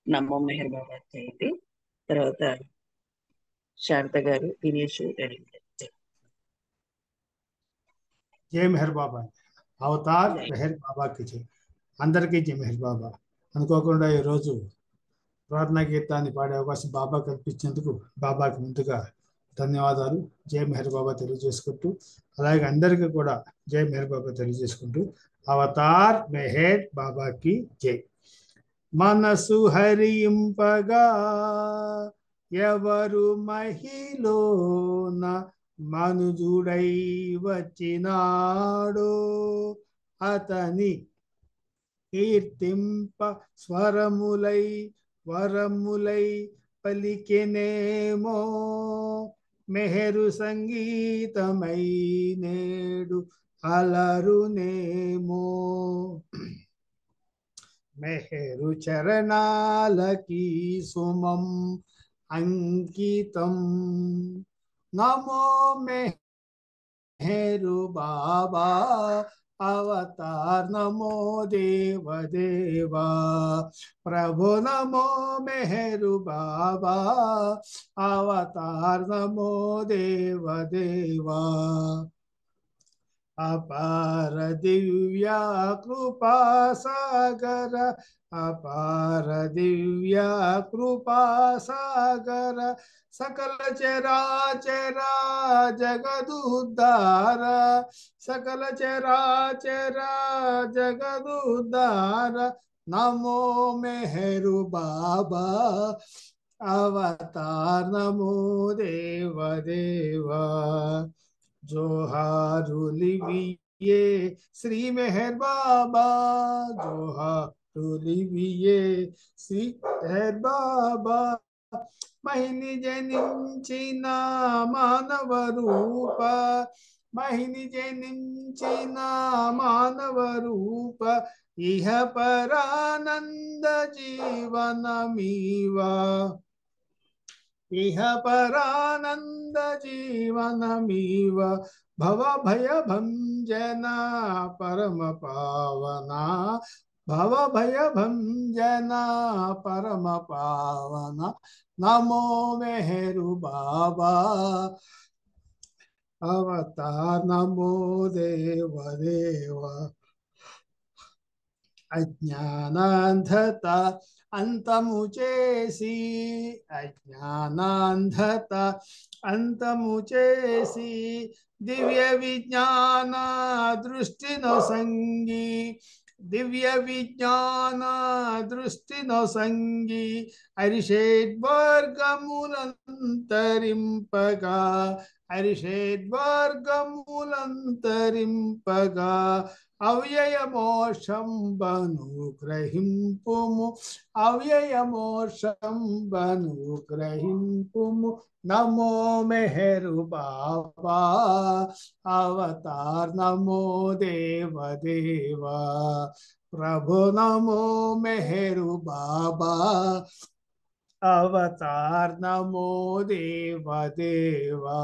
నమో మెహర్ బాబా చేయండి. తర్వాత శారద గారు, దినేష్, రవీంద్ర. జై మెహర్ బాబా. అవతార్ జై. మెహర్ బాబాకి జై. అందరికీ జై మెహర్ బాబా. అనుకోకుండా ఈరోజు ప్రార్థనా గీతాన్ని పాడే అవకాశం బాబా కల్పించేందుకు బాబాకి ముందుగా ధన్యవాదాలు. జై మెహర్ బాబా తెలియజేసుకుంటూ, అలాగే అందరికీ కూడా జై మెహర్ బాబా తెలియజేసుకుంటూ, అవతార్ మెహర్ బాబాకి జై. మనసు హరింపగా ఎవరు మహిలోన మనుజుడై వచ్చినాడో అతని కీర్తింప స్వరములై వరములై పలికెనేమో మెహరు సంగీతమై నేడు అలరునేమో. మెహరు చరణాలకి సుమం అంకితం. నమో మెహరు బాబా అవతార్ నమో దేవదేవా. ప్రభు నమో మెహరు బాబా అవతార్ నమో దేవదేవా. అపార దివ్య కృపా సాగర, అపార దివ్య కృపా సాగర, సకల చరాచర జగదుద్ధార, సకల చరాచర జగదుద్ధార. నమో మెహరు బాబా అవతార్ నమో దేవదేవా. जोहारुलिविये श्री मेहर बाबा, जोहारुलिविये श्री मेहर बाबा. महिनि जनिंచిన మానవ రూప, महिनि जनिంచిన మానవ రూప, ఇహ పరానంద జీవనమీవా, ఇహ పరానంద జీవనమీవ. భవ భయ భంజన పరమ పావన, భవ భయ భంజన పరమ పావన. నమో మెహరు బాబా అవతార్ నమో దేవదేవ. అజ్ఞానాంధత అంతము చేసి, అజ్ఞానాంధత అంతము చేసి, దివ్య విజ్ఞాన దృష్టిను సంగి, దివ్య విజ్ఞాన దృష్టిను సంగి, అరిషేడ్వర్గములంతరింపగా, అరిషేడ్వర్గములంతరింపగా, అవ్యయ మోక్షంబను గ్రహింపుము, అవ్యయ మోక్షంబను గ్రహింపుము. నమో మెహరు బాబా అవతార్ నమో దేవదేవా. ప్రభు నమో మెహరు బాబా అవతార్ నమో దేవదేవా.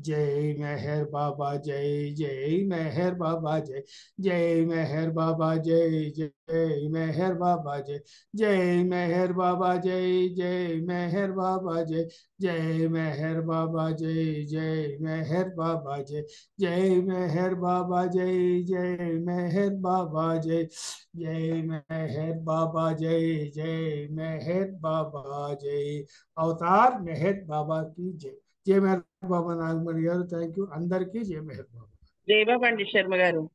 जय मेहर बाबा जय, जय मेहर बाबा जय, जय मेहर बाबा जय, जय मेहर बाबा जय, जय मेहर बाबा जय, जय मेहर बाबा जय, जय मेहर बाबा जय, जय मेहर बाबा जय, जय मेहर बाबा जय, जय मेहर बाबा जय, जय मेहर बाबा जय, जय मेहर बाबा जय. अवतार मेहर बाबा की जय. जय मेहर బాబా నాగమణి గారు. Thank you. అందరికీ జై మెహర్ బాబా. జై బాబా అండి శర్మ గారు.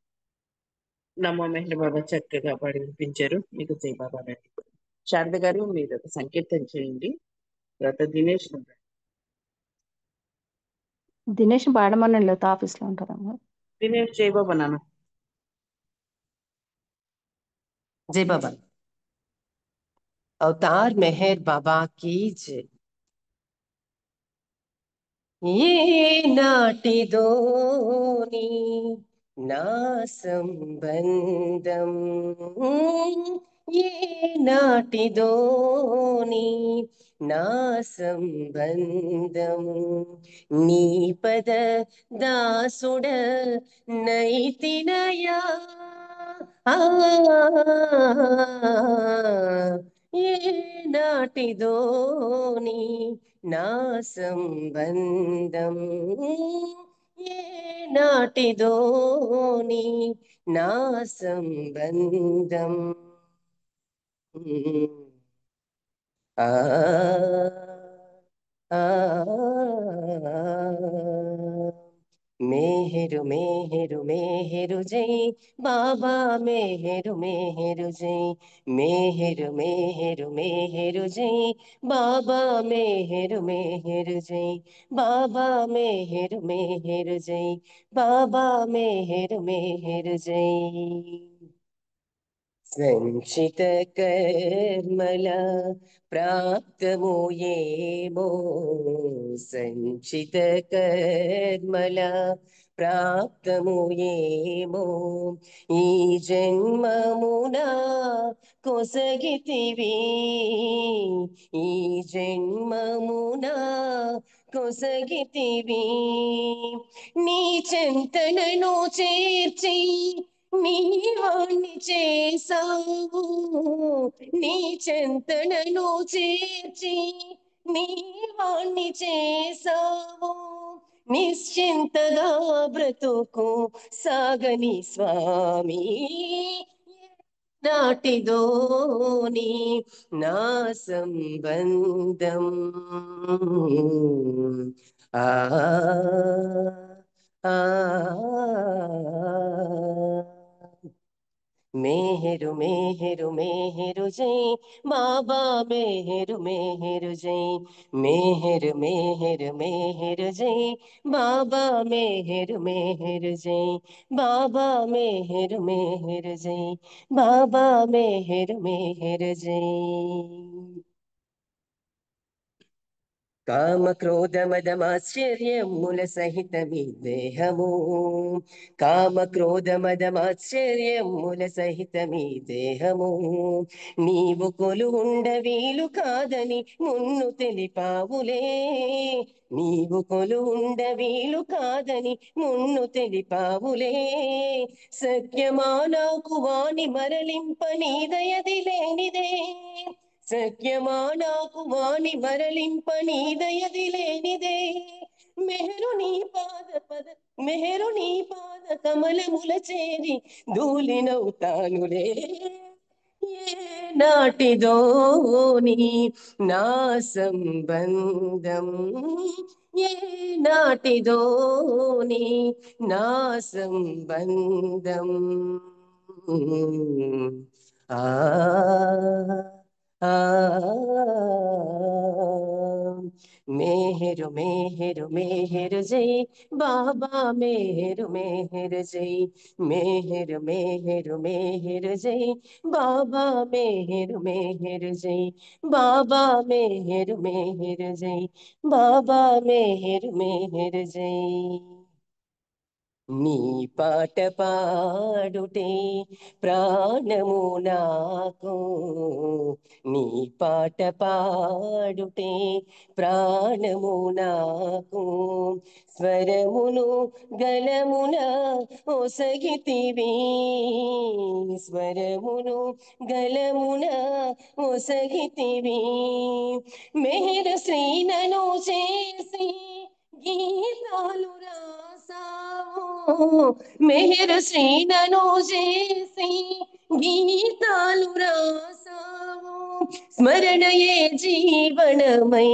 నమో మెహర్ బాబా చక్కగా పాడి వినిపించారు. మీకు జై బాబా అండి. శారద గారు మీరు ఒక సంకీర్తన చేయండి. తర్వాత దినేష్ దినేష్ పాడమని లేదు, ఆఫీస్లో ఉంటారమ్మా. దినేష్ జై బాబా నాన్న. जय बाबा. अवतार मेहर बाबा की जय. ये नाटिदोनी ना संबंधम, ये नाटिदोनी ना संबंधम, नी पद दासुड नैतिनया, ఏనాటిదోని నా సంబంధం ఏనాటిదోని నా సంబంధం ఆ ఆ మేహెరు మేహెరు మేహెరు జై బాబా మేహెరు మేహెరు జై మేహెరు మేహెరు మేహెరు జై బాబా మేహెరు మేహెరు జై బాబా మేహెరు మేహెరు జై బాబా మేహెరు మేహెరు జై సంచిత కర్మల ప్రాప్తము ఏమో సంచిత కర్మల ప్రాప్తము ఏమో ఈ జన్మమున కొసగితివి ఈ జన్మమున కొసగితివి నీ చింతనను చేర్చి నీవాణ్ణి చేసావు నీ చింతనను చేర్చి నీవాణ్ణి చేసావు నిశ్చింతగా బ్రతుకు సాగని స్వామి నాటిదోని నా సంబంధం ఆ ఆ మేహెరు మేహెరు మేహెరు జై బాబా మేహెరు మేహెరు జై మేహెరు మేహెరు మేహెరు జై బాబా మేహెరు మేహెరు జై బాబా మేహెరు మేహెరు జై బాబా మేహెరు మేహెరు జై కామ క్రోధ మదమాశ్చర్యముల సహితమి దేహము కామ క్రోధ మదమాశ్చర్యముల సహితమి దేహము నీవు కొలువుండ వీలు కాదని మున్ను తెలిపావులే నీవు కొలువుండ వీలు కాదని మున్ను తెలిపావులే సత్యమా నాకు వాణి మరలింప నీ దయది లేనిదే సత్యమా నాకు వాణి మరలింప నీ దయది లేనిదే మెహరు నీ పాద కమలముల చేరి ధూళినవుతానులే ఏ నాటిదోని నా సంబంధం ఏ నాటిదోని నా సంబంధం ఆ ఆ మేహెరు మేహెరు మేహెరు జై బాబా మేహెరు మేహెరు జై మేహెరు మేహెరు మేహెరు జై బాబా మేహెరు మేహెరు జై బాబా మేహెరు మేహెరు జై బాబా మేహెరు మేహెరు జై నీ పాట పాడుటే ప్రాణము నాకు నీ పాట పాడుటే ప్రాణము నాకు స్వరమును గలమున ఒసగితివి స్వరమును గలమున ఒసగితివి మెహర శ్రీనను చేసి గీతాలు రాసావు మెహర శ్రీనను చేసి గీతాలు రాసావు స్మరణయే జీవనమై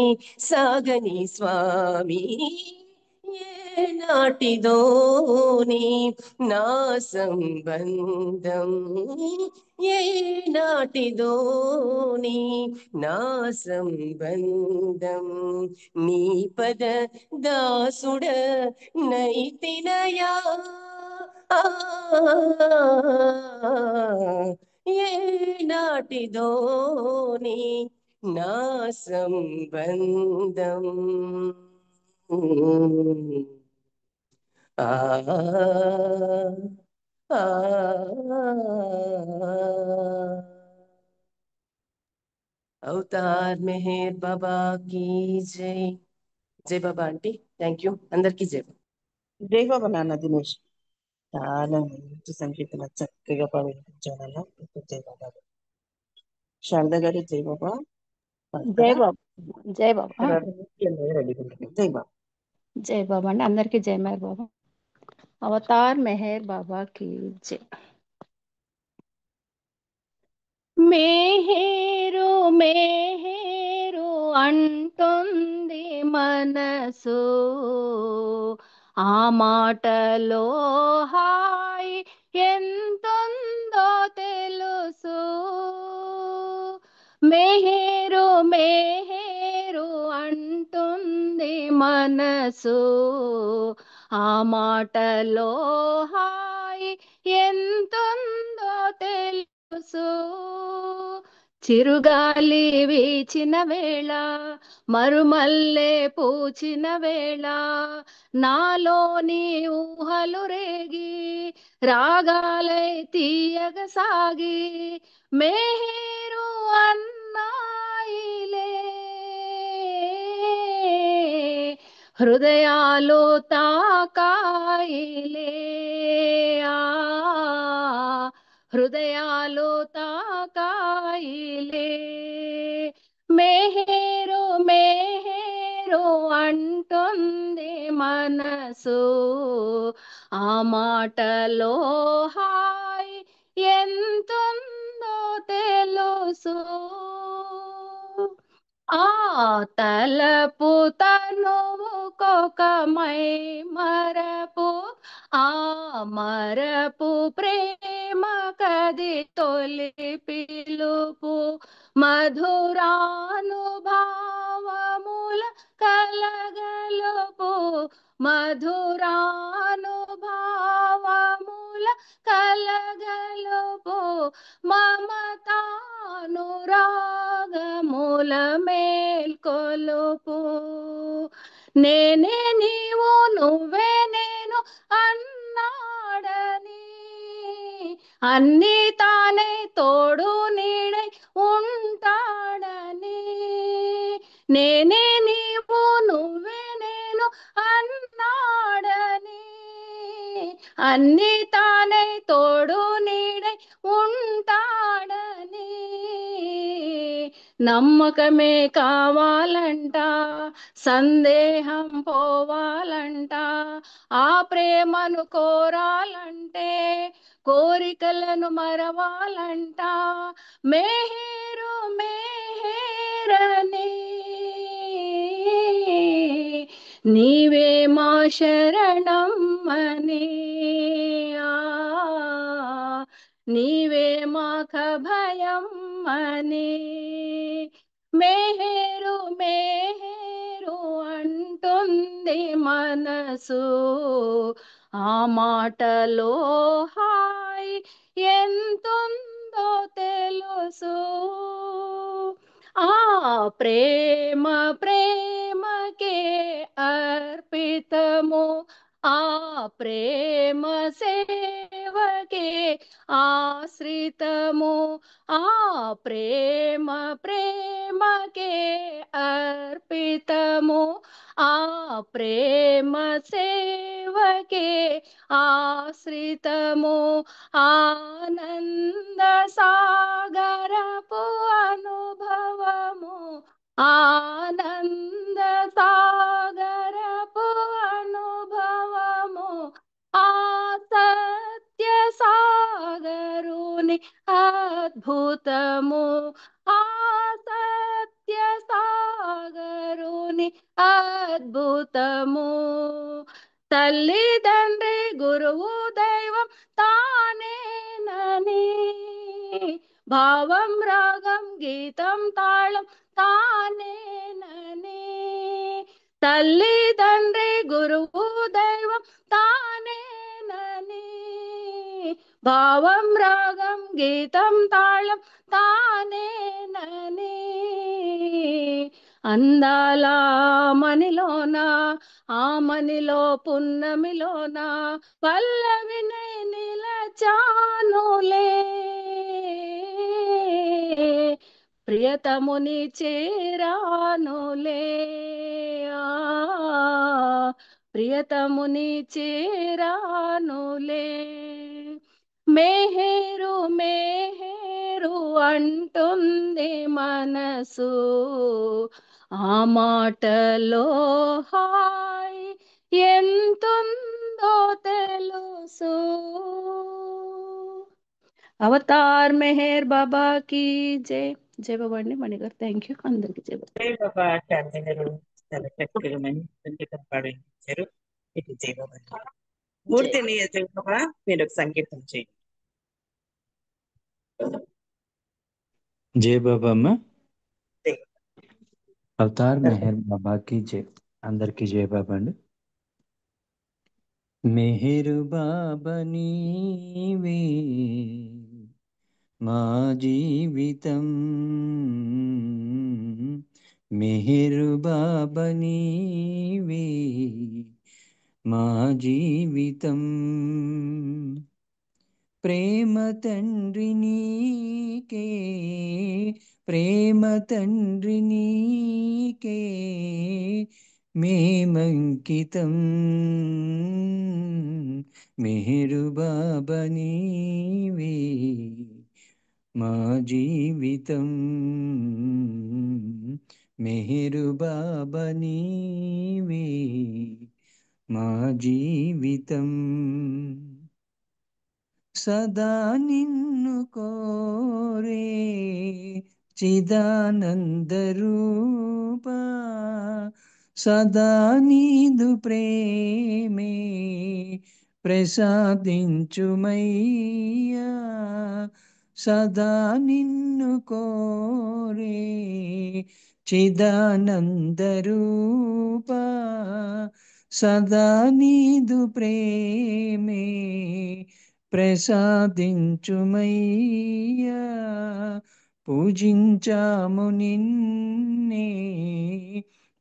సాగని స్వామి ఏ నాటిదోని నా సంబంధం ఏ నాటిదోని నా సంబంధం నీ పద దాసుడ నైతినయా ఏ నాటిదోని నా సంబంధం ఆ ఆ అవతార్ మెహర్ బాబా की జై జై బాబా ఆంటీ థ్యాంక్ యూ అందరికీ జై బాబా జై బాబా నాన్న దినేష్ చాలా మంచి సంగీతం చక్కగా పాడించానన్న జై బాబా శారద గారు జై బాబా జై పడతారా? బాబా. జై బాబా. తర్వాత రెడీ ఉంటుంది. జై బాబా. జై బాబా అండి. అందరికీ జై మెహర్ బాబా. అవతార్ మెహర్ బాబా की जय. మేహేరు మేహేరు అంటుంది మనసు, ఆ మాటలో హాయి ఎంతుందో తెలుసు. మేహేరు మేహేరు అంటుంది మనసు, ఆ మాటలో హాయి ఎంతుందో తెలుసు. చిరుగాలి వీచిన వేళ, మరుమల్లె పూచిన వేళ, నాలోని ఊహలు రేగి రాగాలై తీయగ సాగి మేరు అన్నాయిలే. హృదయాలు తాకాయిలే, ఆ హృదయాలు తాకాయిలే. మేహేరు మేహేరు అంటుంది మనసు, ఆ మాటలో హాయి ఎంతుందో తెలుసు. ఆ తలపు తనువుకొక మై మరపు, ఆ మరపు ప్రేమ కది తొలి పిలుపు. మధురానుభావముల కలగలుపు, మధురానుభావముల కలగలుపు. మమతానురాగముల మేల్కొలుపు. నేనే నీవు నువ్వే నేను అన్నాడని, అన్నీ తానే తోడు నీడై ఉంటాడని. నేనే నీవు నువ్వే నేను అన్నాడని, అన్నీ తానే తోడు నీడై ఉంటాడని. నమ్మకమే కావాలంట, సందేహం పోవాలంట, ఆ ప్రేమను కోరాలంటే కోరికలను మరవాలంట. మేహేరు మేహేరని నీవే మా శరణం అని, నీవే మాక భయం అని. మేహేరు మేహేరు అంటుంది మనసు, ఆ మాటలో హాయి ఎంతుందో తెలుసు. ఆ ప్రేమ ప్రేమకే అర్పితము, ఆ ప్రేమ సేవకే ఆశ్రితము. ఆ ప్రేమ ప్రేమకే అర్పితము, ఆ ప్రేమ సేవకే ఆశ్రితము. ఆనంద సాగరపు అనుభవము, ఆనంద సాగరపు అనుభవము. ఆ సత్య సాగరుని అద్భుతము, ఆ సత్య సాగరుని అద్భుతము. తల్లి తండ్రి గురువు దైవం తానేనని, భావం రాగం గీతం తాళం తానేనని. తల్లి తండ్రి గురువు దైవం తానేనని, భావం రాగం గీతం తాళం తానేనని. అందాల మనిలోన, ఆ మనిలో పున్నమిలోన పల్లవినై నిలచానులే. ప్రియతముని చేరానులే, ఆ ప్రియతముని చేరానులే. మేహేరు మేహేరు మారు అంటుంది మనసు, ఆ మాటలో హాయ్ ఎంతుందో తెలుసు. అవతార్ మెహర్ బాబా की జై. జై బాబా అండి మణిగారు. Thank you. అందరికి జై బాబా. జై బాబా శాంతి గారు చాలా చక్కగా మంచి సంగీతం పాడించారు. మీకు జై బాబా. మూర్తి జై బాబా, మీరు ఒక సంగీతం చేయండి. జై బాబా అమ్మ. జై. అవతార్ మెహర్ బాబాకి జై. అందరికీ జై బాబా అండి. మెహరు బాబా నీవే మా జీవితం, మెహరు బాబా నీవే మా జీవితం, ప్రేమ తండ్రి నీకే, ప్రేమ తండ్రి నీకే మేమంకితం, మెహరు బాబా నీవే మా జీవితం, మెహరు బాబా నీవే మా జీవితం, సదా నిన్ను కోరే చిదానంద రూపా, సదా నీదు ప్రేమే ప్రసాదించుమయ్యా, సదా నిన్ను కోరే చిదానంద రూపా, సదా నీదు ప్రేమే ప్రసాదించుమయ్యా, పూజించాము నిన్నే,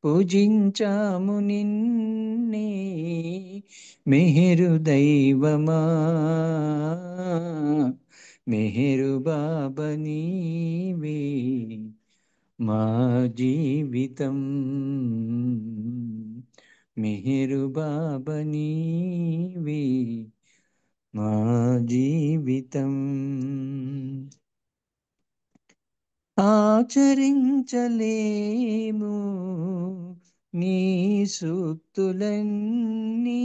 పూజించాము నిన్నే మెహరు దైవమా, మెహరు బాబా నీవే మా జీవితం, మెహరు బాబా నీవే మా జీవితం, ఆచరించలేము నీ సూక్తులన్నీ,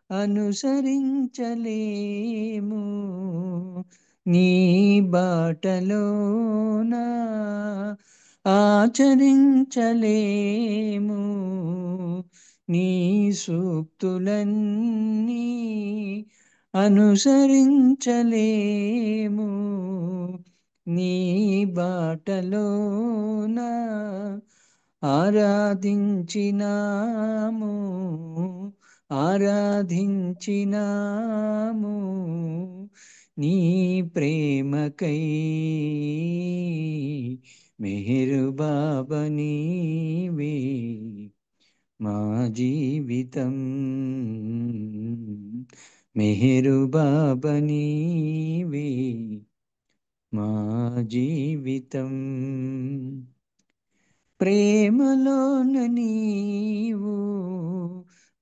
అనుసరించలేము నీ బాటలోనా, ఆచరించలేము నీ సూక్తులన్నీ, అనుసరించలేము నీ బాటలోన, ఆరాధించినాము ఆరాధించినాము నీ ప్రేమకై, మెహరు బాబా నీవే మా జీవితం, మెహరు బాబా నీవే మా జీవితం, ప్రేమలోన నీవు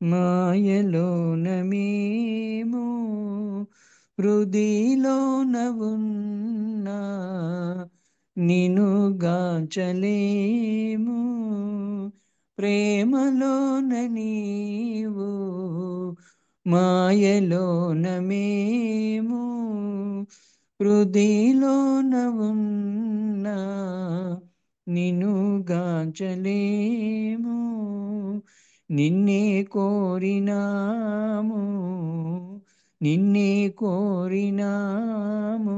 మాయలోన మేము, హృదిలోన ఉన్నా నిను గాంచలేము, ప్రేమలోన నీవు మాయలోన మేము, హృదిలోన ఉన్నా నిను గాంచలేము, నిన్నే కోరినాము నిన్నే కోరినాము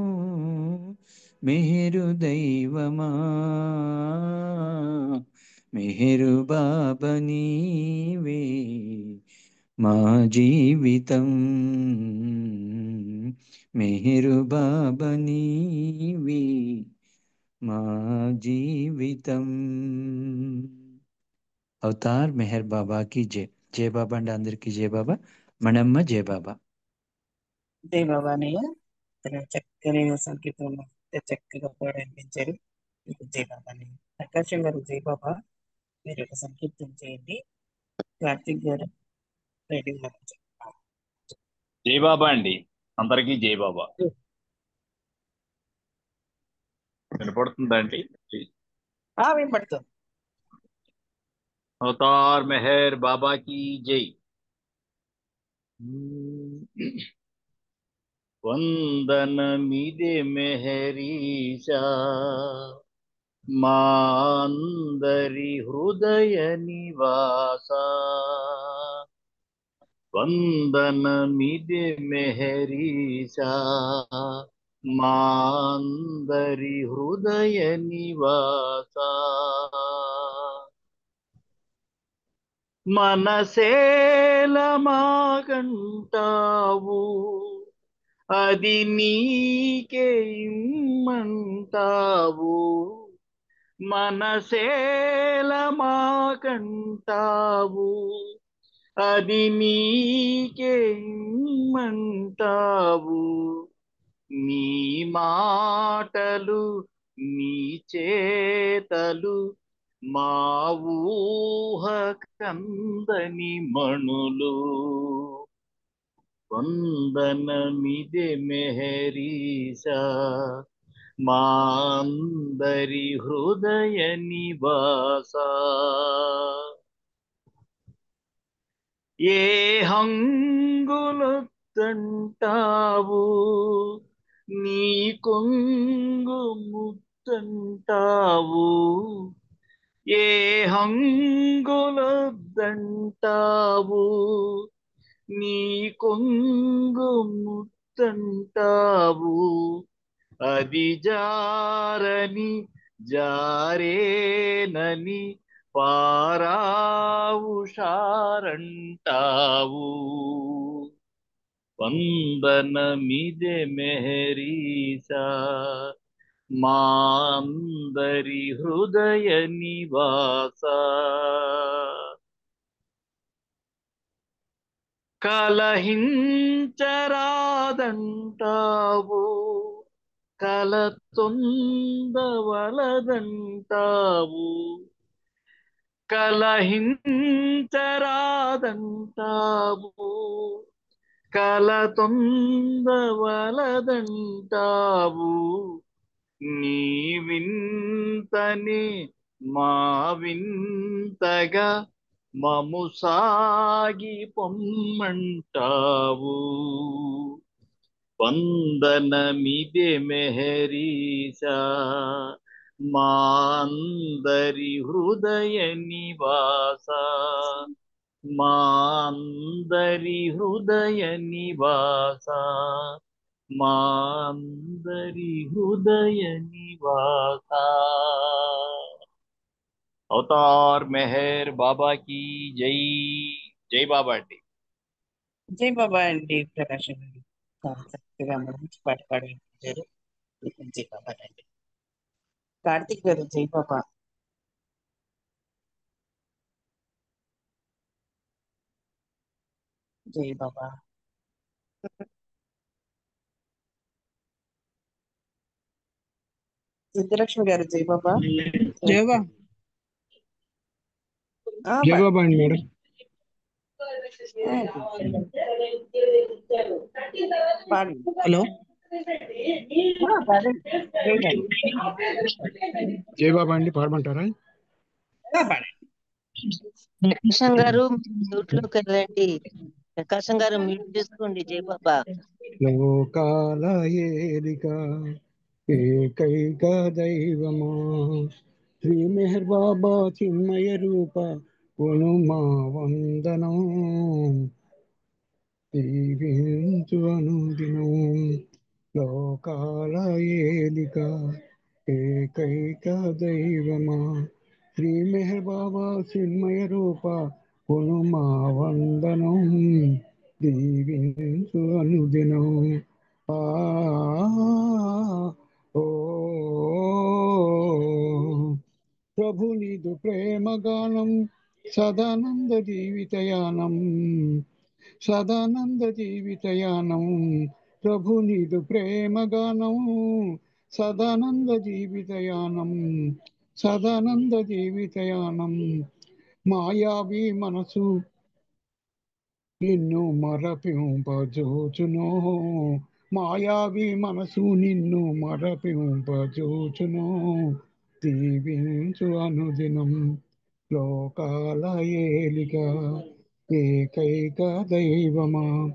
మెహరు దైవమా, మెహరు బాబా నీవే మా జీవితం, మెహరు బాబా నీవే మా జీవితం. అవతార్ మెహర్ బాబాకి జై. జై బాబా అండి అందరికీ జై బాబా. మనమ్మ జై బాబా. జై బాబా అన్నయ్య, చక్కని సంగీతం చక్కగా పాడించారు. మీకు జై బాబా అన్నయ్య. ప్రకాశం గారు జై బాబా, మీరు ఒక సంకీర్తన చేయండి. కార్తీక్ గారు రెడీ ఉన్నారు. జై బాబా అండి, అందరికీ జై బాబా. వినపడుతుందండి? వినపడుతుంది. అవతార్ మెహర్ బాబా की जय. వందనమిదే మెహరీషా మా అందరి హృదయ నివాస. వందనమిదే మెహరీషా మా అందరి హృదయ నివాస. మనసేలమాగంటావు అది నీకే ఇమ్మంటావు. మనసేలమాగంటావు అది నీకే ఇమ్మంటావు. నీ మాటలు నీ చేతలు మా ఊహ కందని మణులు. వందనమిదే మెహరీషా మా అందరి హృదయ నివాస. ఏ హంగులొద్దంటావు నీ కొంగు ముద్దంటావు. ఏ హంగులొద్దంటావు నీ కొంగు ముద్దంటావు. అది జారని జారేనని పారావుషారంటావు. వందనమిదే మెహరీషా మా అందరి హృదయ నివాస. కలహించరాదంటావు కలతొందవలదంటావు. కలహించరాదంటావు కలతొందవలదంటావు. నీ వింతనే మా వింతగా మము సాగి పొమ్మంటావు. వందనమిదే మెహరీషా మా అందరి హృదయ నివాస. మా అందరి హృదయ నివాస. మా అందరి హృదయ నివాస. అవతార్ మెహర్ బాబా की జై. జై బాబా అండి. జై బాబా అండి ప్రకాశం గారు. చాలా చక్కగా మంచి పాట పాడించారు. జై బాబా అండి. కార్తీక్ గారు జై బాబా. జై బాబా. సిద్ధలక్ష్మి గారు జై బాబా. జయబా ఆ, జయబాబా అండి మేడం. పాడండి. హలో పాడండి. లేదండి. జయబాబా అండి పాడమంటారా? పాడండి. ప్రకాశం గారు మ్యూట్ లోకి వెళ్ళండి. ప్రకాశం గారు మ్యూట్ చేసుకోండి. జై బాబా. లోకాల ఏలిక ఏకైక దైవమా శ్రీ మెహర్ బాబా చిన్మయ రూప కొనుమా వందనం దీవించు అనుదినం. లోకాల ఏలిక ఏకైక దైవమా శ్రీ మెహర్ బాబా చిన్మయ రూప కొనుమా వందనం దీవించు అనుదినం. ఆ ఓ ప్రభు నీదు ప్రేమ గానం సదానంద జీవితయానం. సదానంద జీవితయానం ప్రభు నీదు ప్రేమ గానం సదానంద జీవితయానం. సదానంద జీవితయానం మాయావి మనసు నిన్ను మరపింపజోచును మాయావి మనసు నిన్ను మరపింపజూచును. దీవించు అనుదినం లోకాల ఏలిక ఏకైక దైవమా.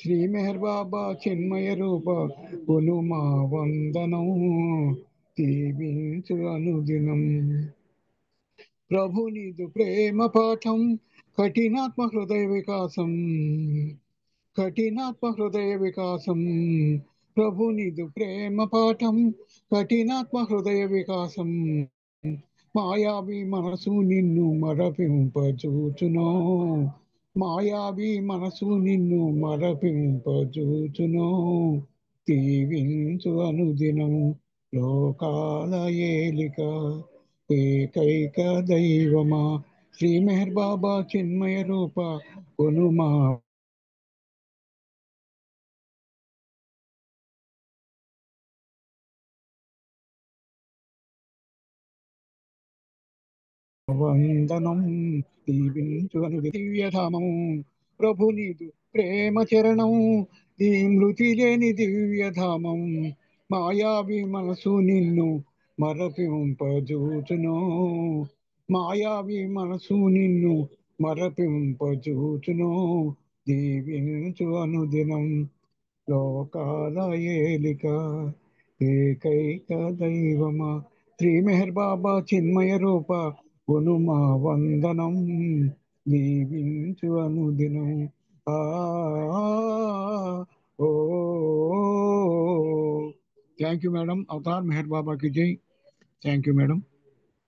శ్రీ మెహర్ బాబా చిన్మయ రూప కొనుమా వందనం. దీవించు అనుదినం. ప్రభు నీదు ప్రేమ పాఠం కఠినాత్మ హృదయ వికాసం. కఠినాత్మ హృదయ వికాసం. ప్రభు నీదు ప్రేమ పాఠం కఠినాత్మ హృదయ వికాసం. మాయావి మనసు నిన్ను మరపింపజూచును. మాయావి మనసు నిన్ను మరపింపజూచును. దీవించు అనుదినం లోకాల ఏలిక ఏకైక దైవమా. శ్రీ మెహర్ బాబా చిన్మయ రూప కొనుమా వందనం. దీవించు అనుది దివ్యధామం. ప్రభు నీదు ప్రేమ చరణం ఈ మృతి లేని దివ్యధామం. మాయావి మనసు నిన్ను మరపింపజూచును. మాయావి మనసు నిన్ను మరపింపజూచును. దీవించు అనుదినం లోకాల ఏలిక ఏకైక దైవమా. శ్రీ మెహర్ బాబా చిన్మయ రూప కొనుమా వందనం. దీవించు అనుదినం. ఆ ఓ thank you madam. Avatar Meher బాబాకి జై. Thank you madam.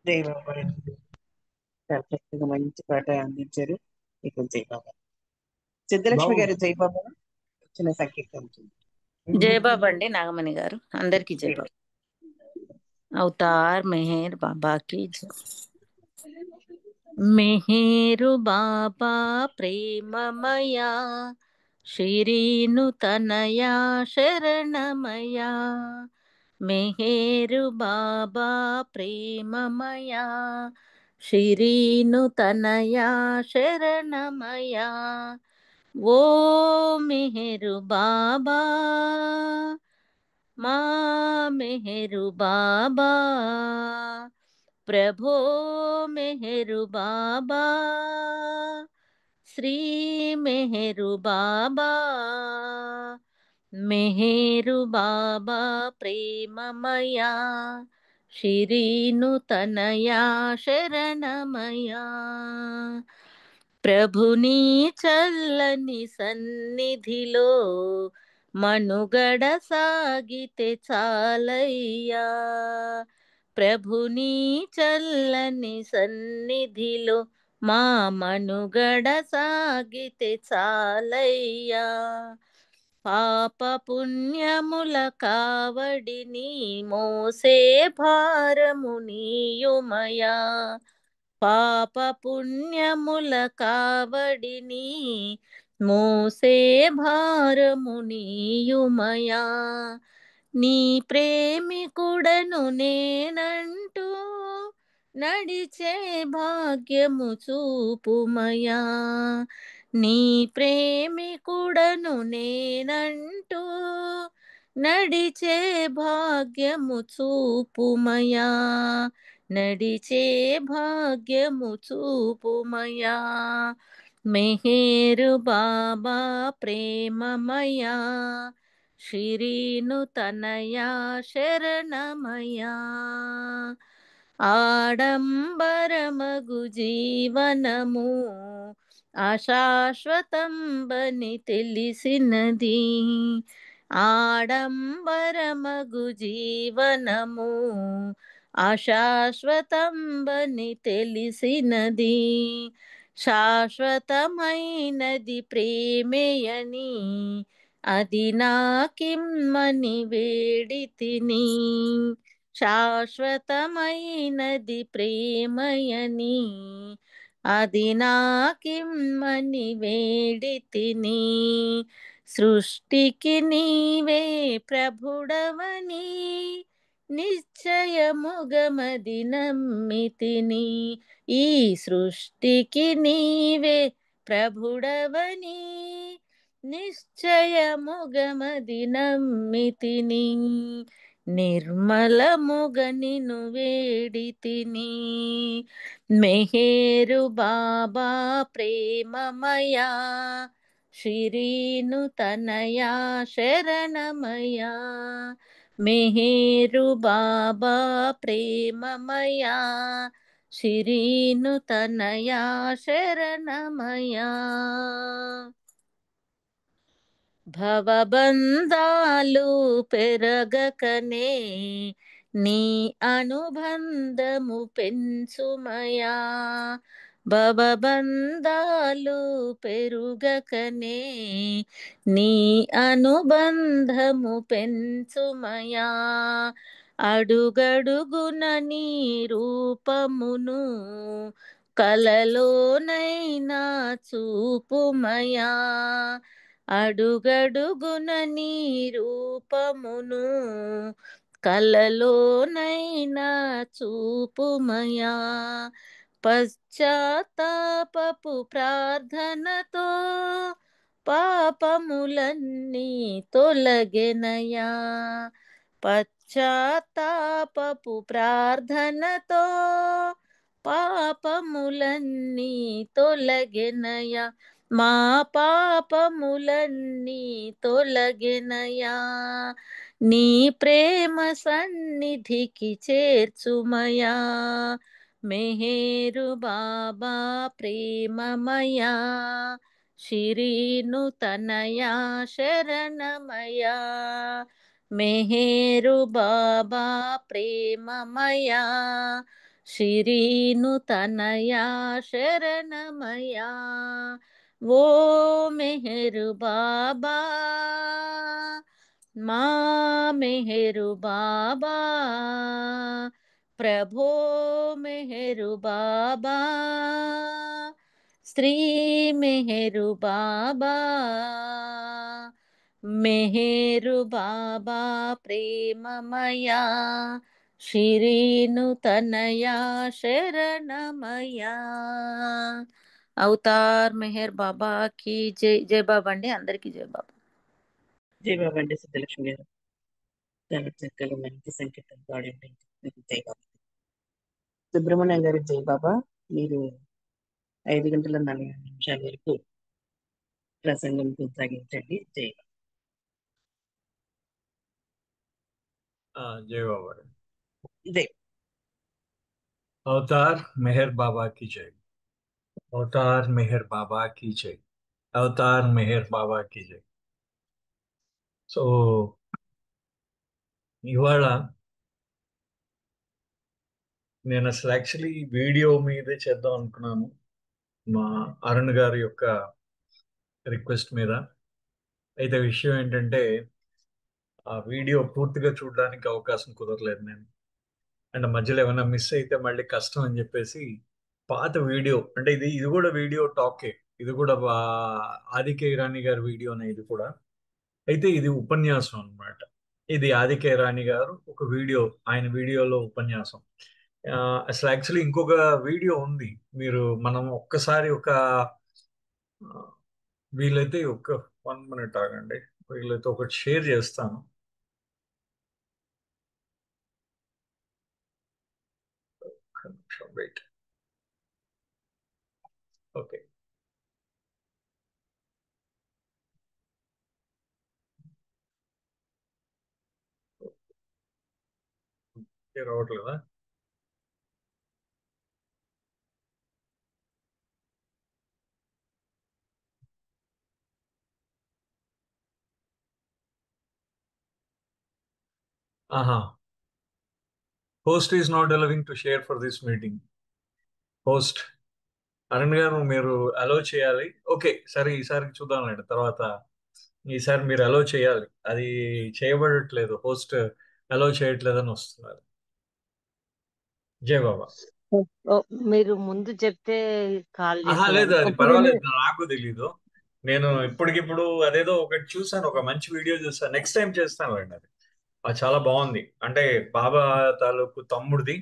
జై బాబా. చాలా చక్కగా మంచి పాట అందించారు. మీకు జై బాబా. సిద్ధలక్ష్మి గారు జై బాబా చిన్న సంకీర్తన. జై బాబా అండి నాగమణి గారు. అందరికీ జై బాబా. అవతార్ మెహర్ బాబా కి జై. మెహేరు బాబా ప్రేమమయా శ్రీను తనయా శరణమయా. మెహేరు బాబా ప్రేమమయా శ్రీను తనయా శరణమయా. ఓ మెహరు బాబా మా మెహరు బాబా ప్రభో మెహరు బాబా శ్రీ మెహరు బాబా. మెహరు బాబా ప్రేమమయా శ్రీను తనయా శరణమయా. ప్రభుని చల్లని సన్నిధిలో మనుగడ సాగితే చాలయ్యా. ప్రభుని చల్లని సన్నిధిలో మా మనుగడ సాగితే చాలయ్యా. పాప పుణ్యముల కావడిని మోసే భారము నీయుమయా. పాప పుణ్యముల కావడిని మోసే భారము నీయుమయా. నీ ప్రేమికుడను నేనంటూ నడిచే భాగ్యము చూపుమయా. నీ ప్రేమికుడను నేనంటూ నడిచే భాగ్యము చూపుమయా. నడిచే భాగ్యము చూపుమయా. మెహేరు బాబా ప్రేమమయా శ్రీను తనయా శరణమయా. ఆడంబరమగు జీవనము అశాశ్వతంబని తెలిసినది. ఆడంబరమగు జీవనము అశాశ్వతంబని తెలిసినది. శాశ్వతమైనది ప్రేమేయని అది నాకిమ్మని వేడితిని. శాశ్వతమైనది ప్రేమయని అది నాకిమ్మని వేడితిని. సృష్టికి నీవే ప్రభుడవని నిశ్చయముగమది నమ్మితిని. ఈ సృష్టికి నీవే ప్రభుడవని నిశ్చయముగమది నమ్మితిని నిర్మలముగ నిను వేడితిని మెహేరు బాబా ప్రేమమయా శిరీను తనయా శరణమయా మెహేరు బాబా ప్రేమమయా శిరీను తనయా శరణమయా భవబంధాలు పెరగకనే నీ అనుబంధము పెంచుమయా భవబంధాలు పెరుగకనే నీ అనుబంధము పెంచుమయా అడుగడుగున నీ రూపమును కలలోనైనా చూపుమయా అడుగడుగున నీ రూపమును కలలోనైనా చూపుమయా పశ్చాత్తాపపు ప్రార్థనతో పాపములన్నీ తొలగెనయా పశ్చాత్తాపపు ప్రార్థనతో పాపములన్నీ తొలగెనయా మా పాపములన్నీ తొలగెనయా నీ ప్రేమ సన్నిధికి చేర్చుమయా మెహేరు బాబా ప్రేమమయా శిరీను తనయా శరణమయా మెహేరు బాబా ప్రేమమయా శిరీను తనయా శరణమయా ఓ మెహరు బాబా మా మెహరు బాబా ప్రభో మెహరు బాబా శ్రీ మెహరు బాబా మెహరు బాబా ప్రేమమయా శిరీను తనయా శరణమయా అవతార్ మెహర్ బాబా కి జై. జై బాబా అండి, అందరికీ జై బాబా. జై బాబా అండి సిద్ధలక్ష్మి గారు. చాలా చక్కగా మంచి సంకేతం పాడండి. మీకు జై బాబా. సుబ్రహ్మణ్యం గారు జై బాబా. మీరు 5:40 వరకు ప్రసంగం కొనసాగించండి. జై బాబా. जय बाबा। జై अवतार मेहर बाबा की जय। अवतार मेहर बाबा की जय। अवतार मेहर बाबा की जय। సో ఇవాళ నేను అసలు యాక్చువల్లీ వీడియో మీదే చేద్దాం అనుకున్నాను, మా అరుణ్ గారి యొక్క రిక్వెస్ట్ మీద. అయితే విషయం ఏంటంటే ఆ వీడియో పూర్తిగా చూడడానికి అవకాశం కుదరలేదు నేను. అండ్ మధ్యలో ఏమైనా మిస్ అయితే మళ్ళీ కష్టం అని చెప్పేసి పాత వీడియో, అంటే ఇది కూడా వీడియో టాకే, ఇది కూడా ఆదికే ఇరానీ గారి వీడియోనే ఇది కూడా. అయితే ఇది ఉపన్యాసం అన్నమాట. ఇది ఆదికే ఇరానీ గారు ఒక వీడియో, ఆయన వీడియోలో ఉపన్యాసం. అసలు యాక్చువల్లీ ఇంకొక వీడియో ఉంది, మనం ఒక్కసారి వీలైతే ఒక 1 minute ఆగండి, వీలైతే ఒకటి షేర్ చేస్తాను. వెయిట్. ఓకే, రావట్లేదా? ఆహా, host is not allowing to share for this meeting. Host Arun గారు మీరు అలో చేయాలి. ఓకే సరే, ఈసారి చూద్దాంలేండి తర్వాత. ఈసారి మీరు అలో చేయాలి, అది చేయబడట్లేదు, హోస్ట్ అలో చేయట్లేదని వస్తున్నారు. జై బాబా. మీరు ముందు చెప్తే కాల్ ఆహా లేదు, చేసేవాడిని. అది ఇప్పుడు పర్వాలేదు, నాకు తెలీదు. నేను ఇప్పటికిప్పుడు అదేదో ఒకటి చూసాను, ఒక మంచి వీడియో చూసాను, నెక్స్ట్ టైం చేస్తాను అండి. అది చాలా బాగుంది. అంటే బాబా తాలూకు తమ్ముడిది,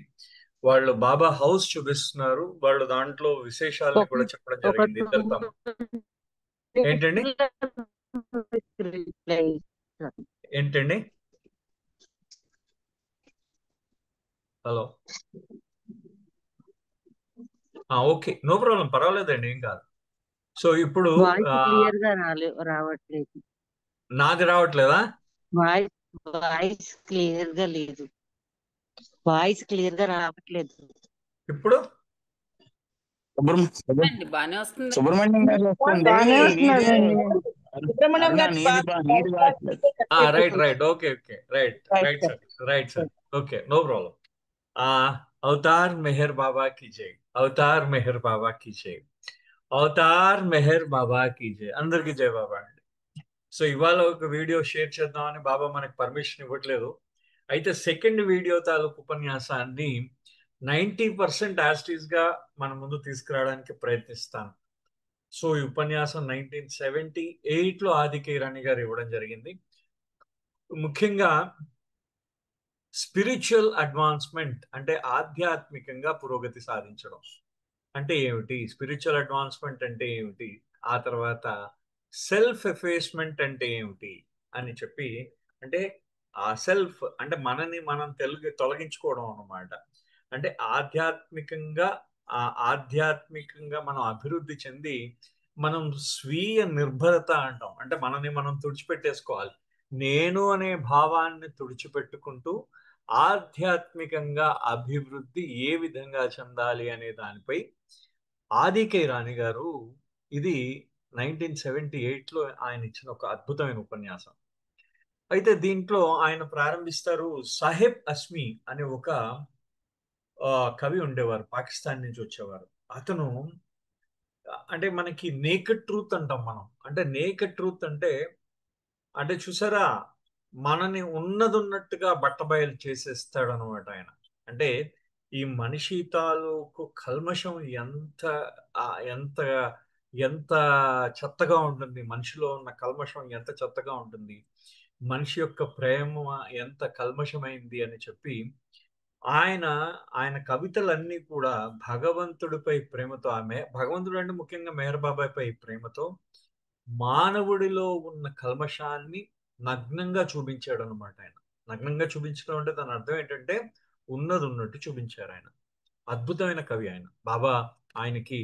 వాళ్ళు బాబా హౌస్ చూపిస్తున్నారు, వాళ్ళు దాంట్లో విశేషాలని కూడా చెప్పడం జరిగింది. ఇద్దరు తమ్ముడు. ఏంటండి? రిప్లై ఇస్తాను. ఏంటండి? హలో, ఓకే, నో ప్రాబ్లం, పర్వాలేదండి, ఏం కాదు. సో ఇప్పుడు వాయిస్ క్లియర్ గా రావట్లేదు. నాది రావట్లేదా? వాయిస్ క్లియర్ గా లేదు. వాయిస్ క్లియర్ గా రావట్లేదు. ఇప్పుడు అండి బానే వస్తుంది. సుబ్రహ్మణ్యం గారు వస్తుంది. బానే వస్తున్నాడండి. సుబ్రహ్మణ్యం గారు నీది రావట్లేదు. Right, okay, right sir, okay, no problem. Avatar Meher Baba की जय, అవతార్ మెహర్ బాబా की जय, అవతార్ మెహర్ బాబా की जय. అందరికి జై బాబా అండి. సో ఇవాళ ఒక వీడియో షేర్ చేద్దామని బాబా మనకు పర్మిషన్ ఇవ్వట్లేదు. అయితే సెకండ్ వీడియో తాలూకు ఉపన్యాసాన్ని 90% యాస్టీస్ గా మన ముందు తీసుకురావడానికి ప్రయత్నిస్తాను. సో ఈ ఉపన్యాసం 1978 లో ఆదికే ఇరానీ గారు ఇవ్వడం జరిగింది. ముఖ్యంగా స్పిరిచువల్ అడ్వాన్స్మెంట్ అంటే ఆధ్యాత్మికంగా పురోగతి సాధించడం అంటే ఏమిటి, స్పిరిచువల్ అడ్వాన్స్మెంట్ అంటే ఏమిటి, ఆ తర్వాత సెల్ఫ్ ఎఫేస్మెంట్ అంటే ఏమిటి అని చెప్పి, అంటే ఆ సెల్ఫ్ అంటే మనని మనం తొలగించుకోవడం అన్నమాట. అంటే ఆధ్యాత్మికంగా మనం అభివృద్ధి చెంది మనం స్వీయ నిర్భరత అంటాం. అంటే మనని మనం తుడిచిపెట్టేసుకోవాలి. నేను అనే భావాన్ని తుడిచిపెట్టుకుంటూ ఆధ్యాత్మికంగా అభివృద్ధి ఏ విధంగా చెందాలి అనే దానిపై ఆదికే ఇరానీ గారు ఇది 1978 లో ఆయన ఇచ్చిన ఒక అద్భుతమైన ఉపన్యాసం. అయితే దీంట్లో ఆయన ప్రారంభిస్తారు. సాహెబ్ అస్మి అనే ఒక కవి ఉండేవారు, పాకిస్తాన్ నుంచి వచ్చేవారు. అతను అంటే మనకి నేకెడ్ ట్రూత్ అంటాం మనం. అంటే నేకెడ్ ట్రూత్ అంటే చూసారా, మనని ఉన్నట్టుగా బట్టబయలు చేసేస్తాడు అనమాట ఆయన. అంటే ఈ మనిషి తాలూకు కల్మషం ఎంత ఎంత ఎంత చెత్తగా ఉంటుంది, మనిషిలో ఉన్న కల్మషం ఎంత చెత్తగా ఉంటుంది, మనిషి యొక్క ప్రేమ ఎంత కల్మషమైంది అని చెప్పి ఆయన కవితలన్నీ కూడా భగవంతుడిపై ప్రేమతో, భగవంతుడు అంటే ముఖ్యంగా మెహర్ బాబాపై ప్రేమతో మానవుడిలో ఉన్న కల్మషాన్ని నగ్నంగా చూపించాడు అనమాట. ఆయన నగ్నంగా చూపించడం అంటే దాని అర్థం ఏంటంటే ఉన్నట్టు చూపించారు ఆయన. అద్భుతమైన కవి ఆయన. బాబా ఆయనకి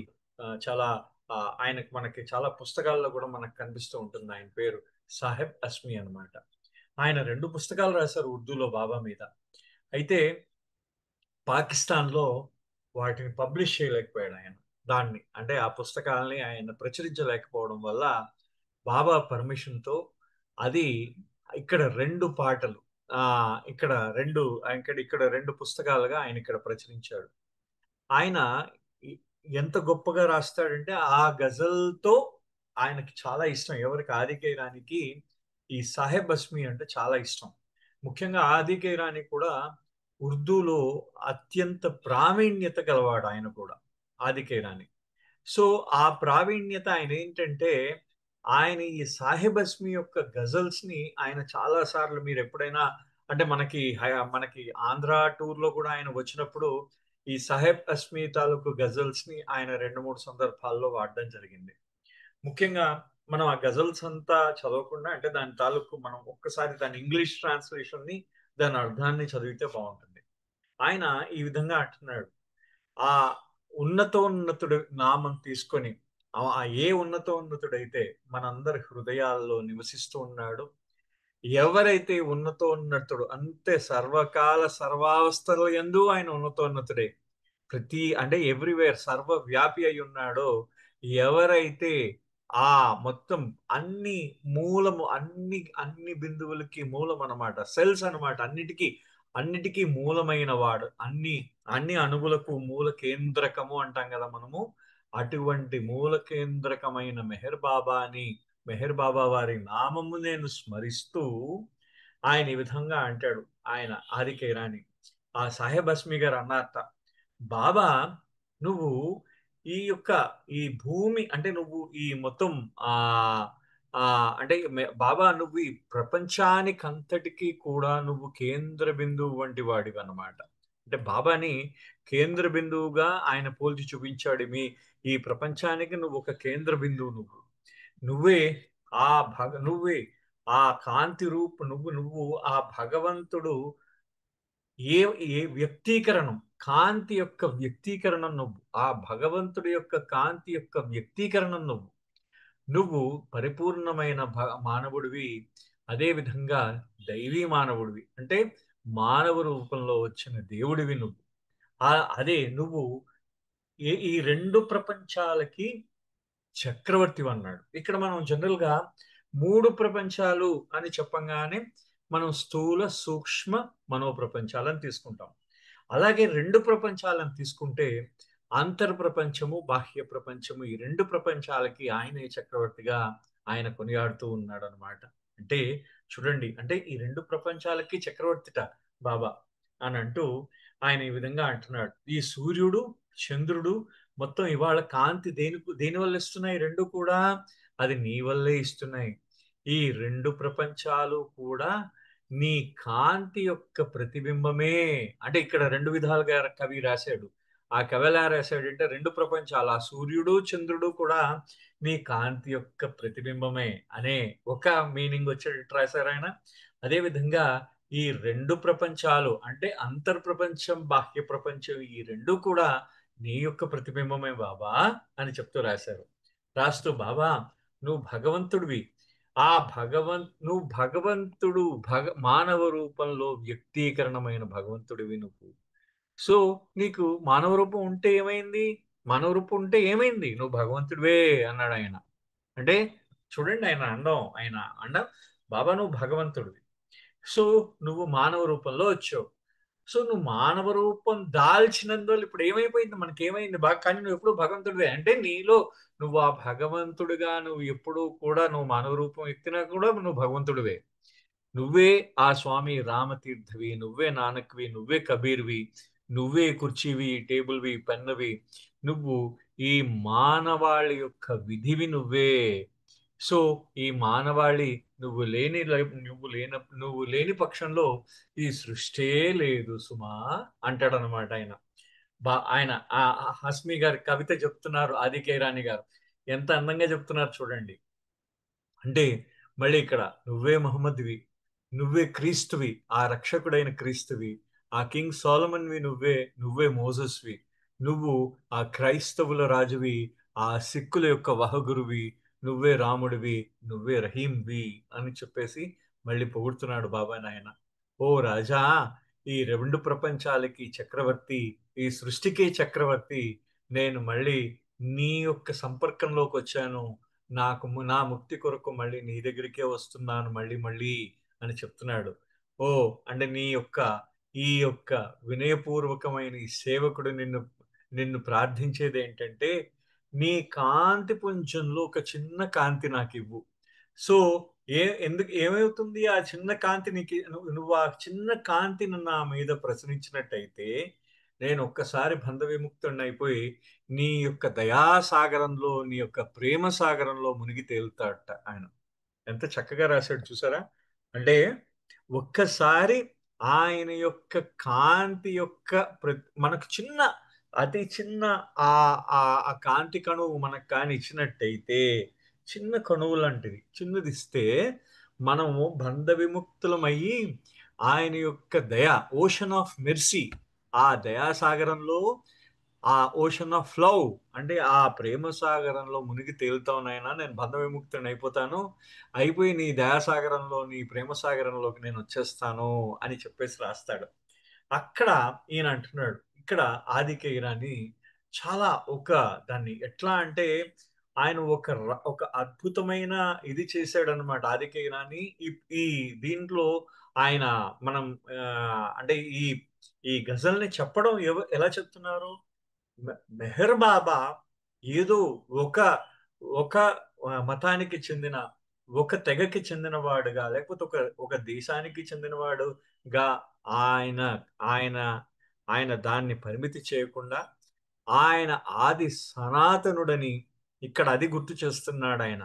మనకి చాలా పుస్తకాల్లో కూడా మనకు కనిపిస్తూ ఉంటుంది. ఆయన పేరు సాహెబ్ అస్మి అన్నమాట. ఆయన 2 పుస్తకాలు రాశారు ఉర్దూలో బాబా మీద. అయితే పాకిస్తాన్లో వాటిని పబ్లిష్ చేయలేకపోయాడు ఆయన. దాన్ని అంటే ఆ పుస్తకాలని ఆయన ప్రచురించలేకపోవడం వల్ల బాబా పర్మిషన్తో అది ఇక్కడ 2 పాటలు ఇక్కడ 2 పుస్తకాలుగా ఆయన ఇక్కడ ప్రచురించాడు. ఆయన ఎంత గొప్పగా రాస్తాడంటే ఆ గజల్తో ఆయనకి చాలా ఇష్టం. ఎవరికి? ఆదికే ఇరానీకి ఈ సాహెబ్ అస్మి అంటే చాలా ఇష్టం. ముఖ్యంగా ఆదికే ఇరానీ కూడా ఉర్దూలో అత్యంత ప్రావీణ్యత గలవాడు ఆయన కూడా, ఆదికే ఇరానీ. సో ఆ ప్రావీణ్యత ఆయన ఏంటంటే ఆయన ఈ సాహెబ్ అస్మి యొక్క గజల్స్ ని ఆయన చాలా సార్లు, మీరు ఎప్పుడైనా అంటే మనకి ఆంధ్ర టూర్ లో కూడా ఆయన వచ్చినప్పుడు ఈ సాహెబ్ అస్మి తాలూకు గజల్స్ ని ఆయన 2-3 సందర్భాల్లో వాడడం జరిగింది. ముఖ్యంగా మనం ఆ గజల్స్ అంతా చదవకుండా అంటే దాని తాలూకు మనం ఒక్కసారి దాని ఇంగ్లీష్ ట్రాన్స్లేషన్ ని, దాని అర్థాన్ని చదివితే బాగుంటుంది. ఆయన ఈ విధంగా అంటున్నాడు, ఆ ఉన్నతోన్నతుడు నామం తీసుకొని ఏ ఉన్నతుడైతే మనందరి హృదయాల్లో నివసిస్తూ ఉన్నాడు, ఎవరైతే ఉన్నతోన్నతుడు అంతే సర్వకాల సర్వావస్థలో యందు ఆయన ఉన్నతోన్నతుడే, అంటే ఎవ్రీవేర్ సర్వవ్యాపి అయి ఉన్నాడో, ఎవరైతే ఆ మొత్తం అన్ని మూలము అన్ని బిందువులకి మూలం అన్నమాట, సెల్స్ అన్నమాట, అన్నిటికీ మూలమైన వాడు, అన్ని అణువులకు మూల కేంద్రకము అంటాం కదా మనము. అటువంటి మూల కేంద్రకమైన మెహర్ బాబా వారి నామము నేను స్మరిస్తూ ఆయన ఈ విధంగా అంటాడు. ఆయన ఆదికే ఇరానీ ఆ సాహెబ్ అస్మి గారు అన్నారట, బాబా నువ్వు ఈ భూమి అంటే నువ్వు ఈ మొత్తం అంటే బాబా నువ్వు ఈ ప్రపంచానికంతటికీ కూడా నువ్వు కేంద్ర బిందువు వంటి వాడివి అన్నమాట. అంటే బాబాని కేంద్ర బిందువుగా ఆయన పోల్చి చూపించాడు. ఈ ప్రపంచానికి నువ్వు ఒక కేంద్ర బిందువు, నువ్వే నువ్వే ఆ కాంతి రూపు, నువ్వు ఆ భగవంతుడు ఏ ఏ వ్యక్తీకరణం, కాంతి యొక్క వ్యక్తీకరణం నువ్వు, ఆ భగవంతుడి యొక్క కాంతి యొక్క వ్యక్తీకరణం నువ్వు పరిపూర్ణమైన మానవుడివి. అదే విధంగా దైవీ మానవుడివి, అంటే మానవ రూపంలో వచ్చిన దేవుడివి నువ్వు. అదే నువ్వు ఈ రెండు ప్రపంచాలకి చక్రవర్తి అన్నాడు. ఇక్కడ మనం జనరల్ గా మూడు ప్రపంచాలు అని చెప్పంగానే మనం స్థూల సూక్ష్మ మనో ప్రపంచాలను తీసుకుంటాం. అలాగే రెండు ప్రపంచాలను తీసుకుంటే అంతర్ ప్రపంచము, బాహ్య ప్రపంచము, ఈ రెండు ప్రపంచాలకి ఆయనే చక్రవర్తిగా ఆయన కొనియాడుతూ ఉన్నాడు అనమాట. అంటే చూడండి, అంటే ఈ రెండు ప్రపంచాలకి చక్రవర్తిట బాబా అని అంటూ ఆయన ఈ విధంగా అంటున్నాడు. ఈ సూర్యుడు చంద్రుడు మొత్తం ఇవాళ కాంతి దేని వల్ల ఇస్తున్నాయి? రెండు కూడా అది నీ వల్లే ఇస్తున్నాయి. ఈ రెండు ప్రపంచాలు కూడా నీ కాంతి యొక్క ప్రతిబింబమే. అంటే ఇక్కడ రెండు విధాలుగా కవి రాశాడు. ఆ కవి ఎలా రాశాడంటే రెండు ప్రపంచాలు, ఆ సూర్యుడు చంద్రుడు కూడా నీ కాంతి యొక్క ప్రతిబింబమే అనే ఒక మీనింగ్ వచ్చేటట్టు రాశారు ఆయన. అదే విధంగా ఈ రెండు ప్రపంచాలు అంటే అంతర్ ప్రపంచం, బాహ్య ప్రపంచం, ఈ రెండు కూడా నీ యొక్క ప్రతిబింబమే బాబా అని చెప్తూ రాశారు. రాస్తూ బాబా నువ్వు భగవంతుడివి, నువ్వు భగవంతుడు, మానవ రూపంలో వ్యక్తీకరణమైన భగవంతుడివి నువ్వు. సో నీకు మానవ రూపం ఉంటే ఏమైంది? మానవ రూపం ఉంటే ఏమైంది? నువ్వు భగవంతుడివే అన్నాడు ఆయన. అంటే చూడండి ఆయన అండం బాబా నువ్వు భగవంతుడివి, సో నువ్వు మానవ రూపంలో వచ్చావు. సో నువ్వు మానవ రూపం దాల్చినందువల్ల ఇప్పుడు ఏమైపోయింది? మనకేమైంది? కానీ నువ్వు ఎప్పుడు భగవంతుడివే. అంటే నీలో నువ్వు ఆ భగవంతుడిగా నువ్వు ఎప్పుడు కూడా నువ్వు మానవ రూపం ఎత్తినా కూడా నువ్వు భగవంతుడివే. నువ్వే ఆ స్వామి రామతీర్థవి, నువ్వే నానక్వి, నువ్వే కబీర్వి, నువ్వే కుర్చీవి, టేబుల్వి, పెన్నవి, నువ్వు ఈ మానవాళి యొక్క విధివి నువ్వే. సో ఈ మానవాళి నువ్వు లేని పక్షంలో ఈ సృష్టే లేదు సుమా అంటాడనమాట ఆయన. ఆయన హస్మి గారి కవిత చెప్తున్నారు, ఆదికైరాని గారు ఎంత అందంగా చెప్తున్నారు చూడండి. అంటే మళ్ళీ ఇక్కడ నువ్వే మహమ్మద్వి, నువ్వే క్రీస్తువి, ఆ రక్షకుడైన క్రీస్తువి, ఆ కింగ్ సోలమన్వి నువ్వే మోజస్వి, నువ్వు ఆ క్రైస్తవుల రాజువి, ఆ సిక్కుల యొక్క వహగురువి, నువ్వే రాముడివి, నువ్వే రహీంవి అని చెప్పేసి మళ్ళీ పొగుడుతున్నాడు బాబా నాయన. ఓ రాజా, ఈ రెండు ప్రపంచాలకి చక్రవర్తి, ఈ సృష్టికే చక్రవర్తి, నేను మళ్ళీ నీ యొక్క సంపర్కంలోకి వచ్చాను, నా ముక్తి కొరకు మళ్ళీ నీ దగ్గరికే వస్తున్నాను మళ్ళీ మళ్ళీ అని చెప్తున్నాడు. ఓ అంటే ఈ యొక్క వినయపూర్వకమైన ఈ సేవకుడు నిన్ను ప్రార్థించేది ఏంటంటే నీ కాంతి పుంజంలో ఒక చిన్న కాంతి నాకు ఇవ్వు. సో ఏమవుతుంది? ఆ చిన్న కాంతి నువ్వు ఆ చిన్న కాంతిని నా మీద ప్రసరించినట్టయితే నేను ఒక్కసారి బంధ విముక్తుడిని అయిపోయి నీ యొక్క దయాసాగరంలో, నీ యొక్క ప్రేమ సాగరంలో మునిగి తేలుతాడట ఆయన. ఎంత చక్కగా రాశాడు చూసారా? అంటే ఒక్కసారి ఆయన యొక్క కాంతి యొక్క మనకు అతి చిన్న ఆ కాంతి కణువు మనకు కానీ ఇచ్చినట్టయితే, చిన్న కణువు లాంటిది చిన్నది ఇస్తే మనము బంధ విముక్తులమయ్యి ఆయన యొక్క దయ, ఓషన్ ఆఫ్ మెర్సీ, ఆ దయాసాగరంలో, ఆ ఓషన్ ఆఫ్ లవ్ అంటే ఆ ప్రేమ సాగరంలో మునిగి తేలుతావునైనా నేను బంధ విముక్తుని అయిపోయి నీ దయాసాగరంలో, నీ ప్రేమ సాగరంలోకి నేను వచ్చేస్తాను అని చెప్పేసి రాస్తాడు. అక్కడ ఈయన అంటున్నాడు, ఇక్కడ ఆదికైరాని చాలా దాన్ని ఎట్లా అంటే ఆయన ఒక అద్భుతమైన ఇది చేశాడనమాట. ఆదికైరాని ఈ దీంట్లో ఆయన మనం అంటే ఈ గజల్ని చెప్పడం ఎలా చెప్తున్నారు? మెహర్ బాబా ఏదో ఒక మతానికి చెందిన, ఒక తెగకి చెందిన వాడుగా, లేకపోతే ఒక దేశానికి చెందినవాడుగా ఆయన దాన్ని పరిమితి చేయకుండా ఆయన ఆది సనాతనుడని ఇక్కడ అది గుర్తు చేస్తున్నాడు ఆయన.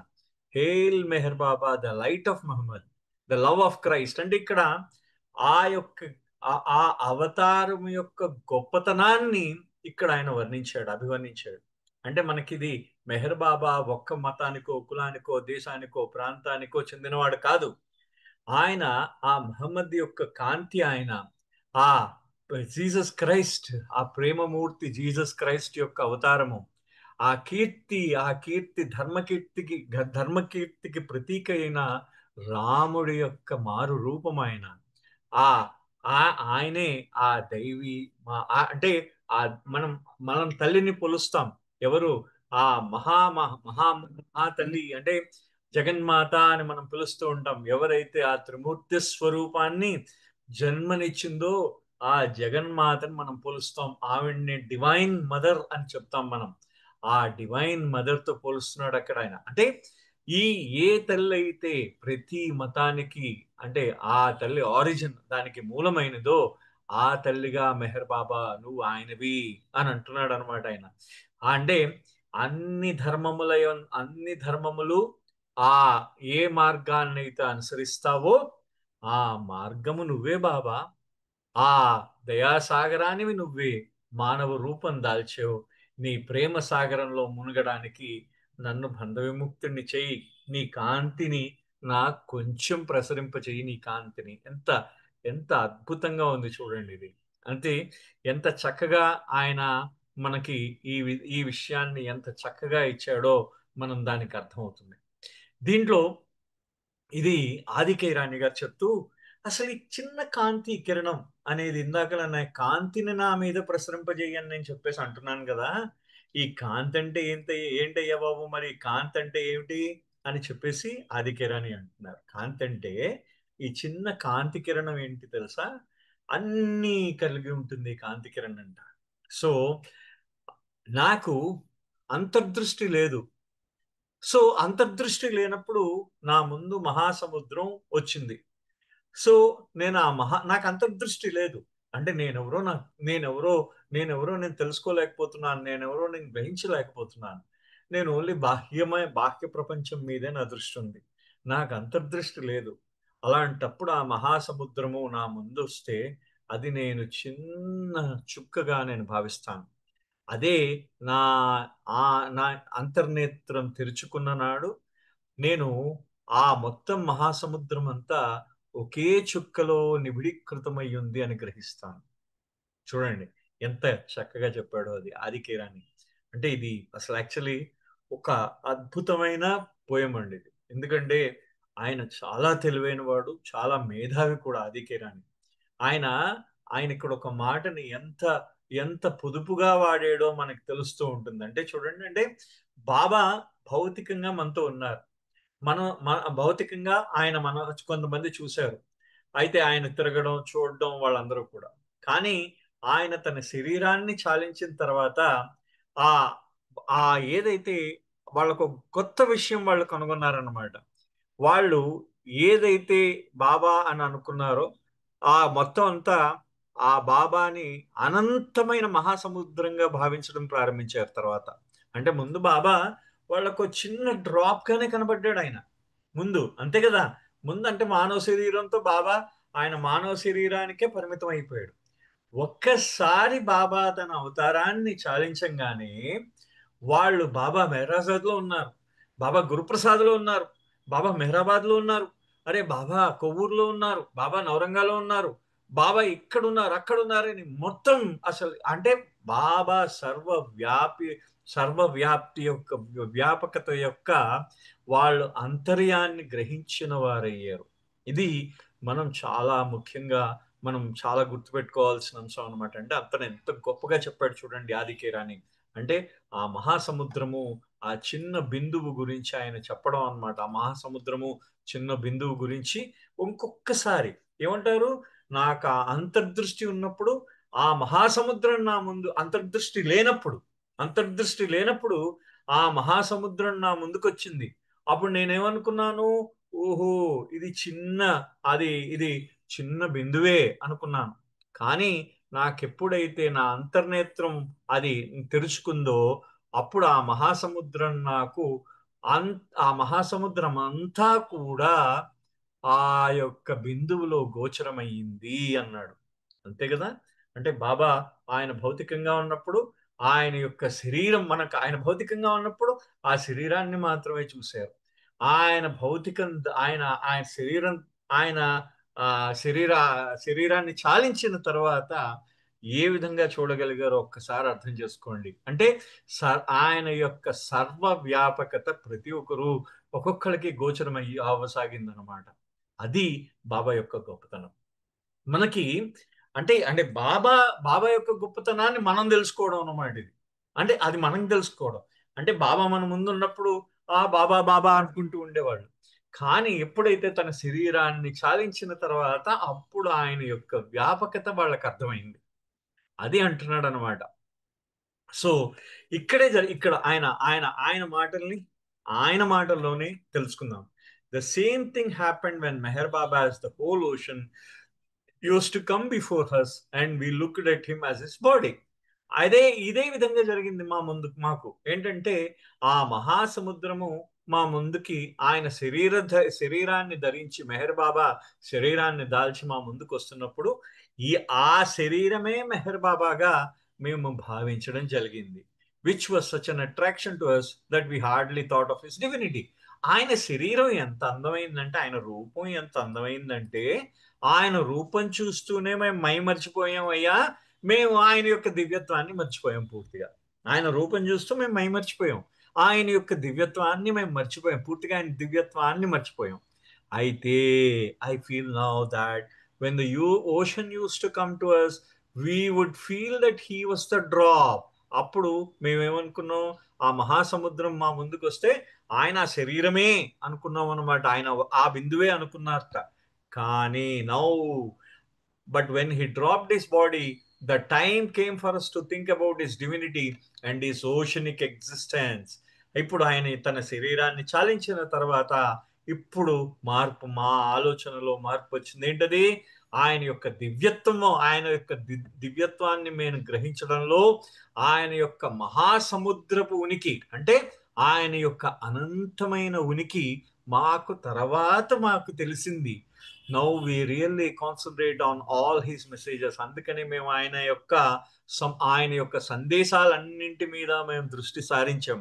Hail Meher Baba, the light of Muhammad, the love of Christ. అంటే ఇక్కడ ఆ అవతారం యొక్క గొప్పతనాన్ని ఇక్కడ ఆయన అభివర్ణించాడు. అంటే మనకిది మెహర్ బాబా ఒక్క మతానికో కులానికో దేశానికో ప్రాంతానికో చెందినవాడు కాదు. ఆయన ఆ మహమ్మద్ యొక్క కాంతి, ఆయన ఆ జీసస్ క్రైస్ట్, ఆ ప్రేమమూర్తి జీసస్ క్రైస్ట్ యొక్క అవతారము, ఆ కీర్తి ధర్మకీర్తికి ప్రతీక అయిన రాముడి యొక్క మారు రూపం ఆయన. ఆ ఆయనే ఆ దైవి అంటే ఆ మనం మనం తల్లిని కొలుస్తాం. ఎవరు? ఆ మహా తల్లి అంటే జగన్మాత అని మనం పిలుస్తూ ఉంటాం. ఎవరైతే ఆ త్రిమూర్తి స్వరూపాన్ని జన్మనిచ్చిందో ఆ జగన్మాతని మనం పోలుస్తాం. ఆవిడ్ని డివైన్ మదర్ అని చెప్తాం మనం. ఆ డివైన్ మదర్ తో పోలుస్తున్నాడు అక్కడ ఆయన. అంటే ఏ తల్లి అయితే ప్రతి మతానికి అంటే ఆ తల్లి ఆరిజిన్ దానికి మూలమైనదో ఆ తల్లిగా మెహర్ బాబా నువ్వు ఆయనవి అని అంటున్నాడు అనమాట ఆయన. అంటే అన్ని ధర్మములు ఆ ఏ మార్గాన్ని అయితే అనుసరిస్తావో ఆ మార్గము నువ్వే బాబా. ఆ దయాసాగరానివి నువ్వే. మానవ రూపం దాల్చావు. నీ ప్రేమ సాగరంలో మునగడానికి నన్ను బంధ విముక్తుడిని చెయ్యి. నీ కాంతిని నాకు కొంచెం ప్రసరింపచేయి. నీ కాంతిని. ఎంత ఎంత అద్భుతంగా ఉంది చూడండి ఇది. అంటే ఎంత చక్కగా ఆయన మనకి ఈ విషయాన్ని ఎంత చక్కగా ఇచ్చాడో మనం దానికి అర్థమవుతుంది. దీంట్లో ఇది ఆదికయ్య రాణి గారు చెప్తూ అసలు ఈ చిన్న కాంతి కిరణం అనేది ఇందాక నా కాంతిని నా మీద ప్రసరింపజేయని నేను చెప్పేసి అంటున్నాను కదా. ఈ కాంతి అంటే ఏంటయ్యా బాబు, మరి కాంతి అంటే ఏమిటి అని చెప్పేసి ఆదికయ్య రాణి అంటున్నారు. కాంతి అంటే ఈ చిన్న కాంతి కిరణం ఏంటి తెలుసా? అన్నీ కలిగి ఉంటుంది కాంతి కిరణం అంట. సో నాకు అంతర్దృష్టి లేదు. సో అంతర్దృష్టి లేనప్పుడు నా ముందు మహాసముద్రం వచ్చింది. సో నేను నాకు అంతర్దృష్టి లేదు. అంటే నేనెవరో నేను తెలుసుకోలేకపోతున్నాను. నేనెవరో నేను గ్రహించలేకపోతున్నాను. నేను ఓన్లీ బాహ్య ప్రపంచం మీదే నా దృష్టి ఉంది. నాకు అంతర్దృష్టి లేదు. అలాంటప్పుడు ఆ మహాసముద్రము నా ముందు వస్తే అది నేను చిన్న చుక్కగా నేను భావిస్తాను. అదే నా నా అంతర్నేత్రం తెరుచుకున్న నాడు నేను ఆ మొత్తం మహాసముద్రం అంతా ఒకే చుక్కలో నిబిడీకృతమై ఉంది అని గ్రహిస్తాను. చూడండి ఎంత చక్కగా చెప్పాడో అది ఆదికయ్య రాణి. అంటే ఇది అసలు యాక్చువల్లీ ఒక అద్భుతమైన పోయం అండి ఇది. ఎందుకంటే ఆయన చాలా తెలివైన వాడు, చాలా మేధావి కూడా ఆదికయ్య రాణి. ఆయన ఇక్కడ ఒక మాటని ఎంత పొదుపుగా వాడాడో మనకు తెలుస్తూ ఉంటుంది. అంటే చూడండి, అంటే బాబా భౌతికంగా మనతో ఉన్నారు. మన భౌతికంగా మన కొంతమంది చూశారు. అయితే ఆయన తిరగడం చూడడం వాళ్ళందరూ కూడా. కానీ ఆయన తన శరీరాన్ని చాలించిన తర్వాత ఆ ఆ ఏదైతే వాళ్ళకు కొత్త విషయం వాళ్ళు కనుగొన్నారన్నమాట. వాళ్ళు ఏదైతే బాబా అని అనుకున్నారో ఆ మొత్తం అంతా ఆ బాబాని అనంతమైన మహాసముద్రంగా భావించడం ప్రారంభించారు తర్వాత. అంటే ముందు బాబా వాళ్ళకు చిన్న డ్రాప్ గానే కనబడ్డాడు ఆయన ముందు, అంతే కదా. ముందు అంటే మానవ శరీరంతో బాబా ఆయన మానవ శరీరానికే పరిమితం అయిపోయాడు. ఒక్కసారి బాబా తన అవతారాన్ని చాలించంగానే వాళ్ళు బాబా మెహరాబాద్ లో ఉన్నారు, బాబా గురుప్రసాద్లో ఉన్నారు, బాబా మెహరాబాద్ లో ఉన్నారు, అరే బాబా కొవ్వూరులో ఉన్నారు, బాబా నవరంగాలో ఉన్నారు, బాబా ఇక్కడ ఉన్నారు అక్కడ ఉన్నారని మొత్తం అసలు అంటే బాబా సర్వవ్యాప్తి యొక్క వ్యాపకత యొక్క వాళ్ళు అంతర్యాన్ని గ్రహించిన వారయ్యారు. ఇది మనం చాలా ముఖ్యంగా మనం చాలా గుర్తుపెట్టుకోవాల్సిన అంశం అనమాట. అంటే అతను ఎంత గొప్పగా చెప్పాడు చూడండి ఆదికయ్య రాణి. అంటే ఆ మహాసముద్రము ఆ చిన్న బిందువు గురించి ఆయన చెప్పడం అన్నమాట. ఆ మహాసముద్రము చిన్న బిందువు గురించి ఇంకొకసారి ఏమంటారు, నాకు ఆ అంతర్దృష్టి ఉన్నప్పుడు ఆ మహాసముద్రం నా ముందు అంతర్దృష్టి లేనప్పుడు ఆ మహాసముద్రం నా ముందుకు వచ్చింది. అప్పుడు నేనేమనుకున్నాను, ఓహో ఇది చిన్న బిందువే అనుకున్నాను. కానీ నాకెప్పుడైతే నా అంతర్నేత్రం అది తెరుచుకుందో అప్పుడు ఆ మహాసముద్రం నాకు ఆ మహాసముద్రం అంతా కూడా ఆ యొక్క బిందువులో గోచరమయ్యింది అన్నాడు. అంతే కదా. అంటే బాబా ఆయన భౌతికంగా ఉన్నప్పుడు ఆయన యొక్క శరీరం మనకు ఆయన భౌతికంగా ఉన్నప్పుడు ఆ శరీరాన్ని మాత్రమే చూశారు. ఆయన భౌతికం ఆయన ఆయన శరీరం ఆయన ఆ శరీరాన్ని చాలించిన తర్వాత ఏ విధంగా చూడగలిగారో ఒక్కసారి అర్థం చేసుకోండి. అంటే ఆయన యొక్క సర్వవ్యాపకత ప్రతి ఒక్కరు ఒక్కొక్కరికి గోచరమయ్యి అవసాగిందనమాట. అది బాబా యొక్క గొప్పతనం. మనకి అంటే అంటే బాబా యొక్క గొప్పతనాన్ని మనం తెలుసుకోవడం అన్నమాట ఇది. అంటే అది మనం తెలుసుకోవడం అంటే బాబా మన ముందు ఉన్నప్పుడు బాబా బాబా అనుకుంటూ ఉండేవాళ్ళు. కానీ ఎప్పుడైతే తన శరీరాన్ని చాలించిన తర్వాత అప్పుడు ఆయన యొక్క వ్యాపకత వాళ్ళకి అర్థమైంది. అది అంటున్నాడు అనమాట. సో ఇక్కడ ఆయన మాటల్ని ఆయన మాటల్లోనే తెలుసుకుందాం. The same thing happened when Meher Baba as the whole ocean used to come before us and we looked at him as his body. ఇదే విధంగా జరిగింది మాకు ఏంటంటే ఆ మహాసముద్రము మా ముందుకి ఆయన శరీరాన్ని ధరించి మెహర్ బాబా శరీరాన్ని దాల్చి మా ముందుకు వస్తున్నప్పుడు ఆ శరీరమే మెహర్ బాబాగా మేము భావించడం జరిగింది. Which was such an attraction to us that we hardly thought of his divinity. ఆయన శరీరం ఎంత అందమైందంటే ఆయన రూపం ఎంత అందమైందంటే ఆయన రూపం చూస్తూనే మేము మైమర్చిపోయాం అయ్యా. మేము ఆయన యొక్క దివ్యత్వాన్ని మర్చిపోయాం పూర్తిగా. ఆయన రూపం చూస్తూ మేము మైమర్చిపోయాం. ఆయన యొక్క దివ్యత్వాన్ని మేము మర్చిపోయాం పూర్తిగా. ఆయన దివ్యత్వాన్ని మర్చిపోయాం. అయితే I feel now that when the ocean used to come to us, we would feel that he was the drop. అప్పుడు మేమేమనుకున్నాం, ఆ మహాసముద్రం మా ముందుకు వస్తే ఆయన శరీరమే అనుకున్నాం అనమాట. ఆయన ఆ బిందువే అనుకున్నారట. కానీ now but when he dropped his body, the time came for us to think about his divinity and his oceanic existence. ఇప్పుడు ఆయన తన శరీరాన్ని చాలించిన తర్వాత ఇప్పుడు మార్పు, మా ఆలోచనలో మార్పు వచ్చింది. ఏంటది? ఆయన యొక్క దివ్యత్వము, ఆయన యొక్క దివ్యత్వాన్ని మేము గ్రహించడంలో ఆయన యొక్క మహాసముద్రపు ఉనికి అంటే ఆయన యొక్క అనంతమైన ఉనికి మాకు తెలిసింది. Now we really concentrate on all his messages. అందుకని మేము ఆయన యొక్క సందేశాలన్నింటి మీద మేము దృష్టి సారించాం.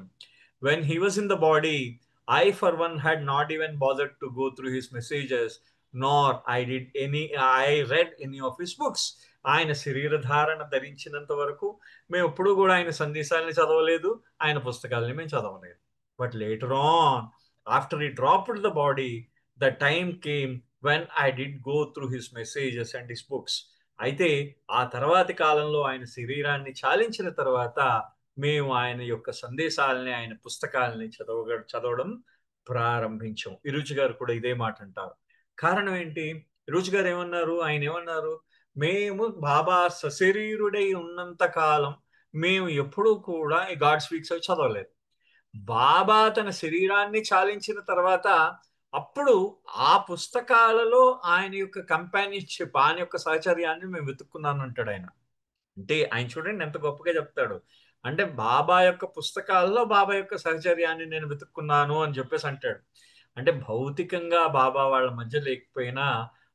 When he was in the body, I for one had not even bothered to go through his messages, nor I read any of his books. ఆయన శరీరధారణ ధరించినంత వరకు మేము ఎప్పుడు కూడా ఆయన సందేశాలని చదవలేదు, ఆయన పుస్తకాలని మేము చదవలేదు. But later on, after he dropped the body, the time came when I did go through his messages and his books. అయితే ఆ తర్వాతి కాలంలో ఆయన శరీరాన్ని చాలించిన తర్వాత మేము ఆయన యొక్క సందేశాలని, ఆయన పుస్తకాలని చదవడం ప్రారంభించాం. ఇరుచి గారు కూడా ఇదే మాట అంటారు. కారణం ఏంటి? ఇరుచి గారు ఏమన్నారు? ఆయన ఏమన్నారు? మేము బాబా సశరీరుడై ఉన్నంత కాలం మేము ఎప్పుడూ కూడా ఈ గాడ్ స్పీక్స్ అవి చదవలేదు. బాబా తన శరీరాన్ని చాలించిన తర్వాత అప్పుడు ఆ పుస్తకాలలో ఆయన యొక్క కంపానియన్షిప్, ఆయన యొక్క సహచర్యాన్ని మేము వెతుక్కున్నాను అంటాడు ఆయన. అంటే ఆయన చూడండి ఎంత గొప్పగా చెప్తాడు. అంటే బాబా యొక్క పుస్తకాల్లో బాబా యొక్క సహచర్యాన్ని నేను వెతుక్కున్నాను అని చెప్పేసి అంటాడు. అంటే భౌతికంగా బాబా వాళ్ళ మధ్య లేకపోయినా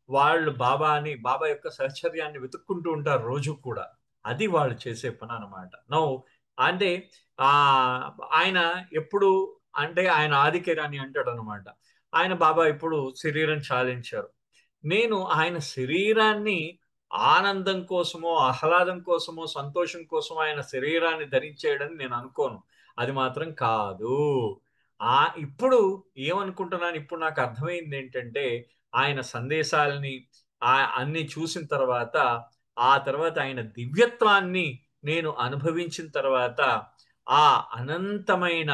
వాళ్ళు బాబా యొక్క సహచర్యాన్ని వెతుక్కుంటూ ఉంటారు రోజు కూడా. అది వాళ్ళు చేసే పని అనమాట. నో అంటే ఆయన ఎప్పుడు అంటే ఆయన ఆదికేరాని అంటాడు అనమాట. ఆయన బాబా ఇప్పుడు శరీరం చాలించారు. నేను ఆయన శరీరాన్ని ఆనందం కోసమో, ఆహ్లాదం కోసమో, సంతోషం కోసమో ఆయన శరీరాన్ని ధరించేయడని నేను అనుకోను. అది మాత్రం కాదు. ఇప్పుడు ఏమనుకుంటున్నాను, ఇప్పుడు నాకు అర్థమైంది ఏంటంటే ఆయన సందేశాలని అన్ని చూసిన తర్వాత, ఆ తర్వాత ఆయన దివ్యత్వాన్ని నేను అనుభవించిన తర్వాత ఆ అనంతమైన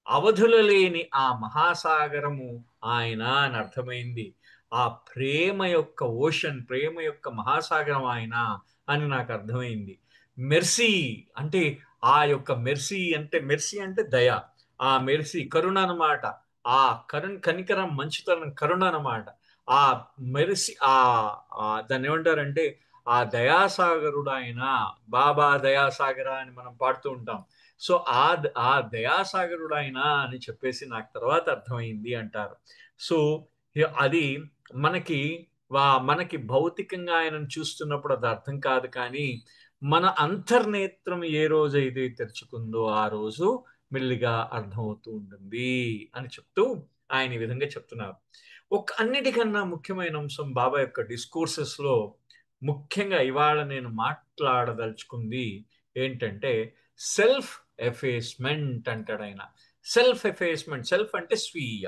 అవధులు లేని ఆ మహాసాగరము ఆయన అని అర్థమైంది. ఆ ప్రేమ యొక్క ఓషన్, ప్రేమ యొక్క మహాసాగరం ఆయన అని నాకు అర్థమైంది. మెర్సీ అంటే ఆ యొక్క మెర్సీ అంటే దయ, ఆ మెర్సీ కరుణ అన్నమాట. ఆ కనికరం, మంచితనం, కరుణ అన్నమాట. ఆ మెర్సీ దాన్ని ఏమంటారంటే ఆ దయాసాగరుడు ఆయన. బాబా దయాసాగర అని మనం పాడుతూ ఉంటాం. సో ఆ దయాసాగరుడు ఆయన అని చెప్పేసి నాకు తర్వాత అర్థమైంది అంటారు. సో అది మనకి భౌతికంగా ఆయనను చూస్తున్నప్పుడు అది అర్థం కాదు. కానీ మన అంతర్నేత్రం ఏ రోజైతే తెరుచుకుందో ఆ రోజు మెల్లిగా అర్థమవుతూ ఉంటుంది అని చెప్తూ ఆయన ఈ విధంగా చెప్తున్నారు. అన్నిటికన్నా ముఖ్యమైన అంశం బాబా యొక్క డిస్కోర్సెస్ లో ముఖ్యంగా ఇవాళ నేను మాట్లాడదలుచుకుంది ఏంటంటే సెల్ఫ్ ఎఫేస్మెంట్ అంటాడు ఆయన. సెల్ఫ్ ఎఫేస్మెంట్, సెల్ఫ్ అంటే స్వీయ,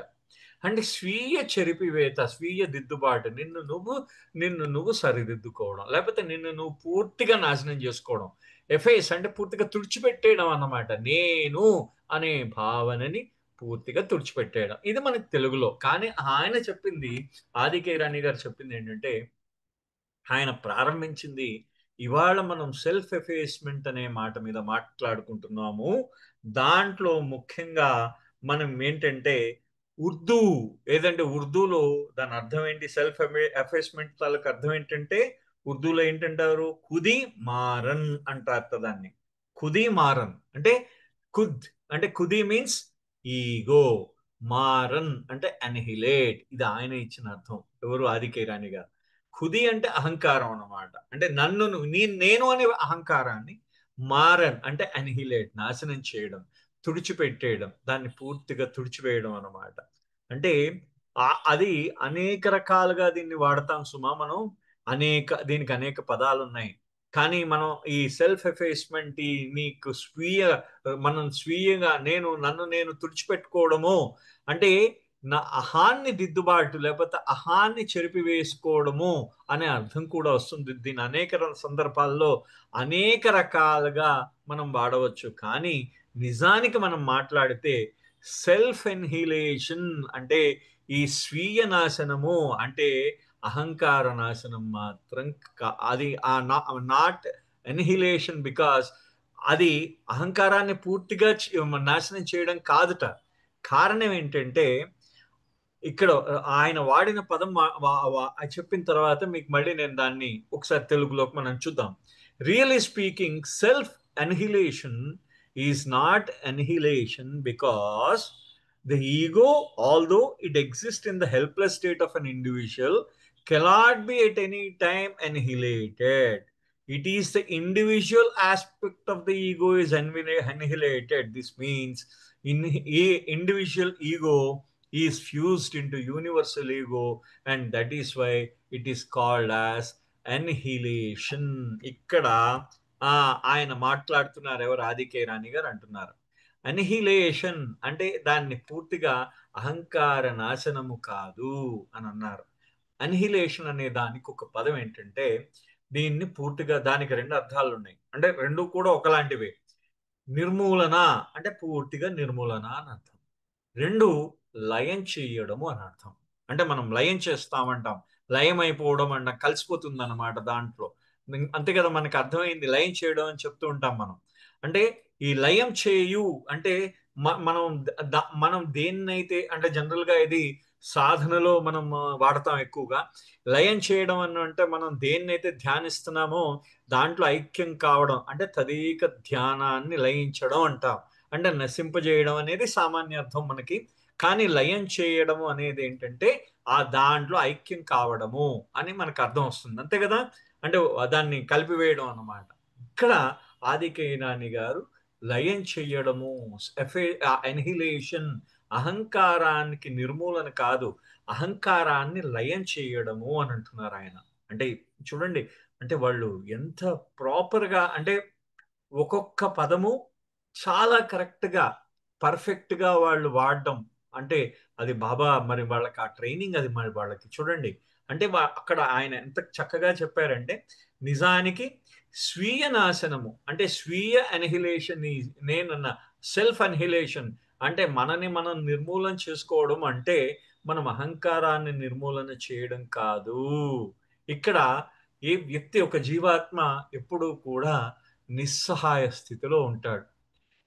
అంటే స్వీయ చెరిపివేత, స్వీయ దిద్దుబాటు, నిన్ను నువ్వు సరిదిద్దుకోవడం, లేకపోతే నిన్ను నువ్వు పూర్తిగా నాశనం చేసుకోవడం. ఎఫేస్ అంటే పూర్తిగా తుడిచిపెట్టేయడం అన్నమాట. నేను అనే భావనని పూర్తిగా తుడిచిపెట్టేయడం. ఇది మనకి తెలుగులో. కానీ ఆయన చెప్పింది, ఆదికే రాణి గారు చెప్పింది ఏంటంటే, ఆయన ప్రారంభించింది ఇవాళ మనం సెల్ఫ్ ఎఫేస్మెంట్ అనే మాట మీద మాట్లాడుకుంటున్నాము. దాంట్లో ముఖ్యంగా మనం ఏంటంటే ఉర్దూ, ఏదంటే ఉర్దూలో దాని అర్థం ఏంటి, సెల్ఫ్ ఎఫేస్మెంట్ తాలూకు అర్థం ఏంటంటే ఉర్దూలో ఏంటంటారు, ఖుదీ మారన్ అంటారు దాన్ని. ఖుదీ మారన్ అంటే ఖుద్ అంటే ఖుదీ మీన్స్ ఈగో, మారన్ అంటే అనిహిలేట్. ఇది ఆయన ఇచ్చిన అర్థం. ఎవరు, ఆదికే రాణి గారు. ఖుది అంటే అహంకారం అన్నమాట. అంటే నేను అనే అహంకారాన్ని, మారన్ అంటే అనిహిలేట్ నాశనం చేయడం, తుడిచిపెట్టేయడం, దాన్ని పూర్తిగా తుడిచివేయడం అన్నమాట. అంటే అది అనేక రకాలుగా దీన్ని వాడతాం సుమా మనం. దీనికి అనేక పదాలు ఉన్నాయి. కానీ మనం ఈ సెల్ఫ్ ఎఫేస్మెంట్, నీకు మనం స్వీయంగా నన్ను నేను తుడిచిపెట్టుకోవడము అంటే నా అహాన్ని దిద్దుబాటు, లేకపోతే అహాన్ని చెరిపివేసుకోవడము అనే అర్థం కూడా వస్తుంది. దీన్ని అనేక సందర్భాల్లో అనేక రకాలుగా మనం వాడవచ్చు. కానీ నిజానికి మనం మాట్లాడితే సెల్ఫ్ ఎన్హిలేషన్ అంటే ఈ స్వీయ నాశనము, అంటే అహంకార నాశనం మాత్రం అది నాట్ ఎన్హిలేషన్, బికాస్ అది అహంకారాన్ని పూర్తిగా నాశనం చేయడం కాదుట. కారణం ఏంటంటే ఇక్కడ ఆయన వాడిన పదం చెప్పిన తర్వాత మీకు మళ్ళీ నేను దాన్ని ఒకసారి తెలుగులోకి మనం చూద్దాం. Really speaking, self annihilation is not annihilation because the ego, although it exists in the helpless state of an individual, cannot be at any time annihilated. It is the individual aspect of the ego is annihilated. This means individual ego is fused into universal ego, and that is why it is called as annihilation. ఇక్కడ ఆయన మాట్లాడుతున్నారు, ఎవరు, ఆదికే రాణి గారు అంటున్నారు. Annihilation అంటే దాన్ని పూర్తిగా అహంకార నాశనము కాదు అని అన్నారు. అనిహిలేషన్ అనే దానికి ఒక పదం ఏంటంటే, దీన్ని పూర్తిగా, దానికి రెండు అర్థాలు ఉన్నాయి, అంటే రెండు కూడా ఒకలాంటివే. నిర్మూలన అంటే పూర్తిగా నిర్మూలన అని అర్థం. రెండు, లయం చేయడము అని అర్థం. అంటే మనం లయం చేస్తామంటాం, లయం అయిపోవడం అంటాం, కలిసిపోతుంది అన్నమాట దాంట్లో. అంతే కదా, మనకు అర్థమైంది లయం చేయడం అని చెప్తూ ఉంటాం మనం. అంటే ఈ లయం చేయు అంటే మనం దేన్నైతే, అంటే జనరల్ గా ఇది సాధనలో మనం వాడతాం ఎక్కువగా. లయం చేయడం అని అంటే మనం దేన్నైతే ధ్యానిస్తున్నామో దాంట్లో ఐక్యం కావడం, అంటే తదేక ధ్యానాన్ని లయించడం అంటాం. అంటే నశింపజేయడం అనేది సామాన్య అర్థం మనకి. కానీ లయం చేయడం అనేది ఏంటంటే దాంట్లో ఐక్యం కావడము అని మనకు అర్థం వస్తుంది, అంతే కదా. అంటే దాన్ని కలిపివేయడం అన్నమాట. ఇక్కడ ఆదికే రాణి గారు లయం చెయ్యడము, ఎన్హిలేషన్, అహంకారానికి నిర్మూలన కాదు, అహంకారాన్ని లయం చేయడము అని అంటున్నారు ఆయన. అంటే చూడండి, అంటే వాళ్ళు ఎంత ప్రాపర్గా, అంటే ఒక్కొక్క పదము చాలా కరెక్ట్గా పర్ఫెక్ట్గా వాళ్ళు వాడడం. అంటే అది బాబా మరి వాళ్ళకి ఆ ట్రైనింగ్, అది మరి వాళ్ళకి చూడండి. అంటే అక్కడ ఆయన ఎంత చక్కగా చెప్పారంటే, నిజానికి స్వీయ నాశనము అంటే స్వీయ అనిహిలేషన్, నేనన్న సెల్ఫ్ అనిహిలేషన్ అంటే మనని మనం నిర్మూలన చేసుకోవడం, అంటే మనం అహంకారాన్ని నిర్మూలన చేయడం కాదు. ఇక్కడ ఏ వ్యక్తి, ఒక జీవాత్మ ఎప్పుడూ కూడా నిస్సహాయ స్థితిలో ఉంటాడు.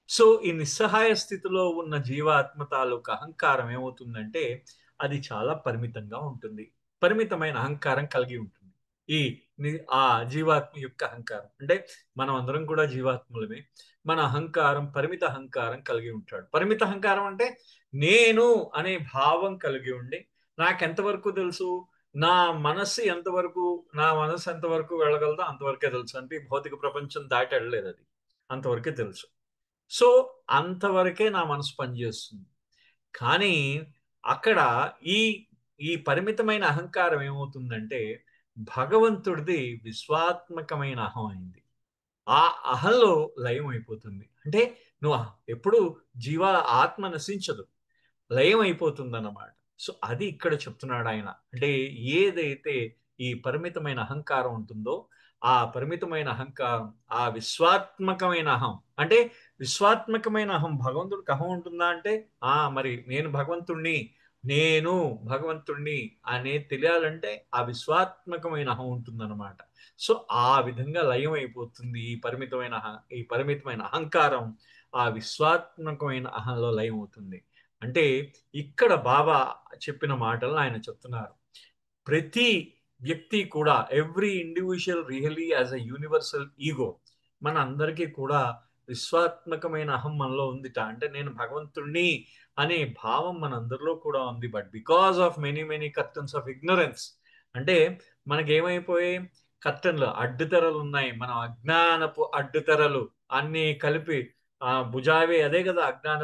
సో ఈ నిస్సహాయ స్థితిలో ఉన్న జీవాత్మ తాలూకు అహంకారం ఏమవుతుందంటే అది చాలా పరిమితంగా ఉంటుంది, పరిమితమైన అహంకారం కలిగి ఉంటుంది. ఆ జీవాత్మ యొక్క అహంకారం, అంటే మనం అందరం కూడా జీవాత్మలమే. మన అహంకారం పరిమిత అహంకారం కలిగి ఉంటాడు. పరిమిత అహంకారం అంటే నేను అనే భావం కలిగి ఉండి, నాకెంతవరకు తెలుసు, నా మనస్సు ఎంతవరకు వెళ్ళగలదో అంతవరకే తెలుసు. అంటే ఈ భౌతిక ప్రపంచం దాటి వెళ్ళలేదు, అది అంతవరకే తెలుసు. సో అంతవరకే నా మనసు పనిచేస్తుంది. కానీ అక్కడ ఈ ఈ పరిమితమైన అహంకారం ఏమవుతుందంటే భగవంతుడిది విశ్వాత్మకమైన అహం అయింది. ఆ అహంలో లయం అయిపోతుంది. అంటే నువ్వు ఎప్పుడు ఆత్మ నశించదు, లయం అయిపోతుంది అన్నమాట. సో అది ఇక్కడ చెప్తున్నాడు ఆయన. అంటే ఏదైతే ఈ పరిమితమైన అహంకారం ఉంటుందో ఆ పరిమితమైన అహంకారం, ఆ విశ్వాత్మకమైన అహం, అంటే విశ్వాత్మకమైన అహం భగవంతుడికి అహం ఉంటుందా అంటే మరి నేను భగవంతుణ్ణి అనే తెలియాలంటే ఆ విశ్వాత్మకమైన అహం ఉంటుందన్నమాట. సో ఆ విధంగా లయం అయిపోతుంది ఈ పరిమితమైన అహంకారం ఆ విశ్వాత్మకమైన అహంలో లయం అవుతుంది. అంటే ఇక్కడ బాబా చెప్పిన మాటలను ఆయన చెప్తున్నారు. ప్రతి వ్యక్తి కూడా, every individual really as a universal ego, మన అందరికీ కూడా విశ్వాత్మకమైన అహం మనలో ఉందిట. అంటే నేను భగవంతుణ్ణి అనే భావం మనందరిలో కూడా ఉంది. But because of many curtains of ignorance, అంటే మనకేమైపోయాయి, కర్టన్లు, అడ్డుతెరలు ఉన్నాయి, మనం అజ్ఞానపు అడ్డుతెరలు అన్ని కలిపి భుజావే, అదే కదా అజ్ఞాన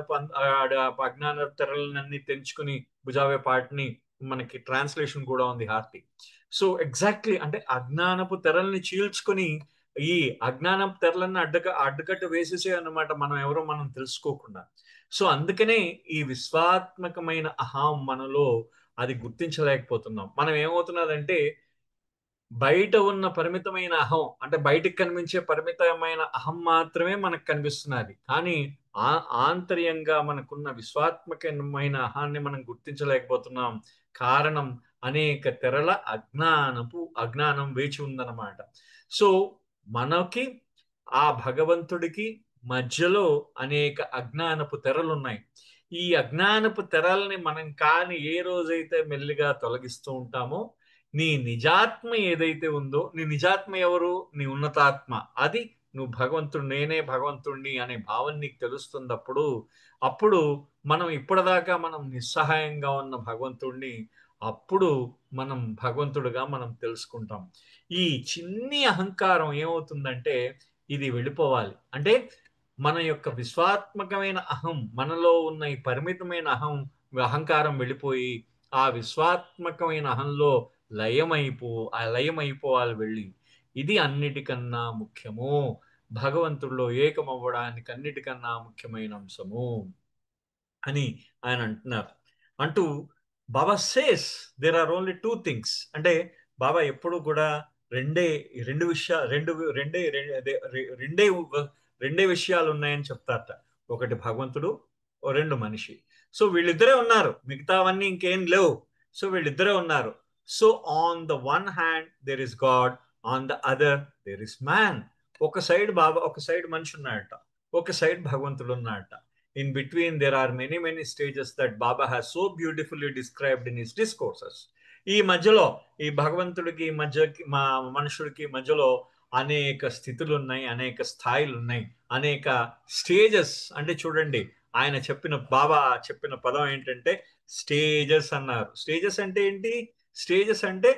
తెరలన్నీ తెంచుకుని భుజావే పాటని మనకి ట్రాన్స్లేషన్ కూడా ఉంది హార్తి. సో ఎగ్జాక్ట్లీ, అంటే అజ్ఞానపు తెరల్ని చీల్చుకుని ఈ అజ్ఞానపు తెరలన్నీ అడ్డుకట్టు వేసేసే అన్నమాట, మనం తెలుసుకోకుండా. సో అందుకనే ఈ విశ్వాత్మకమైన అహం మనలో అది గుర్తించలేకపోతున్నాం. మనం ఏమవుతున్నదంటే బయట ఉన్న పరిమితమైన అహం, అంటే బయటికి కనిపించే పరిమితమైన అహం మాత్రమే మనకు కనిపిస్తున్నది. కానీ ఆంతర్యంగా మనకున్న విశ్వాత్మకమైన అహాన్ని మనం గుర్తించలేకపోతున్నాం. కారణం అనేక తెరల అజ్ఞానం వేచి ఉందన్నమాట. సో మనకి ఆ భగవంతుడికి మధ్యలో అనేక అజ్ఞానపు తెరలు ఉన్నాయి. ఈ అజ్ఞానపు తెరల్ని మనం కానీ ఏ రోజైతే మెల్లిగా తొలగిస్తూ ఉంటామో, నీ నిజాత్మ ఏదైతే ఉందో, నీ నిజాత్మ ఎవరు, నీ ఉన్నతాత్మ, అది నువ్వు భగవంతుడు, నేనే భగవంతుడిని అనే భావం నీకు తెలుస్తుంది. అప్పుడు మనం ఇప్పటిదాకా మనం నిస్సహాయంగా ఉన్న భగవంతుడిని అప్పుడు మనం భగవంతుడిగా మనం తెలుసుకుంటాం. ఈ చిన్ని అహంకారం ఏమవుతుందంటే ఇది వెళ్ళిపోవాలి. అంటే మన యొక్క విశ్వాత్మకమైన అహం, మనలో ఉన్న ఈ పరిమితమైన అహంకారం వెళ్ళిపోయి ఆ విశ్వాత్మకమైన అహంలో లయమైపోవాలి వెళ్ళి. ఇది అన్నిటికన్నా ముఖ్యము, భగవంతుడిలో ఏకమవ్వడానికి అన్నిటికన్నా ముఖ్యమైన అంశము అని ఆయన అంటున్నారు. అంటూ Baba says there are only 2 things. అంటే బాబా ఎప్పుడు కూడా రెండే విషయాలు ఉన్నాయని చెప్తారట. ఒకటి భగవంతుడు, 2 మనిషి. సో వీళ్ళిద్దరే ఉన్నారు, మిగతావన్నీ ఇంకేం లేవు. సో వీళ్ళిద్దరే ఉన్నారు. So on the one hand there is God, on the other there is man. ఒక సైడ్ మనిషి ఉన్నాడట, ఒక సైడ్ భగవంతుడు ఉన్నాడట. In between there are many stages that Baba has so beautifully described in his discourses. ఈ మధ్యలో ఈ భగవంతుడికి మనుషుడికి మధ్యలో అనేక స్థితులు ఉన్నాయి, అనేక స్థాయిలు ఉన్నాయి, అనేక స్టేజెస్. అంటే చూడండి, బాబా చెప్పిన పదం ఏంటంటే స్టేజెస్ అన్నారు. స్టేజెస్ అంటే ఏంటి? స్టేజెస్ అంటే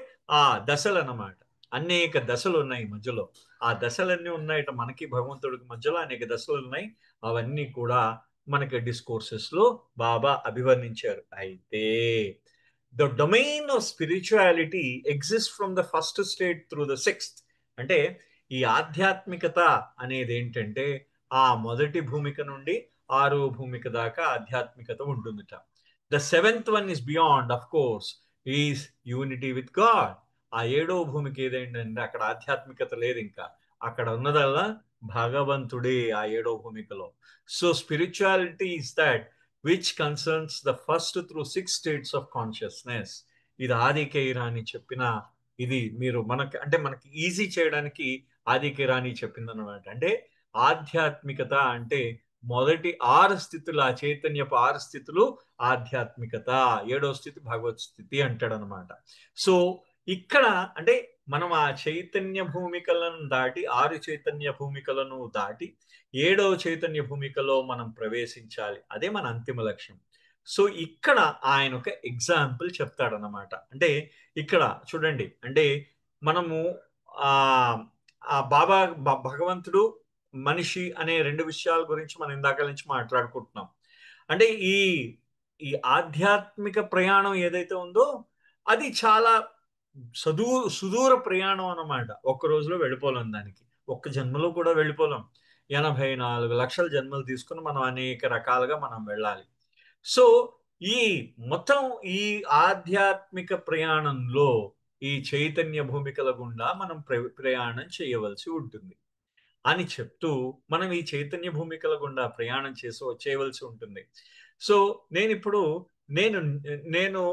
దశలు అన్నమాట. అనేక దశలు ఉన్నాయి మధ్యలో. ఆ దశలన్నీ ఉన్నాయట మనకి, భగవంతుడికి మధ్యలో అనేక దశలు ఉన్నాయి. అవన్నీ కూడా మనకి డిస్కోర్సెస్ లో బాబా అభివర్ణించారు. అయితే the domain of spirituality exist from the first state through the 6th. అంటే ఈ ఆధ్యాత్మికత అనేది ఏంటంటే ఆ మొదటి భూమిక నుండి 6వ భూమిక దాకా ఆధ్యాత్మికత ఉంటుందిట. The 7th one is beyond, of course, is unity with God. ఆ 7వ భూమిక ఏదేంటంటే అక్కడ ఆధ్యాత్మికత లేదు, ఇంకా అక్కడ ఉన్నదల్లా భగవంతుడే ఆ 7వ భూమికలో. So spirituality is that which concerns the first through 6 states of consciousness. ఇది ఆదికే ఇరానీ చెప్పిన, ఇది మీరు మనకి ఈజీ చేయడానికి ఆదికే ఇరానీ చెప్పింది అనమాట. అంటే ఆధ్యాత్మికత అంటే మొదటి 6 స్థితులు, ఆ చైతన్యపు 6 స్థితులు ఆధ్యాత్మికత, 7వ స్థితి భగవత్ స్థితి అంటాడు అనమాట. సో ఇక్కడ అంటే మనం ఆ చైతన్య భూమికలను దాటి, 6 చైతన్య భూమికలను దాటి 7వ చైతన్య భూమికలో మనం ప్రవేశించాలి. అదే మన అంతిమ లక్ష్యం. సో ఇక్కడ ఆయన ఒక ఎగ్జాంపుల్ చెప్తాడనమాట. అంటే ఇక్కడ చూడండి, అంటే మనము ఆ ఆ బాబా భగవంతుడు మనిషి అనే రెండు విషయాల గురించి మనం ఇందాక నుంచి మాట్లాడుకుంటున్నాం. అంటే ఈ ఈ ఆధ్యాత్మిక ప్రయాణం ఏదైతే ఉందో అది చాలా సుదూర ప్రయాణం అన్నమాట. ఒక్క రోజులో వెళ్ళిపోలేం, దానికి ఒక్క జన్మలో కూడా వెళ్ళిపోలేం. 84 లక్షల జన్మలు తీసుకుని మనం అనేక రకాలుగా మనం వెళ్ళాలి. సో ఈ మొత్తం ఈ ఆధ్యాత్మిక ప్రయాణంలో ఈ చైతన్య భూమికల గుండా మనం ప్రయాణం చేయవలసి ఉంటుంది అని చెప్తూ మనం ఈ చైతన్య భూమికల గుండా ప్రయాణం చేయవలసి ఉంటుంది. సో నేను నేను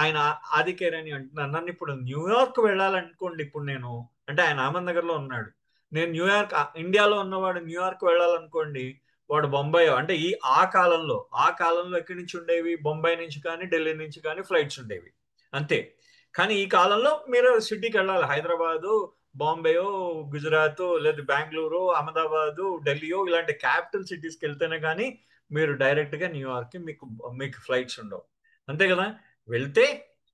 ఆయన ఆదికేరని అంటున్నాను. నన్ను ఇప్పుడు న్యూయార్క్ వెళ్ళాలనుకోండి, ఇప్పుడు నేను అంటే ఆయన అహ్మద్ నగర్లో ఉన్నాడు, నేను న్యూయార్క్ ఇండియాలో ఉన్నవాడు న్యూయార్క్ వెళ్ళాలనుకోండి, వాడు బొంబాయి అంటే ఆ కాలంలో ఎక్కడి నుంచి ఉండేవి, బొంబాయి నుంచి కానీ ఢిల్లీ నుంచి కానీ ఫ్లైట్స్ ఉండేవి అంతే. కానీ ఈ కాలంలో మీరు సిటీకి వెళ్ళాలి, హైదరాబాదు, బాంబేయో, గుజరాత్, లేదా బెంగళూరు, అహ్మదాబాదు, ఢిల్లీయో ఇలాంటి క్యాపిటల్ సిటీస్కి వెళ్తేనే కానీ మీరు డైరెక్ట్గా న్యూయార్క్కి మీకు ఫ్లైట్స్ ఉండవు, అంతే కదా. వెళ్తే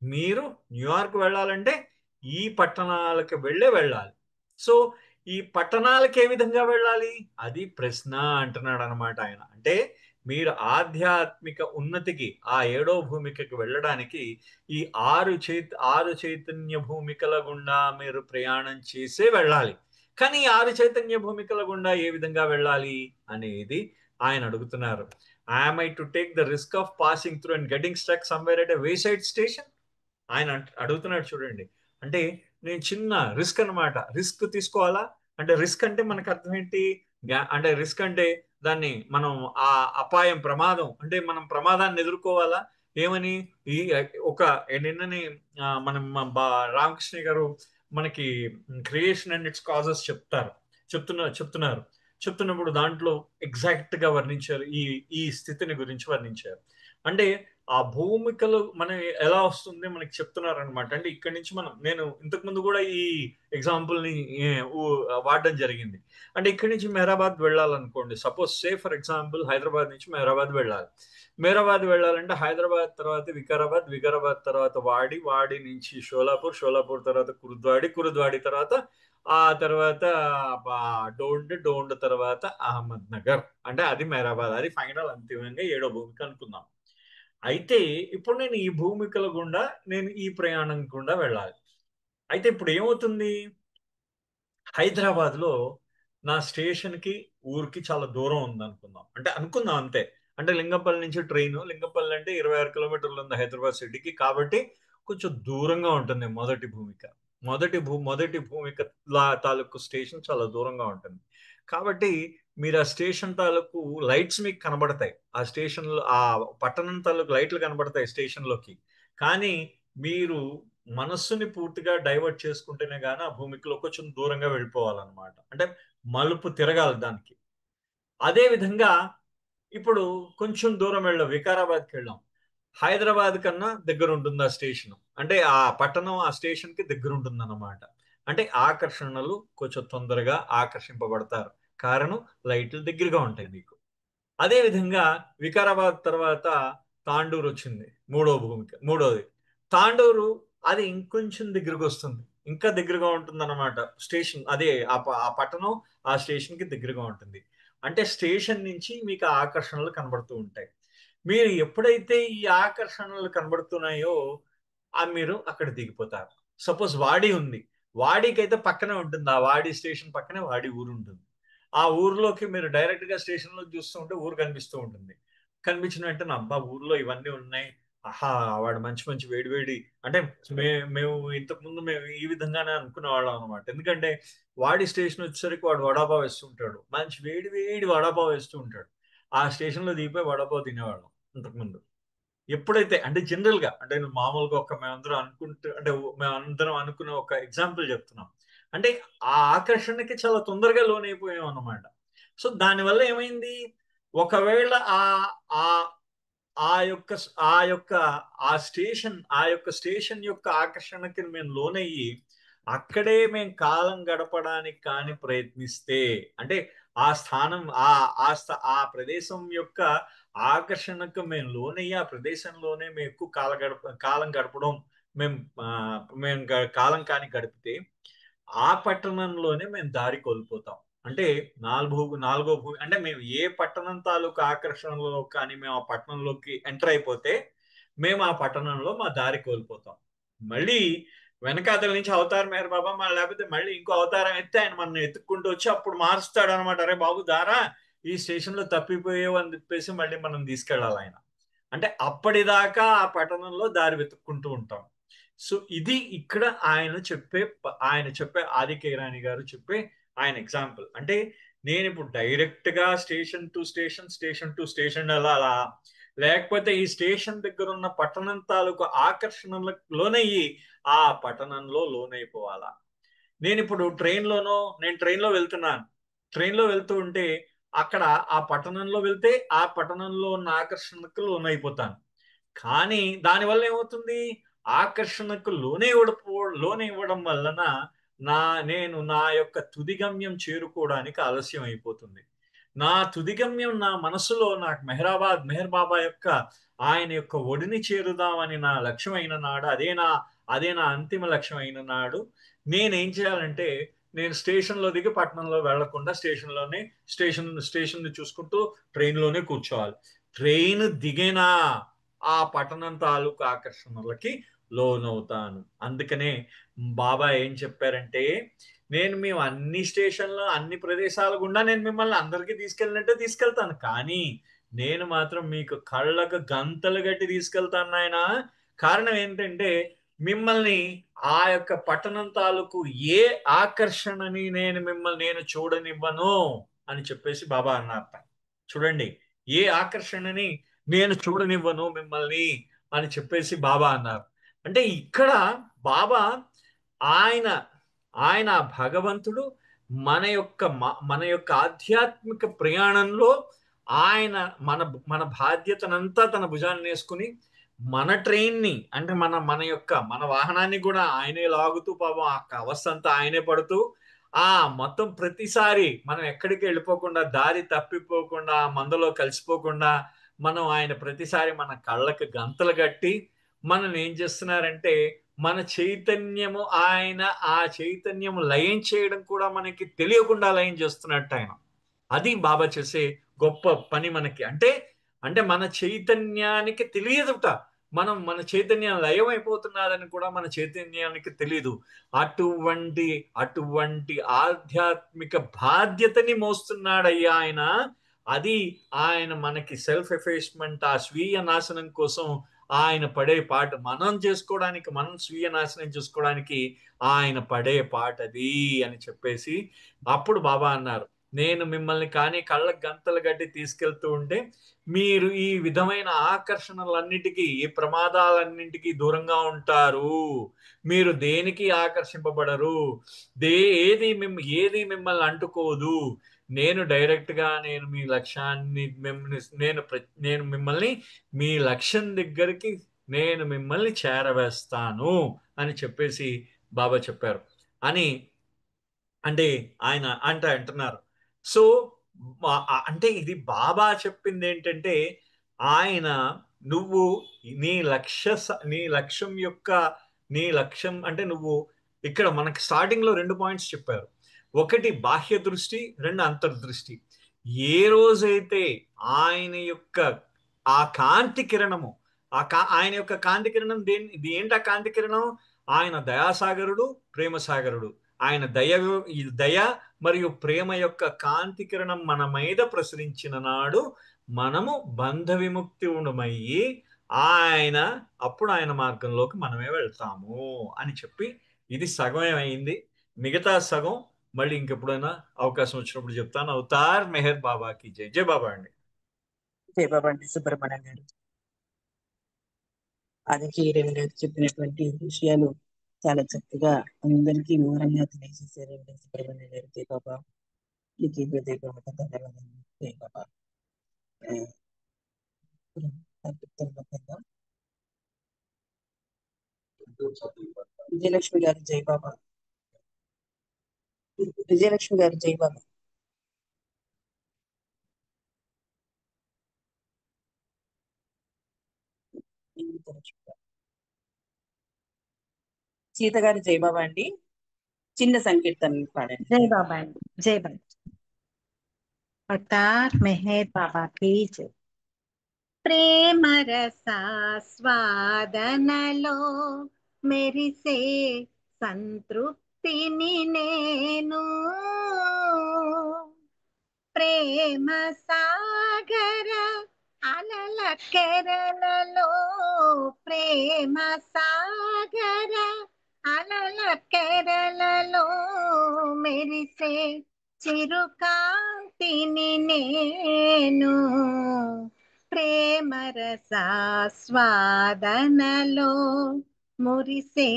మీరు న్యూయార్క్ వెళ్ళాలంటే ఈ పట్టణాలకు వెళ్ళాలి. సో ఈ పట్టణాలకు ఏ విధంగా వెళ్ళాలి అది ప్రశ్న అంటున్నాడు అనమాట ఆయన. అంటే మీరు ఆధ్యాత్మిక ఉన్నతికి ఆ 7వ భూమికకి వెళ్ళడానికి ఈ ఆరు చైతన్య భూమికల గుండా మీరు ప్రయాణం చేసే వెళ్ళాలి. కానీ ఈ 6 చైతన్య భూమికల గుండా ఏ విధంగా వెళ్ళాలి అనేది ఆయన అడుగుతున్నారు. Am I to take the risk of passing through and getting stuck somewhere at a wayside station? ఆయన అడుగుతున్నాడు చూడండి. అంటే నేను చిన్న రిస్క్ అనమాట, రిస్క్ తీసుకోవాలా అంటే రిస్క్ అంటే మనకు అర్థం ఏంటి, అంటే రిస్క్ అంటే దాన్ని మనం ఆ అపాయం ప్రమాదం అంటే మనం ప్రమాదాన్ని ఎదుర్కోవాలా ఏమని ఈ నిన్నని మనం రామకృష్ణ గారు మనకి క్రియేషన్ అండ్ ఇట్స్ కాజెస్ చెప్తున్నప్పుడు దాంట్లో ఎగ్జాక్ట్ గా వర్ణించారు, ఈ స్థితిని గురించి వర్ణించారు. అంటే ఆ భూమికలు మనం ఎలా వస్తుంది మనకి చెప్తున్నారు అనమాట. అంటే ఇక్కడి నుంచి నేను ఇంతకు ముందు కూడా ఈ ఎగ్జాంపుల్ ని వాడడం జరిగింది. అంటే ఇక్కడి నుంచి మెహరాబాద్ వెళ్ళాలనుకోండి, సపోజ్ ఫర్ ఎగ్జాంపుల్ హైదరాబాద్ నుంచి మెహరాబాద్ వెళ్ళాలంటే హైదరాబాద్ తర్వాత వికారాబాద్ తర్వాత వాడి నుంచి షోలాపూర్ తర్వాత కురుద్వాడి తర్వాత ఆ తర్వాత డోండ్ తర్వాత అహ్మద్ నగర్, అంటే అది మెహరాబాద్, అది ఫైనల్ అంతిమంగా 7వ భూమిక అనుకుందాం. అయితే ఇప్పుడు నేను ఈ భూమికల గుండా నేను ఈ ప్రయాణం గుండా వెళ్ళాలి. అయితే ఇప్పుడు ఏమవుతుంది, హైదరాబాద్ లో నా స్టేషన్ కి ఊరికి చాలా దూరం ఉంది అనుకుందాం అంతే. అంటే లింగంపల్లి నుంచి ట్రైన్, లింగంపల్లి అంటే 26 కిలోమీటర్లు ఉంది హైదరాబాద్ సిటీకి, కాబట్టి కొంచెం దూరంగా ఉంటుంది మొదటి భూమిక తాలూకు స్టేషన్ చాలా దూరంగా ఉంటుంది. కాబట్టి మీరు ఆ స్టేషన్ తాలూకు లైట్స్ మీకు కనబడతాయి, ఆ స్టేషన్ ఆ పట్టణం తాలూకు లైట్లు కనబడతాయి స్టేషన్ లోకి. కానీ మీరు మనస్సుని పూర్తిగా డైవర్ట్ చేసుకుంటేనే గానీ ఆ భూమికలో కొంచెం దూరంగా వెళ్ళిపోవాలన్నమాట. అంటే మలుపు తిరగాలి దానికి. అదే విధంగా ఇప్పుడు కొంచెం దూరం వికారాబాద్కి వెళ్ళాం, హైదరాబాద్ కన్నా దగ్గర ఉంటుంది ఆ స్టేషన్, అంటే ఆ పట్టణం ఆ స్టేషన్ కి దగ్గర ఉంటుంది అన్నమాట. అంటే ఆకర్షణలు కొంచెం తొందరగా ఆకర్షింపబడతారు, కారణం లైట్లు దగ్గరగా ఉంటాయి మీకు. అదే విధంగా వికారాబాద్ తర్వాత తాండూరు వచ్చింది, మూడోది తాండూరు, అది ఇంకొంచెం దగ్గరకు వస్తుంది, ఇంకా దగ్గరగా ఉంటుంది అన్నమాట స్టేషన్. అదే ఆ పట్టణం ఆ స్టేషన్ కి దగ్గరగా ఉంటుంది. అంటే స్టేషన్ నుంచి మీకు ఆకర్షణలు కనబడుతూ ఉంటాయి. మీరు ఎప్పుడైతే ఈ ఆకర్షణలు కనబడుతున్నాయో మీరు అక్కడ దిగిపోతారు. సపోజ్ వాడి ఉంది, వాడికి అయితే పక్కనే ఉంటుంది, ఆ వాడి స్టేషన్ పక్కనే వాడి ఊరు ఉంటుంది. ఆ ఊర్లోకి మీరు డైరెక్ట్ గా స్టేషన్ లో చూస్తూ ఉంటే ఊరు కనిపిస్తూ ఉంటుంది. కనిపించిన వెంటనే అబ్బా ఊర్లో ఇవన్నీ ఉన్నాయి, ఆహా వాడు మంచి వేడి అంటే మేము ఇంతకుముందు ఈ విధంగానే అనుకునే వాళ్ళం అనమాట. ఎందుకంటే వాడి స్టేషన్ వచ్చేసరికి వాడు వడాపావ్ వేస్తూ ఉంటాడు, మంచి వేడి వడాపావ్ వేస్తూ ఉంటాడు. ఆ స్టేషన్ లో దిగిపోయి వడాపావ్ తినేవాళ్ళం ఇంతకుముందు. ఎప్పుడైతే అంటే జనరల్ గా అంటే మామూలుగా మేమందరం అనుకునే ఒక ఎగ్జాంపుల్ చెప్తున్నాం. అంటే ఆ ఆకర్షణకి చాలా తొందరగా లోనైపోయాం అన్నమాట. సో దానివల్ల ఏమైంది, ఒకవేళ ఆ స్టేషన్ యొక్క ఆకర్షణకి మేము లోనయ్యి అక్కడే మేము కాలం గడపడానికి కానీ ప్రయత్నిస్తే, అంటే ఆ స్థానం ఆ ప్రదేశం యొక్క ఆకర్షణకు మేము లోనయ్యి ఆ ప్రదేశంలోనే మేము ఎక్కువ కాలం గడపడం మేము కాలం కానీ గడిపితే ఆ పట్టణంలోనే మేము దారి కోల్పోతాం. అంటే నాలుగో భూమి అంటే మేము ఏ పట్టణం తాలూకు ఆకర్షణలో కానీ మేము ఆ పట్టణంలోకి ఎంటర్ అయిపోతే మేము ఆ పట్టణంలో మా దారి కోల్పోతాం. మళ్ళీ వెనకాతల నుంచి అవతారం మేర బాబా లేకపోతే మళ్ళీ ఇంకో అవతారం ఎత్తే ఆయన మనం ఎత్తుక్కుంటూ వచ్చి అప్పుడు మారుస్తాడు అనమాట. అరే బాబు దారా ఈ స్టేషన్ లో తప్పిపోయేవు అని చెప్పేసి మళ్ళీ మనం తీసుకెళ్ళాలి ఆయన. అంటే అప్పటిదాకా ఆ పట్టణంలో దారి వెతుక్కుంటూ ఉంటాం. సో ఇది ఇక్కడ ఆయన చెప్పే ఆదికే ఇరానీ గారు చెప్పే ఆయన ఎగ్జాంపుల్. అంటే నేను ఇప్పుడు డైరెక్ట్ గా స్టేషన్ టు స్టేషన్ అలా లేకపోతే ఈ స్టేషన్ దగ్గర ఉన్న పట్టణం తాలూకు ఆకర్షణలోనయ్యి ఆ పట్టణంలో లోనైపోవాలా. నేను ఇప్పుడు ట్రైన్లో వెళ్తున్నాను. ట్రైన్లో వెళ్తూ ఉంటే అక్కడ ఆ పట్టణంలో వెళ్తే ఆ పట్టణంలో ఉన్న ఆకర్షణకు లోనైపోతాను. కానీ దానివల్ల ఏమవుతుంది, ఆకర్షణకు లోనే ఇవ్వడం వలన నేను నా యొక్క తుదిగమ్యం చేరుకోవడానికి ఆలస్యం అయిపోతుంది. నా తుదిగమ్యం నా మనసులో నాకు మెహర్ బాబా యొక్క ఆయన యొక్క ఒడిని చేరుదామని నా లక్ష్యం అయిన నాడు అదే నా అంతిమ లక్ష్యం అయిన నాడు నేనేం చేయాలంటే నేను స్టేషన్లో దిగి పట్టణంలో వెళ్లకుండా స్టేషన్ చూసుకుంటూ ట్రైన్లోనే కూర్చోవాలి. ట్రైన్ దిగినా ఆ పట్టణం తాలూకు ఆకర్షణలకి లోనవుతాను. అందుకనే బాబా ఏం చెప్పారంటే మేము అన్ని స్టేషన్లు అన్ని ప్రదేశాల గుండా నేను మిమ్మల్ని అందరికీ తీసుకెళ్ళినట్టే తీసుకెళ్తాను, కానీ నేను మాత్రం మీకు కళ్ళకు గంతలు గట్టి తీసుకెళ్తాను నాయన. కారణం ఏంటంటే మిమ్మల్ని ఆ యొక్క పట్టణం తాలూకు ఏ ఆకర్షణని నేను చూడనివ్వను అని చెప్పేసి బాబా అన్నారు. చూడండి, ఏ ఆకర్షణని నేను చూడనివ్వను మిమ్మల్ని అని చెప్పేసి బాబా అన్నారు. అంటే ఇక్కడ బాబా ఆయన భగవంతుడు మన యొక్క ఆధ్యాత్మిక ప్రయాణంలో ఆయన మన బాధ్యతనంతా తన భుజాన్ని వేసుకుని మన ట్రైన్ని అంటే మన వాహనాన్ని కూడా ఆయనే లాగుతూ పాపం ఆ అవస్థ అంతా ఆయనే పడుతూ మొత్తం ప్రతిసారి మనం ఎక్కడికి వెళ్ళిపోకుండా దారి తప్పిపోకుండా మందలో కలిసిపోకుండా మనం ఆయన ప్రతిసారి మన కళ్ళకు గంతలు కట్టి మనల్ని ఏం చేస్తున్నారంటే మన చైతన్యము ఆ చైతన్యము లయం చేయడం కూడా మనకి తెలియకుండా లయం చేస్తున్నట్టు ఆయన. అది బాబా చేసే గొప్ప పని మనకి. అంటే మన చైతన్యానికి తెలియదుట మన చైతన్యం లయం అయిపోతున్నదని కూడా మన చైతన్యానికి తెలియదు. అటువంటి ఆధ్యాత్మిక బాధ్యతని మోస్తున్నాడయ్యా ఆయన. అది ఆయన మనకి సెల్ఫ్ ఎఫేస్మెంట్, ఆ స్వీయ నాశనం కోసం ఆయన పడే పాట, మనం స్వీయ నాశనం చేసుకోవడానికి ఆయన పడే పాట అది అని చెప్పేసి అప్పుడు బాబా అన్నారు, నేను మిమ్మల్ని కానీ కళ్ళకు గంతలు గట్టి తీసుకెళ్తూ ఉంటే మీరు ఈ విధమైన ఆకర్షణలన్నిటికీ, ఈ ప్రమాదాలన్నింటికీ దూరంగా ఉంటారు. మీరు దేనికి ఆకర్షింపబడరు, ఏది మిమ్మల్ని అంటుకోదు. నేను డైరెక్ట్ గా మీ లక్ష్యాన్ని నేను మిమ్మల్ని మీ లక్ష్యం దగ్గరికి మిమ్మల్ని చేరవేస్తాను అని చెప్పేసి బాబా చెప్పారు అని ఆయన అంటున్నారు. సో అంటే ఇది బాబా చెప్పింది ఏంటంటే ఆయన నువ్వు నీ లక్ష్యం అంటే నువ్వు ఇక్కడ మనకి స్టార్టింగ్ లో 2 పాయింట్స్ చెప్పారు. ఒకటి బాహ్య దృష్టి, 2 అంతర్దృష్టి. ఏ రోజైతే ఆయన యొక్క ఆ కాంతి కిరణము ఆయన యొక్క కాంతి కిరణం ఏంటి ఆ కాంతి కిరణం? ఆయన దయాసాగరుడు, ప్రేమసాగరుడు. ఆయన దయ మరియు ప్రేమ యొక్క కాంతి కిరణం మన మీద ప్రసరించిన నాడు మనము బంధ విముక్తి ఉండమయ్యి అప్పుడు ఆయన మార్గంలోకి మనమే వెళ్తాము అని చెప్పి ఇది సగమే అయింది. మిగతా సగం మళ్ళీ ఇంకెప్పుడైనా అవకాశం వచ్చినప్పుడు చెప్తాను. అవతార్ మెహర్ బాబాకి జై. జై బాబా అండి. జై బాబా అండి. సుబ్రహ్మణ్యం గారు ఆదికి ఇరవై గారు చెప్పినటువంటి విషయాలు చాలా చక్కగా అందరికీ వివరంగా తెలియజేశారండి సుబ్రహ్మణ్యం గారు. జై బాబా. మీకు జై బాబా. ధన్యవాదాలు. జై బాబా. విజయలక్ష్మి గారు జై బాబా. విజయలక్ష్మి గారు జై బాబా. సీత గారు జై బాబా అండి. చిన్న సంకీర్తన పాడండి. जय बाबा जय बाबा। अवतार मेहर बाबा की जय। ప్రేమ రసాస్వాదనలో మెరిసే సంతృప్తిని నేను ప్రేమ సాగర అలల కెరలలో ప్రేమ సాగర అలల కెరలలో మెరిసే చిరుకాంతిని నేను ప్రేమ రసాస్వాదనలో మురిసే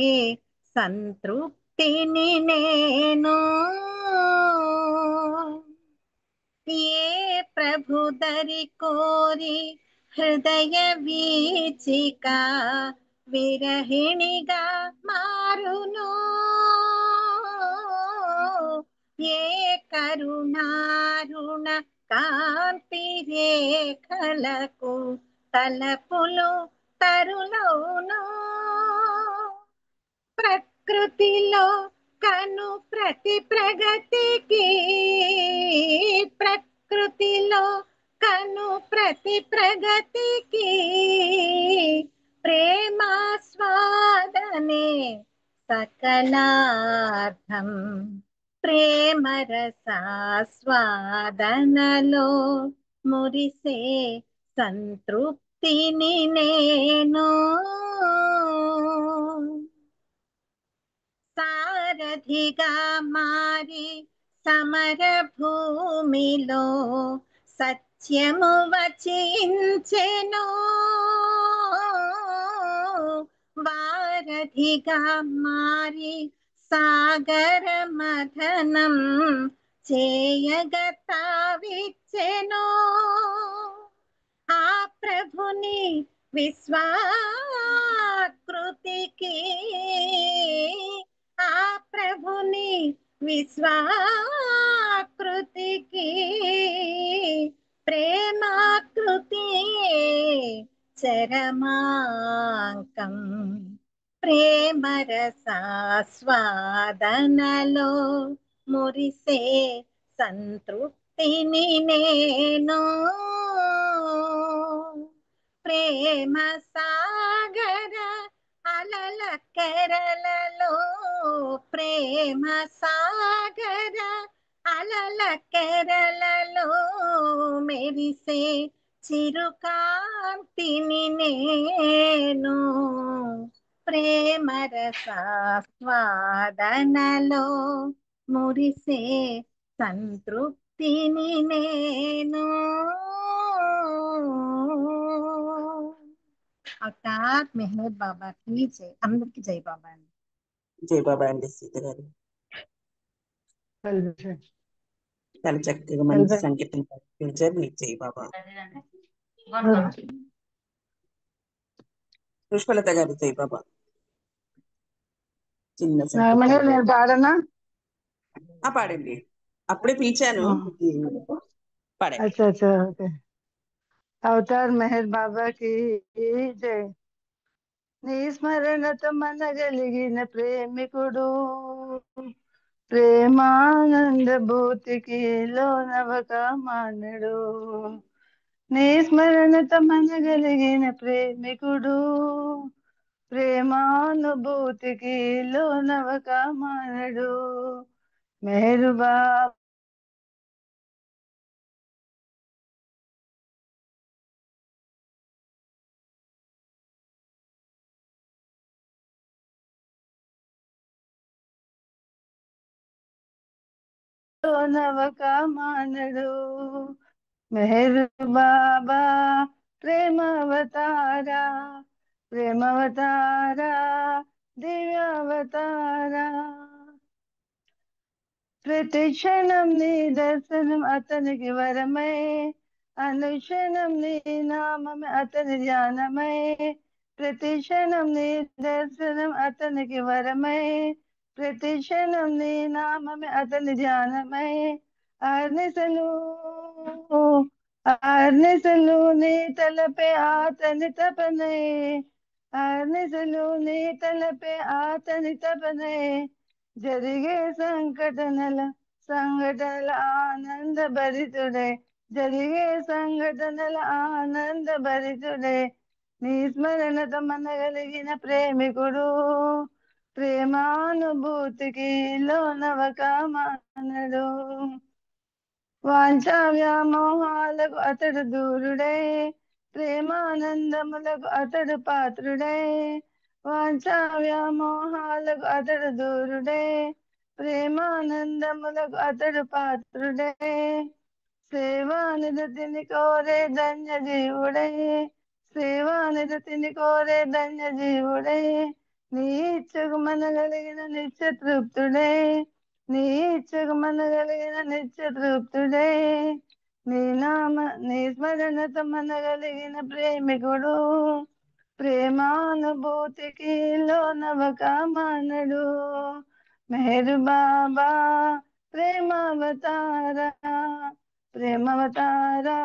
సంతృప్తిని నేను ఏ ప్రభు దరి కోరి హృదయ వీచిక విరహిణిగా మారును ఏ కరుణారుణ కాంతి రేఖలకు తలపులు తరులవును ప్రకృతిలో కను ప్రతి ప్రగతికి ప్రకృతిలో కను ప్రతి ప్రగతికి ప్రేమాస్వాదనే సకలార్థం ప్రేమ రసాస్వాదనలో మురిసే సంతృప్తిని నేను సారథిగా మారి సమర భూమిలో సత్యము వచించెను వారధిగా మారి సాగర మథనం చేయగతావిచ్చెను ఆ ప్రభుని విశ్వాకృతికి ఆ ప్రభుని విశ్వాకృతికి ప్రేమాకృతి చరమాంకం ప్రేమ రసాస్వాదనలో మురిసే సంతృప్తిని నేను ప్రేమ సాగర అలల కెరలలో ప్రేమ సాగర అలల కెరలలో మెరిసే చిరుకాంతిని నేను ప్రేమ రసాస్వాదనలో మురిసే సంతృప్తిని నేను అవతార్ మెహర్ బాబా की जय అందరికి జై బాబా అండి జై బాబా అండి. సీత గారు చాలా చక్కగా మంచి సంగీతం పాడించారు. మీకు జై బాబా. పుష్పలత గారు జై బాబా. చిన్న నేను పాడనా? పాడండి. అప్పుడే పిలిచాను. పాడండి. अच्छा अच्छा ओके। अवतार मेहर बाबा की जय। నీ స్మరణతో మనగలిగిన ప్రేమికుడు ప్రేమానంద భూతికి లోనవక మానడు నీ స్మరణతో మనగలిగిన ప్రేమికుడు ప్రేమానుభూతికి లోనవక మానడు మెహరు బాబా నవక మానడు మెహరు బాబా ప్రేమావతారా ప్రేమావతారా దివ్యావతారా ప్రతి క్షణం నీ దర్శనం అతనికి వరమై అనుక్షణం నీ నామమే అతని ధ్యానమై ప్రతి క్షణం నీ దర్శనం అతనికి వరమై ప్రతి క్షణం నీ నామమే అతని ధ్యానమై అర్నిసలు ఆర్నిసలు నీ తలపే ఆతని తపనే, ఆర్నిసలు నీ తలపే ఆతని తపనే, జరిగే సంఘటనల ఆనంద భరితుడే, జరిగే సంఘటనల ఆనంద భరితుడే, నీ స్మరణతో మనగలిగిన ప్రేమికుడు, ప్రేమానుభూతికి లోనవక మానడు. వాంఛా వ్యామోహాలకు అతడు దూరుడై, ప్రేమానందములకు అతడు పాత్రుడై, వాంఛా వ్యామోహాలకు అతడు దూరుడై, ప్రేమానందములకు అతడు పాత్రుడై, సేవానిరతిని కోరే ధన్య జీవుడై, సేవానిరతిని కోరే ధన్య జీవుడై, నీ ఇచ్చకు మనగలిగిన నిత్య తృప్తుడై, నీ ఇచ్చకు మనగలిగిన నిత్య తృప్తుడై, నీ స్మరణతో మనగలిగిన ప్రేమికుడు, ప్రేమానుభూతికి లోనవక మానడు. మెహరు బాబా ప్రేమావతారా, ప్రేమావతారా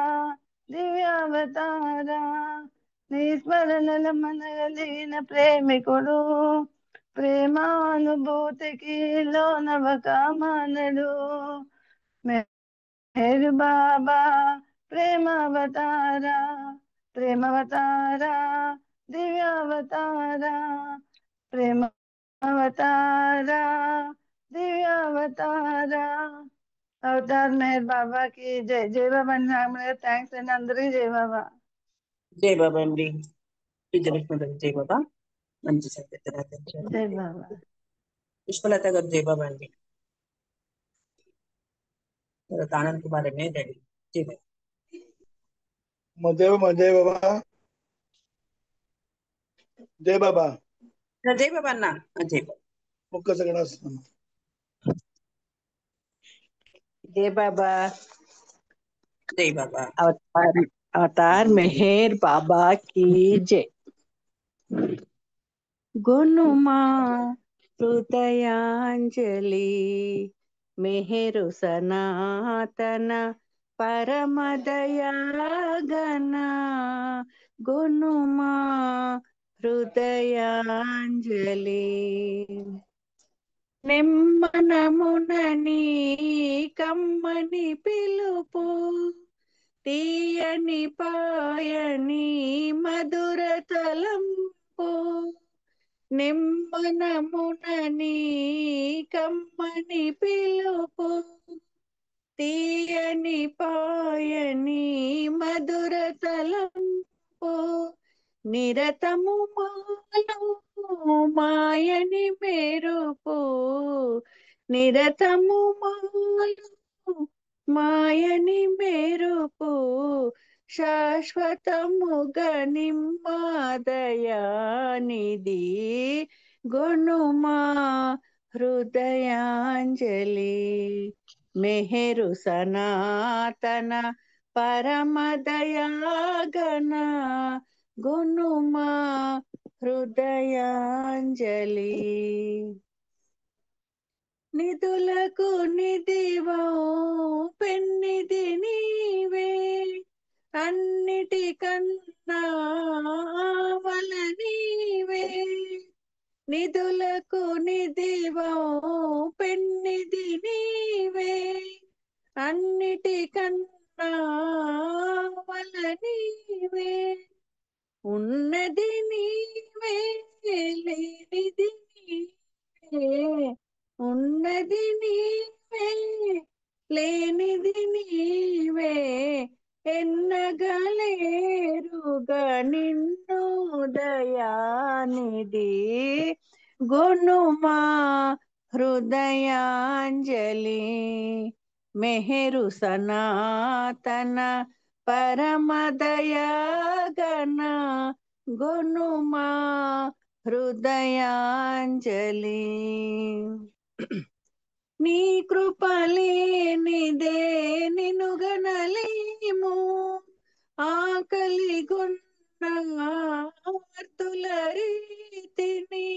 దివ్యావతారా, నీ స్మరణల మనగలిగిన ప్రేమికుడు, ప్రేమానుభూతికి లోనవక మానడు. మెహరు బాబా ప్రేమావతారా, ప్రేమావతారా దివ్యావతారా, ప్రేమావతారా దివ్యావతారా. అవతార్ మెహర్ బాబా కి జై. జై బాబా అండి. థ్యాంక్స్ అండి అందరికీ. జై బాబా. జై బాబా అండి. విజయలక్ష్మి జై బాబా. మంచి సంగీతం. జై బాబా. పుష్పలత గారు జై బాబా అండి. ఆనంద్ కుమార్ అనే రెడీ. జై బాబా. జై బాబా. జై బాబా. జై బాబా. జై బాబా అన్న. జై బాబా. ఒక్క సెకండ్ వస్తున్నాను. जय बाबा। जय बाबा। अवतार मेहर बाबा की जय। गुनुमा हृदयांजलि मेहरु सनातन परम दयागना, गुनुमा हृदयांजलि నిమ్మనమునని కమ్మని పిలుపు, తీయని పాయని మధుర తలంపు, నిమ్మనమునని కమ్మని పిలుపు, తీయని పాయని మధుర తలంపు, నిరతము మాలో మాయని మెరుపు, నిరతము మాలో మాయని మెరుపు, శాశ్వతముగా నిమ్మదయానిది గుణుమా హృదయాంజలి మెహరు సనాతన పరమదయాగణ గుణుమా హృదయాంజలి. నిధులకు నిధివో పెన్నిది నీవే, అన్నిటికన్నా ఆవల నీవే, నిధులకు నిధివో పెన్నిది నీవే, అన్నిటికన్నా ఆవల నీవే, ఉన్నది నీవే లేనిది నీవే, ఉన్నది నీవే లేనిది నీవే, ఎన్నగలేరుగా నిన్ను దయానిది గుణుమా హృదయాంజలి మెహరు సనాతన పరమదయాగణ గుణుమా హృదయాంజలి. నీ కృపలేనిదే నిన్ను గనలేము, ఆకలిగొన్న ఆర్తుల రీతిని,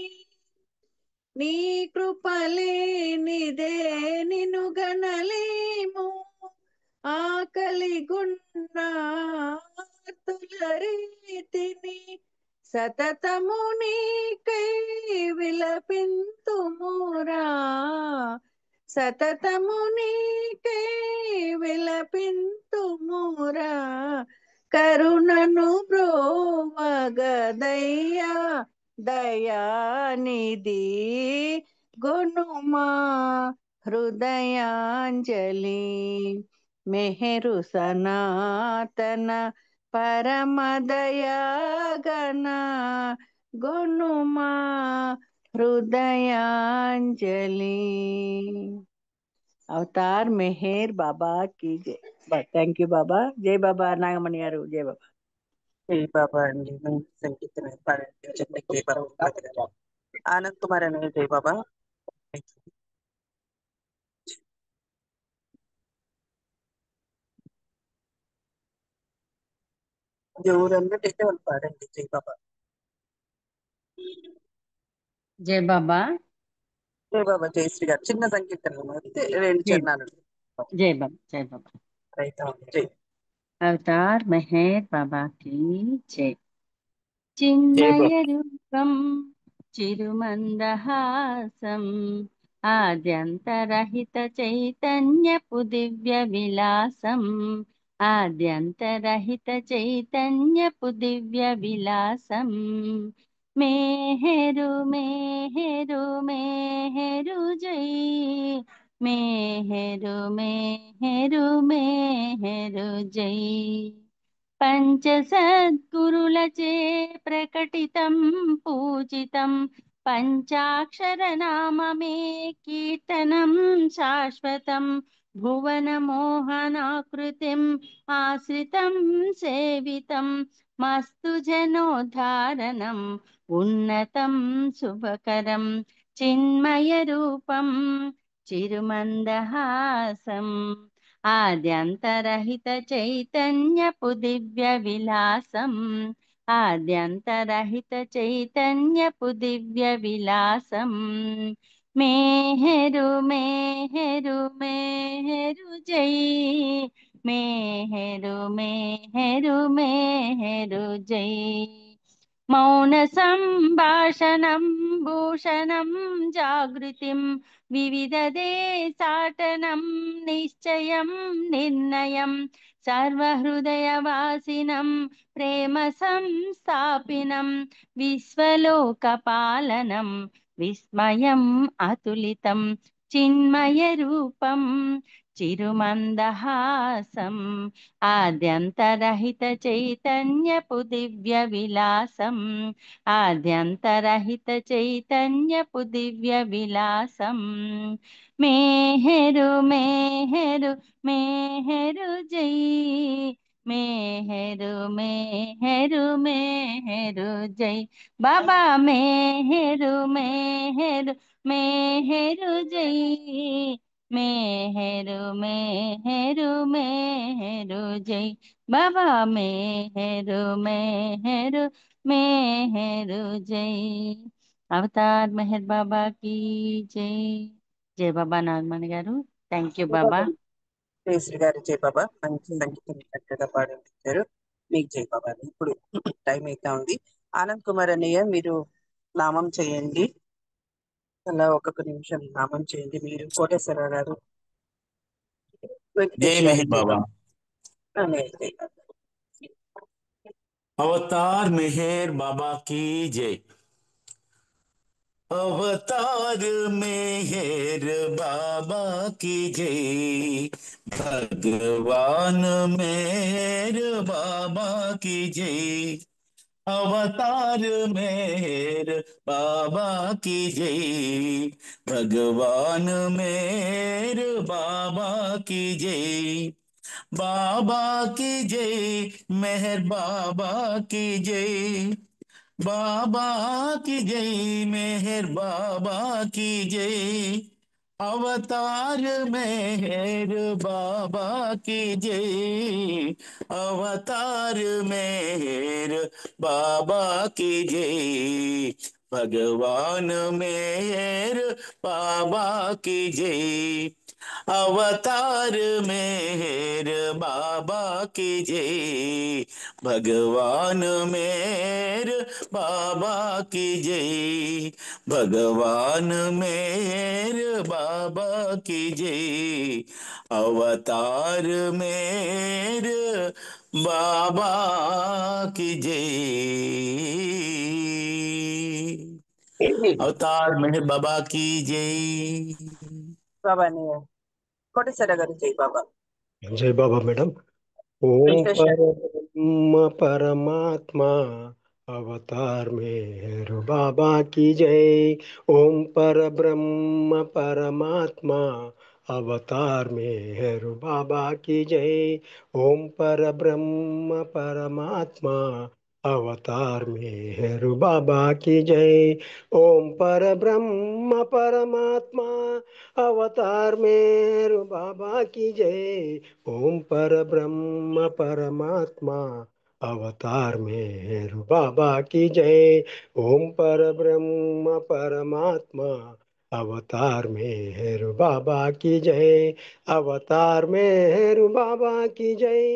నీ కృపలేనిదే నిన్ను గనలేము, ఆకలిగొన్న రీతిని సతతము నీకై విలపింతుమురా సతతము నీకై విలపింతుమురా కరుణను బ్రోవగదయ్యా దయానిధి గుణుమా హృదయాంజలి మెహరు సనాతన పరమదయాగణ గుణుమా హృదయాంజలి అవతార్ మెహర్ బాబా की जय థ్యాంక్ యూ బాబా జై బాబా నాగమణి గారు జై బాబా జై బాబా అండి మంచి సంగీతం పాడండి జై బాబా ఆనంద్ కుమార్ అనే జై బాబా ఎవరన్నట్టయితే వాళ్ళు పాడండి జై బాబా జై బాబా జై బాబా జయశ్రీ గారు చిన్న సంకీర్తనలు అయితే రెండు జై చరణాలు జై బాబా జై బాబా రైతా జై అవతార్ మెహర్ బాబా की जय జై చిన్మయ బాబా రూపం చిరుమందహాసం ఆద్యంతరహిత చైతన్యపు దివ్య విలాసం ఆద్యంతరహిత చైతన్యపు దివ్య విలాసం మేహరు మేహరు మేహరు జై మేహరు మేహరు మేహరు జై పంచ సద్గురులచే ప్రకటితం పూజితం పంచాక్షర నామమే కీర్తనం శాశ్వతం భువన మోహనాకృతిం ఆశ్రితం సేవితం మస్తు జనోద్ధారణం ఉన్నతం శుభకరం చిన్మయ రూపం చిరుమందహాసం ఆద్యంతరహిత చైతన్యపు దివ్య విలాసం ఆద్యంతరహిత చైతన్యపు దివ్య విలాసం మేహరు మేహరు మేహరు జై మేహరు మేహరు మేహరు జై మౌన సంభాషణం భూషణం జాగృతిం వివిధ దేశాటనం నిశ్చయం నిర్ణయం సర్వహృదయవాసినం ప్రేమ సంస్థాపినం విశ్వలోకపాలనం విస్మయం అతులితం చిన్మయ రూపం చిరుమందహాసం ఆద్యంతరహిత చైతన్యపు దివ్య విలాసం ఆద్యంతరహిత చైతన్యపు దివ్య విలాసం మేహరు మేహరు మేహరు జై మేహరు మేహరు మేహరు జై బాబా మేహరు మేహరు మేహరు జై మేహరు మేహరు మేహరు జై బాబా మేహరు మేహరు మేహరు జై అవతార్ మెహర్ బాబా की జై జై బాబా నాగమణి గారు థ్యాంక్ యూ జై బాబా బాబా జయశ్రీ గారు జై బాబా మంచి సంగీతం చక్కగా పాడించారు మీకు జై బాబా ఇప్పుడు టైం అయితే ఉంది ఆనంద్ కుమార్ అన్నయ్య మీరు నామం చేయండి అలా ఒక్కొక్క నిమిషం నామం చేయండి మీరు కోటేశ్వరరావు గారు జై వెంకటేష్ గారు మెహర్ జై బాబా బాబా అన్నయ్య జై బాబా अवतार मेहर बाबा की जय अवतार मेहर बाबा की जय भगवान मेहर बाबा की जय अवतार मेहर बाबा की जय भगवान मेहर बाबा की जय बाबा की जय मेहर बाबा की जय बाबा की जय मेहर बाबा की जय अवतार मेहर बाबा की जय अवतार मेहर बाबा की जय भगवान मेहर बाबा की जय अवतार मेहर बाबा की जय भगवान मेहर बाबा की जय, भगवान मेहर बाबा की जय, अवतार मेहर बाबा की जय, अवतार मेहर बाबा की जय। बाबा ने कोटेश्वर गाరు జై బాబా. जय बाबा मैडम। ओम వెంకటేష్ గారు परब्रह्म परमात्मा अवतार मेहर बाबा की जय। ओम परब्रह्म परमात्मा अवतार मेहर बाबा की जय। ओम परब्रह्म परमात्मा अवतार मेहर बाबा की जय। ओम परब्रह्म परमात्मा अवतार मेहर बाबा की जय। ओम परब्रह्म परमात्मा अवतार मेहर बाबा की जय। ओम परब्रह्म परमात्मा अवतार मेहर बाबा की जय। अवतार मेहर बाबा की जय।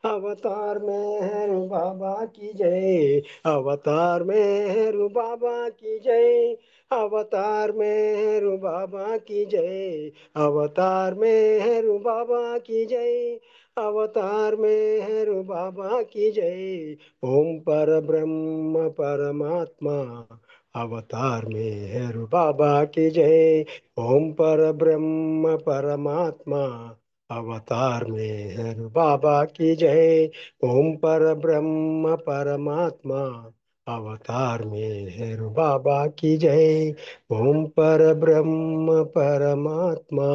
अवतार मेहर बाबा की जय। अवतार मेहर बाबा की जय। अवतार मेहर बाबा की जय। अवतार मेहर बाबा की जय। अवतार मेहर बाबा की जय। ओम परब्रह्म परमात्मा अवतार मेहर बाबा की जय। ओम परब्रह्म परमात्मा अवतार मेहर बाबा की जय। ओम परब्रह्म परमात्मा अवतार मेहर बाबा की जय। ओम परब्रह्म परमात्मा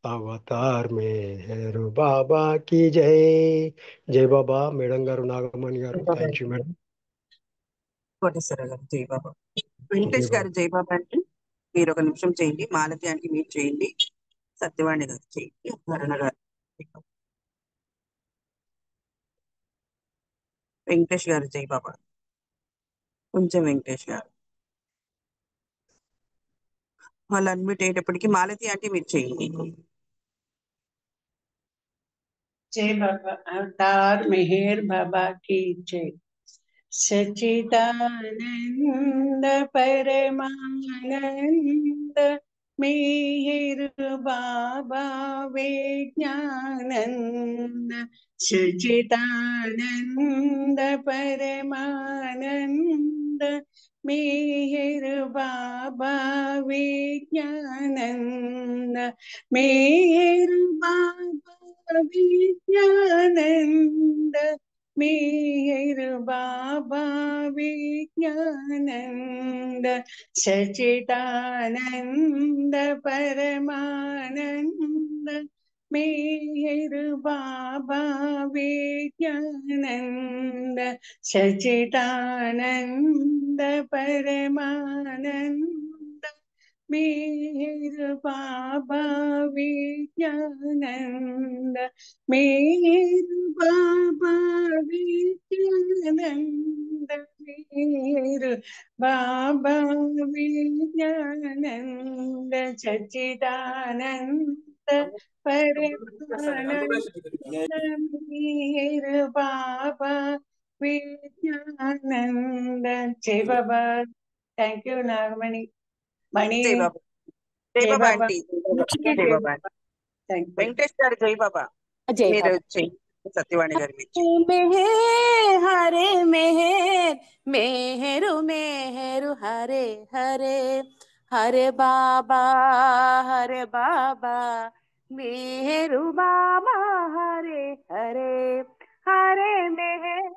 अवतार मेहर बाबा की जय। जय बाबा మేడం గారు నాగమణి గారు థ్యాంక్ యూ మేడం. కోటేశ్వర గారు జై బాబా. వెంకటేష్ గారు జై బాబా అంటే మీరు ఒక నిమిషం చేయండి. మాలతి అంటే మీరు చేయండి. సత్యవాణి గారు చేయండి. అరుణ గారు వెంకటేష్ గారు జై బాబా. కొంచెం వెంకటేష్ గారు వాళ్ళు అడ్మిట్ అయ్యేటప్పటికి మాలతి అంటే మీరు చేయండి. जय बाबा। अवतार मेहर बाबा की जय। सच्चिदानंद परमानंद मेहर बाबा विज्ञानंद। सच्चिदानंद परमानंद मेहर बाबा विज्ञानंद। मेहर बाबा विज्ञानंद। मेहर बाबा विज्ञानंद। सच्चिदानंद परमानंद मेहर बाबा विज्ञानंद। सच्चिदानंद परमानंद मेहर बाबा विज्ञानंद। मेहर बाबा विज्ञानंद। मेहर बाबा विज्ञानंद। सच्चिदानंद परमानंद मेहर बाबा विज्ञानंद। जय बाबा। थैंक यू नागमणि मणि। జై బాబా. జై जय బాబా बाबा। ఆంటీ. जय జై బాబా. बाबा। Thank you. వెంకటేష్ గారు జై బాబా. జై మీరు బాబా. చేయండి. సత్యవాణి గారు మీరు చేయండి. మెహర్ హరే మెహర్ మెహరు మెహరు హరే హరే హరే బాబా మెహరు బాబా హరే హరే హరే మెహర్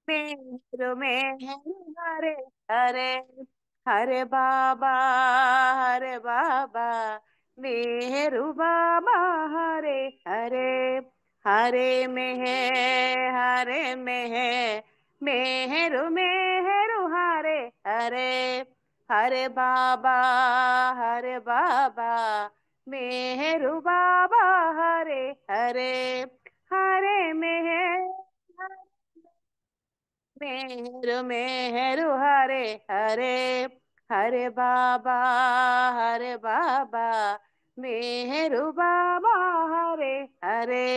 मेहर मेहर हरे हरे हरे बाबा मेहरु बाबा हरे हरे हरे मेहरु मेहरु हरे हरे हरे बाबा मेहरु बाबा हरे हरे हरे मेहरु मेहरु हरे हरे हरे बाबा मेहरु बाबा हरे हरे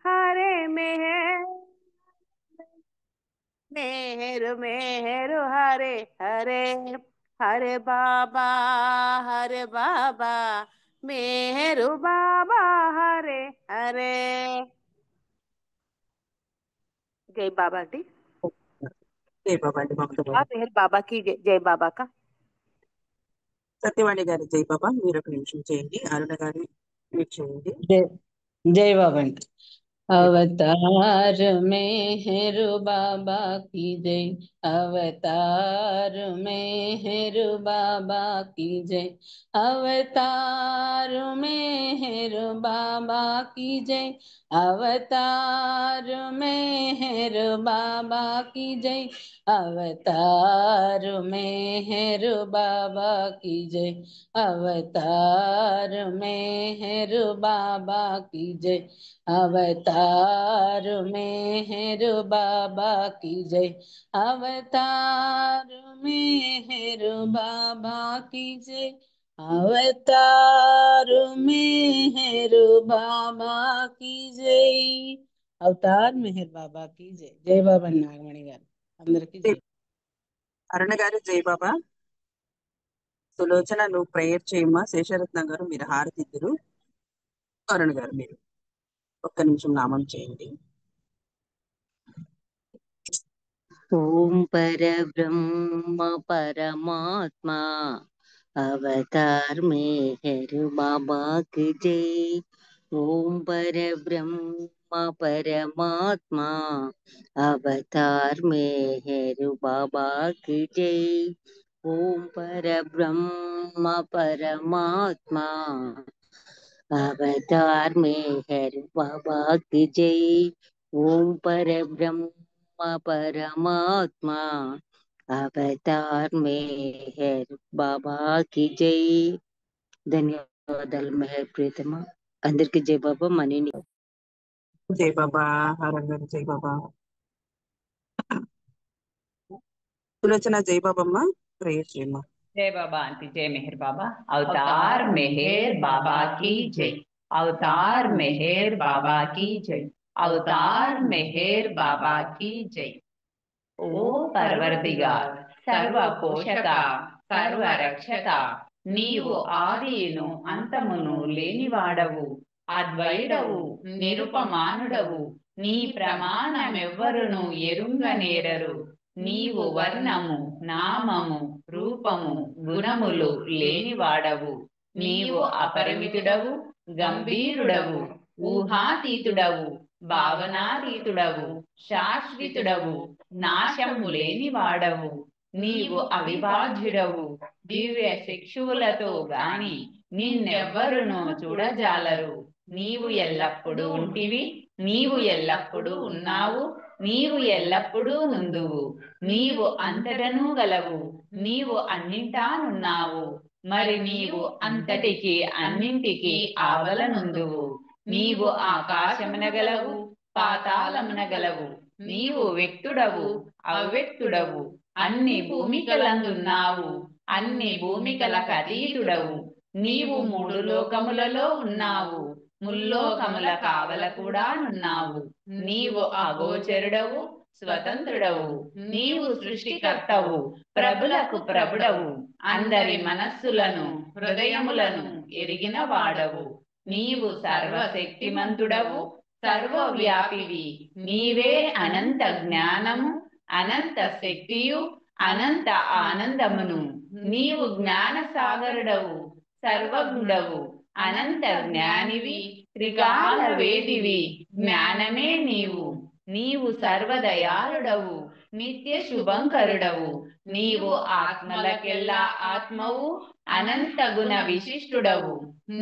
हरे मेहर मेहर हरे हरे हरे बाबा मेहर बाबा हरे हरे जय बाबा आंटी జై బాబా అండి మమత ఆ గారు. मेहर बाबा की जय बाबा का సత్యవాణి గారు జై బాబా మీరు ఒక నిమిషం చేయండి. అరుణ గారు మీరు చేయండి. जय बाबा अवतार मेहर बाबा की जय अवतार मेहर बाबा की जय अवतार मेहर बाबा की जय अवतार मेहर बाबा की जय अवतार मेहर बाबा की जय अवतार मेहर बाबा की जय अवतार मेहर बाबा की जय अवतार मेहर बाबा की जय अवतार मेहर बाबा की जय अवतार मेहर बाबा की जय जय बाबा नागमणि गाరు అందరికీ జై అరుణ గారు జై బాబా. సులోచన నువ్వు ప్రేయర్ చేయమ్మా. శేషరత్నం గారు మీరు హారతిద్దురు. అరుణ గారు మీరు ఒక్క నిమిషం నామం చేయండి. ओम परब्रह्म परमात्मा अवतार मेहर बाबा की जय ओम परब्रह्म परमात्मा अवतार मेहर बाबा की जय ओम परब्रह्म परमात्मा अवतार मेहर बाबा की जय ओम परब्रह्म परमात्मा अवतार मेहर बाबा की जय ధన్యవాదాలు మెహర్ ప్రీతమ అందరికి జై బాబా మనీని జై బాబా. అరుణ గారు జై బాబా. సులోచన జై బాబమ్మ ప్రేయర్ చేయమ్మా. जय बाबा आंटी जय मेहर बाबा अवतार मेहर बाबा की जय अवतार मेहर बाबा की जय अवतार मेहर बाबा की जय ओ परवरदिगार सर्व पोषक सर्व रक्षक నీవు ఆదియును అంతమును లేనివాడవు అద్వైడవు నిరుపమానుడవు నీ ప్రమాణమెవ్వరును ఎరుంగనేరరు నీవు వర్ణము నామము రూపము గుణములు లేనివాడవు నీవు అపరిమితుడవు గంభీరుడవు ఊహాతీతుడవు భావనాతీతుడవు శాశ్వతుడవు నాశము లేనివాడవు నీవు అవిభాజ్యుడవు దివ్య శిక్షువులతో గాని నిన్నెవ్వరును చూడజాలరు నీవు ఎల్లప్పుడూ ఉంటివి నీవు ఎల్లప్పుడూ ఉన్నావు నీవు ఎల్లప్పుడూ ఉందువు నీవు అంతటను గలవు నీవు అన్నింటానున్నావు మరి నీవు అంతటికి అన్నింటికి ఆవలనుందువు నీవు ఆకాశమునగలవు పాతాళమునగలవు నీవు వ్యక్తుడవు అవ్యక్తుడవు అన్ని భూమికలందున్నావు అన్ని భూమికలకు అతీతుడవు నీవు మూడు లోకములలో ఉన్నావు ముల్లోకముల కావల కూడా నున్నావు నీవు అగోచరుడవు స్వతంత్రుడవు నీవు సృష్టికర్తవు ప్రభులకు ప్రభుడవు అందరి మనస్సులను హృదయములను ఎరిగిన వాడవు నీవు సర్వశక్తిమంతుడవు సర్వవ్యాపివి నీవే అనంత జ్ఞానము అనంత శక్తియు అనంత ఆనందమును నీవు జ్ఞాన సాగరుడవు సర్వజ్ఞుడవు అనంత జ్ఞానివి త్రికాల వేదివి జ్ఞానమే నీవు నీవు సర్వదయాళుడవు నిత్య శుభంకరుడవు నీవు ఆత్మలకెల్లా ఆత్మవు అనంత గుణ విశిష్టుడవు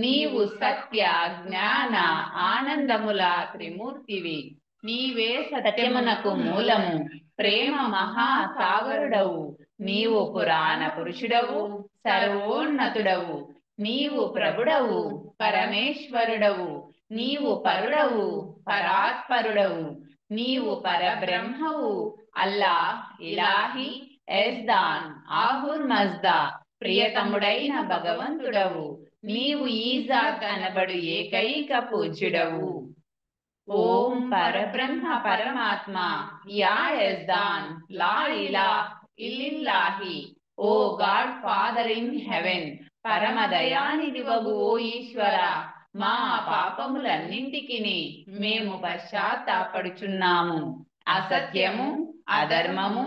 నీవు సత్య జ్ఞాన ఆనందముల త్రిమూర్తివి నీవే సత్యమునకు మూలము ప్రేమ మహాసాగరుడవు నీవు పురాణ పురుషుడవు సర్వోన్నతుడవు నీవు ప్రభుడవు పరమేశ్వరుడవు నీవు పరుడవు పరాత్పరుడవు నీవు పరబ్రహ్మవు అల్లా ఇలాహి ఎస్దాన్ ఆహుర్ మజ్దా ప్రియతముడైన భగవంతుడవు నీవు ఈజాత్ అనబడు ఏకైక పూజ్యుడవు ఓం పరబ్రహ్మ పరమాత్మ యా యజ్దాన్ లా ఇలాహ్ ఇల్లిల్లాహి O God Father in Heaven పరమ దయానిధివగు ఓ ఈశ్వర మా పాపములన్నింటికిని మేము పశ్చాత్తాపడుచున్నాము. అసత్యము అధర్మము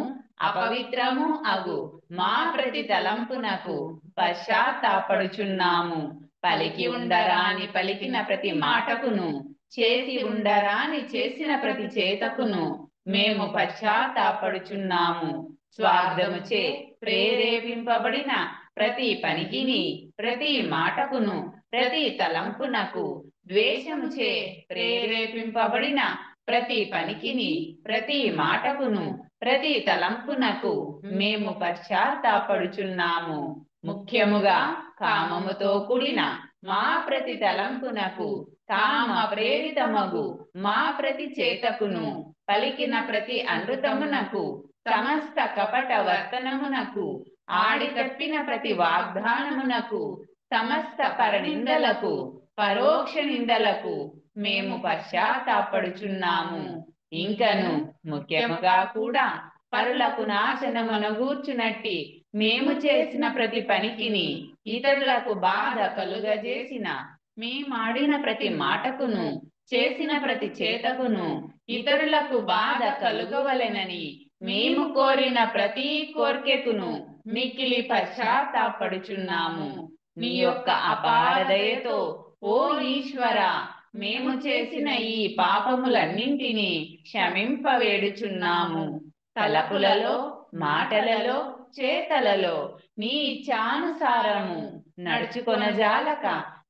అపవిత్రము అగు మా ప్రతి తలంపునకు పశ్చాత్తాపడుచున్నాము. పలికి ఉండరాని పలికిన ప్రతి మాటకును చేసి ఉండరాని చేసిన ప్రతి చేతకును మేము పశ్చాత్తాపడుచున్నాము. స్వార్థముచే ప్రేరేపింపబడిన ప్రతి పనికిని ప్రతి మాటకును ప్రతి తలంపునకు ద్వేషముచే ప్రేరేపింపబడిన ప్రతి పనికిని ప్రతి మాటకును ప్రతి తలంపునకు మేము పశ్చాత్తాపడుచున్నాము. ముఖ్యముగా కామముతో కూడిన మా ప్రతి తలంపునకు కామ ప్రేరితమగు మా ప్రతి చేతకును పలికిన ప్రతి అనృతమునకు సమస్త కపట వర్తనమునకు ఆడి తప్పిన ప్రతి వాగ్దానమునకు సమస్త పరనిందలకు పరోక్ష నిందలకు మేము పశ్చాత్తాపడుచున్నాము. ఇంకను ముఖ్యముగా కూడా పరులకు నాశనమునగూర్చునట్టి మేము చేసిన ప్రతి పనికిని ఇతరులకు బాధ కలుగజేసిన మేమాడిన ప్రతి మాటకును చేసిన ప్రతి చేతకును ఇతరులకు బాధ కలుగవలెనని మేము కోరిన ప్రతి కోర్కెకును మిక్కిలి పశ్చాత్తాపడుచున్నాము. నీ యొక్క అపార దయతో ఓ ఈశ్వర మేము చేసిన ఈ పాపములన్నింటినీ క్షమింపవేడుచున్నాము. తలపులలో మాటలలో చేతలలో నీ ఇచ్ఛానుసారము నడుచుకొనజాలక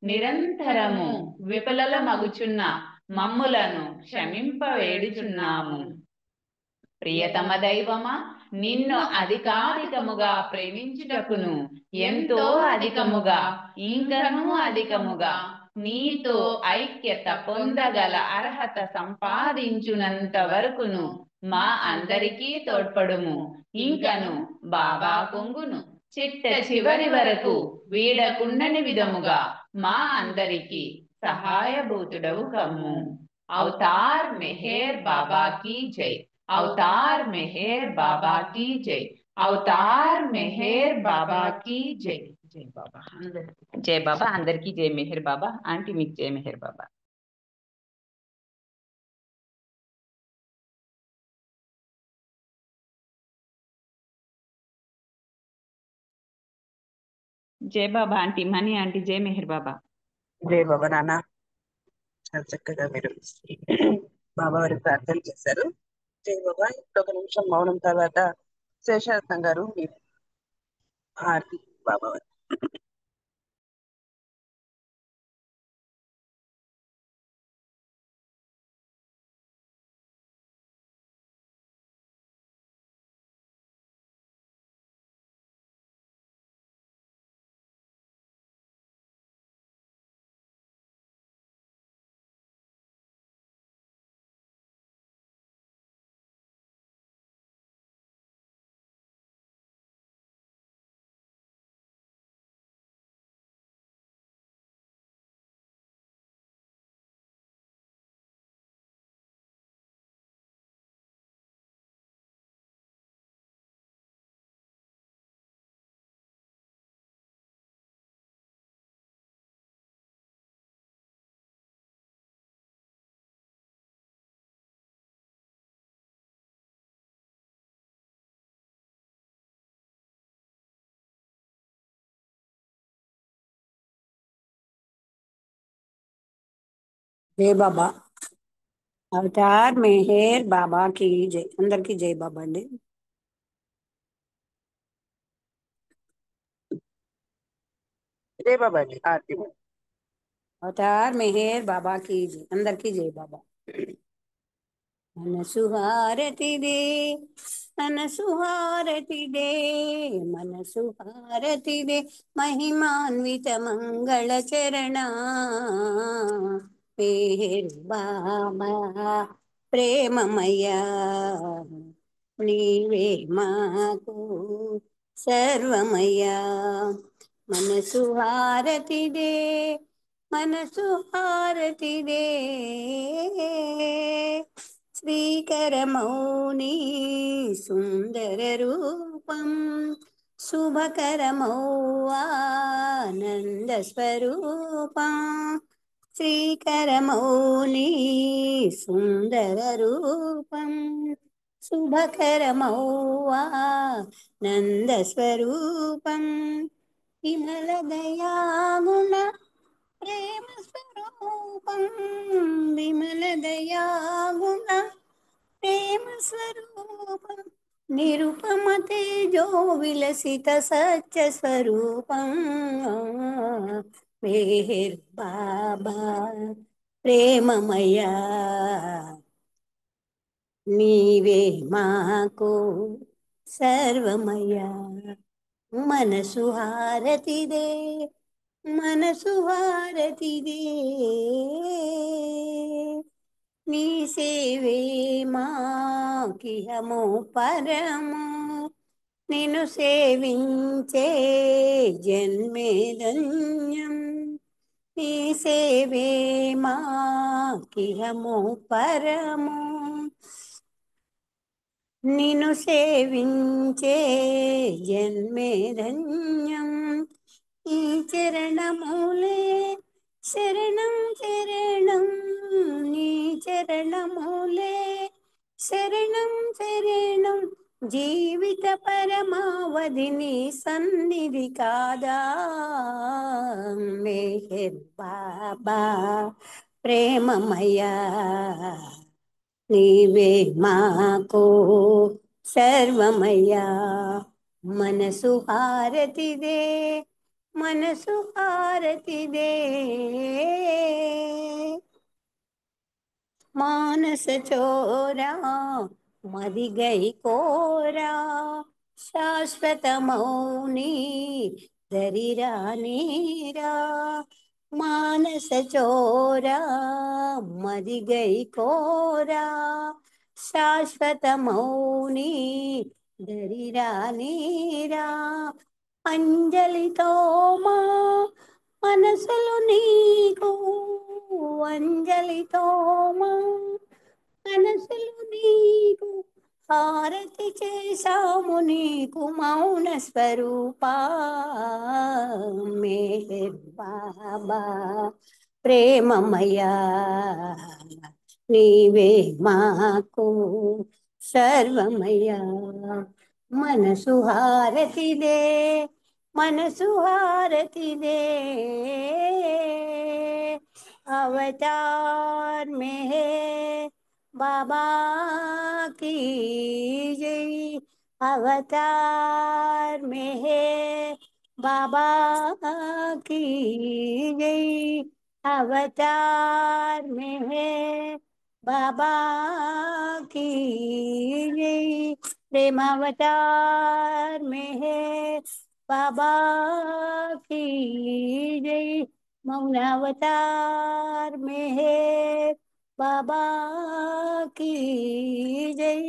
నిరంతరము విఫలమగుచున్న మమ్ములను క్షమింపవేడుచున్నాము. ప్రియతమ దైవమా, నిన్ను అధికాధికముగా ప్రేమించుటకును ఎంతో అధికముగా ఇంకనూ అధికముగా నీతో ఐక్యత పొందగల అర్హత సంపాదించునంత వరకును మా అందరికీ తోడ్పడుము. ఇంకను బాబా కొంగును చిట్ట చివరి వరకు వీడకుండని విధముగా మా అందరికి సహాయభూతుడవు కమ్ము. అవతార్ మెహర్ బాబా కీ జై. అవతార్ మెహర్ బాబా కీ జై. అవతార్ మెహర్ బాబా కీ జై. జై బాబా. జై బాబా. అందరికీ జై మెహర్ బాబా. ఆంటీ మీకు జై మెహర్ బాబా. జై బాబా. ఆంటీ మనీ ఆంటీ జై మెహర్ బాబా. జై బాబా నాన్న. చాలా చక్కగా మీరు బాబా వారి ప్రార్థన చేశారు. జై బాబా. ఇప్పుడు ఒక నిమిషం మౌనం తర్వాత శేషారత్నం గారు మీరు ఆర్తి బాబా వారు. జై బాబా. అవతార్ మెహర్ బాబా की जय. అందరికీ జై బాబా అండి. జై బాబా అండి. ఆర్తి. అవతార్ మెహర్ బాబా की जय. అందరికీ జై బాబా. మనసు హారతిదే మనసు హారతిదే మనసు హారతిదే మహిమాన్విత మంగళ చరణ మెహర్ బాబా ప్రేమమయ నీవే మాకు సర్వమయ మనసు హారతిదే మనసు హారతిదే శ్రీకరమౌని సుందర రూపం శుభకరమౌ ఆనంద స్వరూపం శ్రీకరమౌని సుందర రూపం శుభకరమౌ ఆనంద స్వరూపం విమల దయాగుణ ప్రేమ స్వరూపం విమల దయాగుణ ప్రేమ స్వరూపం నిరుపమ తేజో విలసిత సత్య స్వరూపం మేహర్ బాబా ప్రేమమయా నీవే మాకు సర్వమయా మనసు హారతిదే మనసు హారతిదే నీ సేవే మాకిహము పరము నిన్ను సేవించే జన్మే ధన్యం నీ సేవే మాకిహము పరము నిన్ను సేవించే జన్మే ధన్యం ఈ చరణములే శరణం శరణం నీ చరణములే శరణం శరణం జీవిత పరమావధి నీ సన్నిధి కాదా మేహర్ బాబా ప్రేమమయా నీవే మాకు సర్వమయ్యా మనసు హారతిదే మనసు హారతిదే మానస చోరా మదిగై కోరా శాశ్వత మౌని దరిరా నీరా మానస చోరా మదిగై కోరా శాశ్వత మౌని దరిరా నీరా అంజలితో మా మనసులు నీకు అంజలితో మా మనసులు నీకు హారతి చేశాము నీకు మౌన స్వరూపా మేహర్ బాబా ప్రేమమయా నీవే మాకు సర్వమయా మనసు హారతిదే మనసు హారతిదే अवतार में है बाबा की जय अवतार में है बाबा की जय अवतार में है बाबा की जय प्रेम अवतार में है बाबा की जय मौनावतार में है बाबा की जय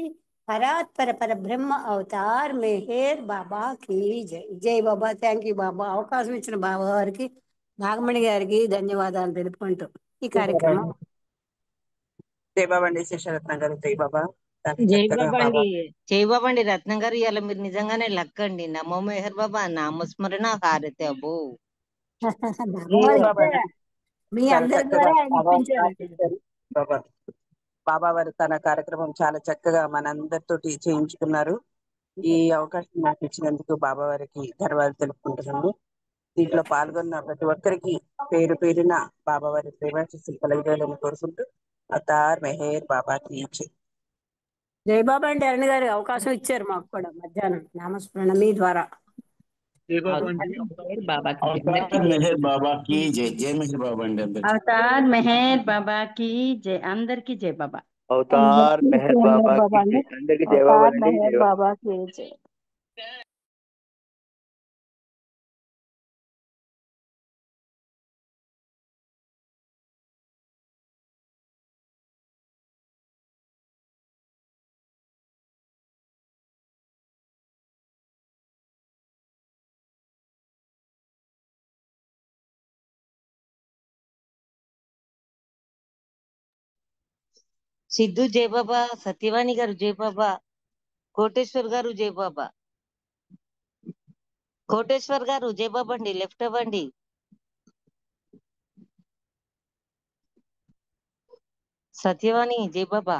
పరాత్పర పరబ్రహ్మ అవతార్ మెహర్ బాబా కి జై జై బాబా థ్యాంక్ యూ బాబా అవకాశం ఇచ్చిన బాబా గారికి నాగమణి గారికి ధన్యవాదాలు తెలుపుకుంటూ ఈ కార్యక్రమం జై బాబా అండి శేషరత్న గారు జై బాబా చాలా జై చక్కగా బాబా బాబా అండి జై బాబా అండి రత్నం గారు ఇవాళ మీరు నిజంగానే లక్ అండి నమో మెహర్ బాబా నామస్మరణ హారతి అబ్బో జై బాబా బాబా ఇచ్చారా అండి మీ చాలా అందరి చక్కగా ద్వారా ఆయన బాబా ఇప్పించారు ప్రార్థించారు. బాబా బాబా వారు తన కార్యక్రమం చాలా చక్కగా మనందరితోటి చేయించుకున్నారు. ఈ అవకాశం నాకు ఇచ్చినందుకు బాబా వారికి ధన్యవాదాలు తెలుపుకుంటున్నాను. దీంట్లో పాల్గొన్న ప్రతి ఒక్కరికి పేరు పేరున బాబా వారి ప్రేమాశీస్సులు కలగజేయాలని కోరుకుంటూ అవతార్ మెహర్ బాబా కి జై. జై బాబా అండి అరుణ్ గారు అవకాశం ఇచ్చారు మాకు కూడా మధ్యాహ్నం నామస్మరణ మీ ద్వారా జై బాబా అండి మెహర్ బాబా की जय अंदर की అవతార్ जय మెహర్ బాబా కి జై జై మెహర్ బాబా అండి అందరికి అవతార్ మెహర్ బాబా కి జై అందరికి జై బాబా अवतार मेहर बाबा బాబా की అండి जय अंदर की जय बाबा అవతార్ अंडी जय మెహర్ बाबा. బాబాకి జై సిద్ధు జై బాబా, సత్యవాణి గారు జై బాబా, కోటేశ్వర్ గారు జై బాబా. కోటేశ్వర్ గారు జై బాబా అండి, లెఫ్ట్ అవ్వండి. సత్యవాణి జై బాబా,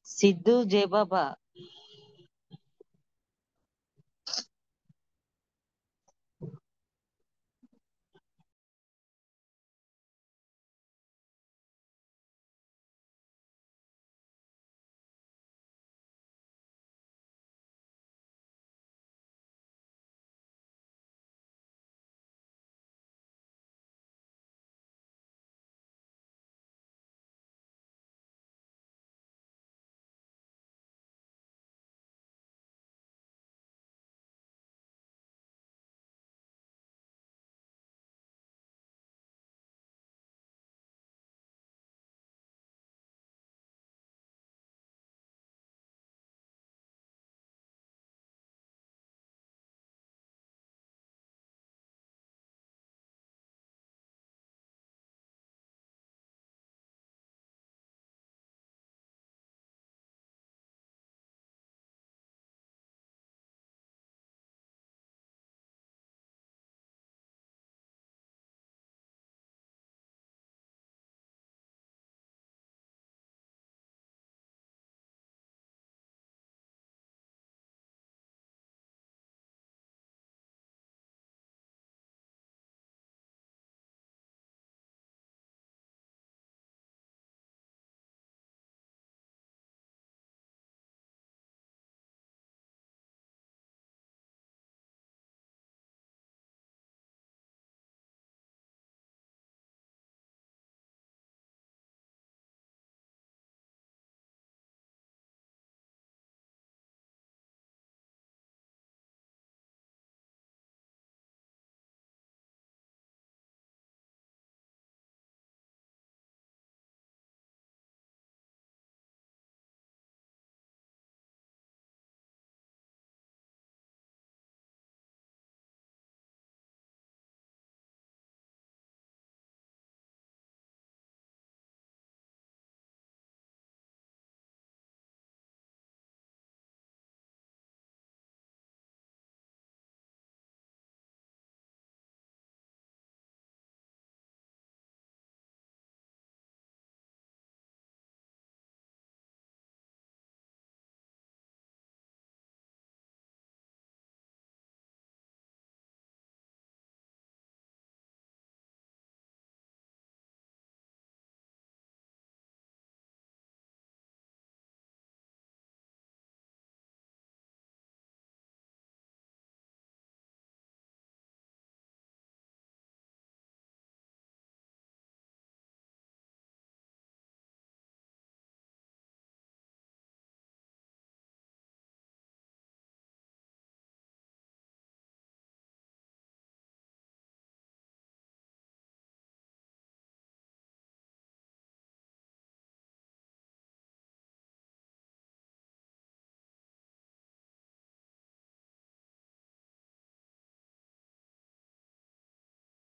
సిద్ధు జై బాబా,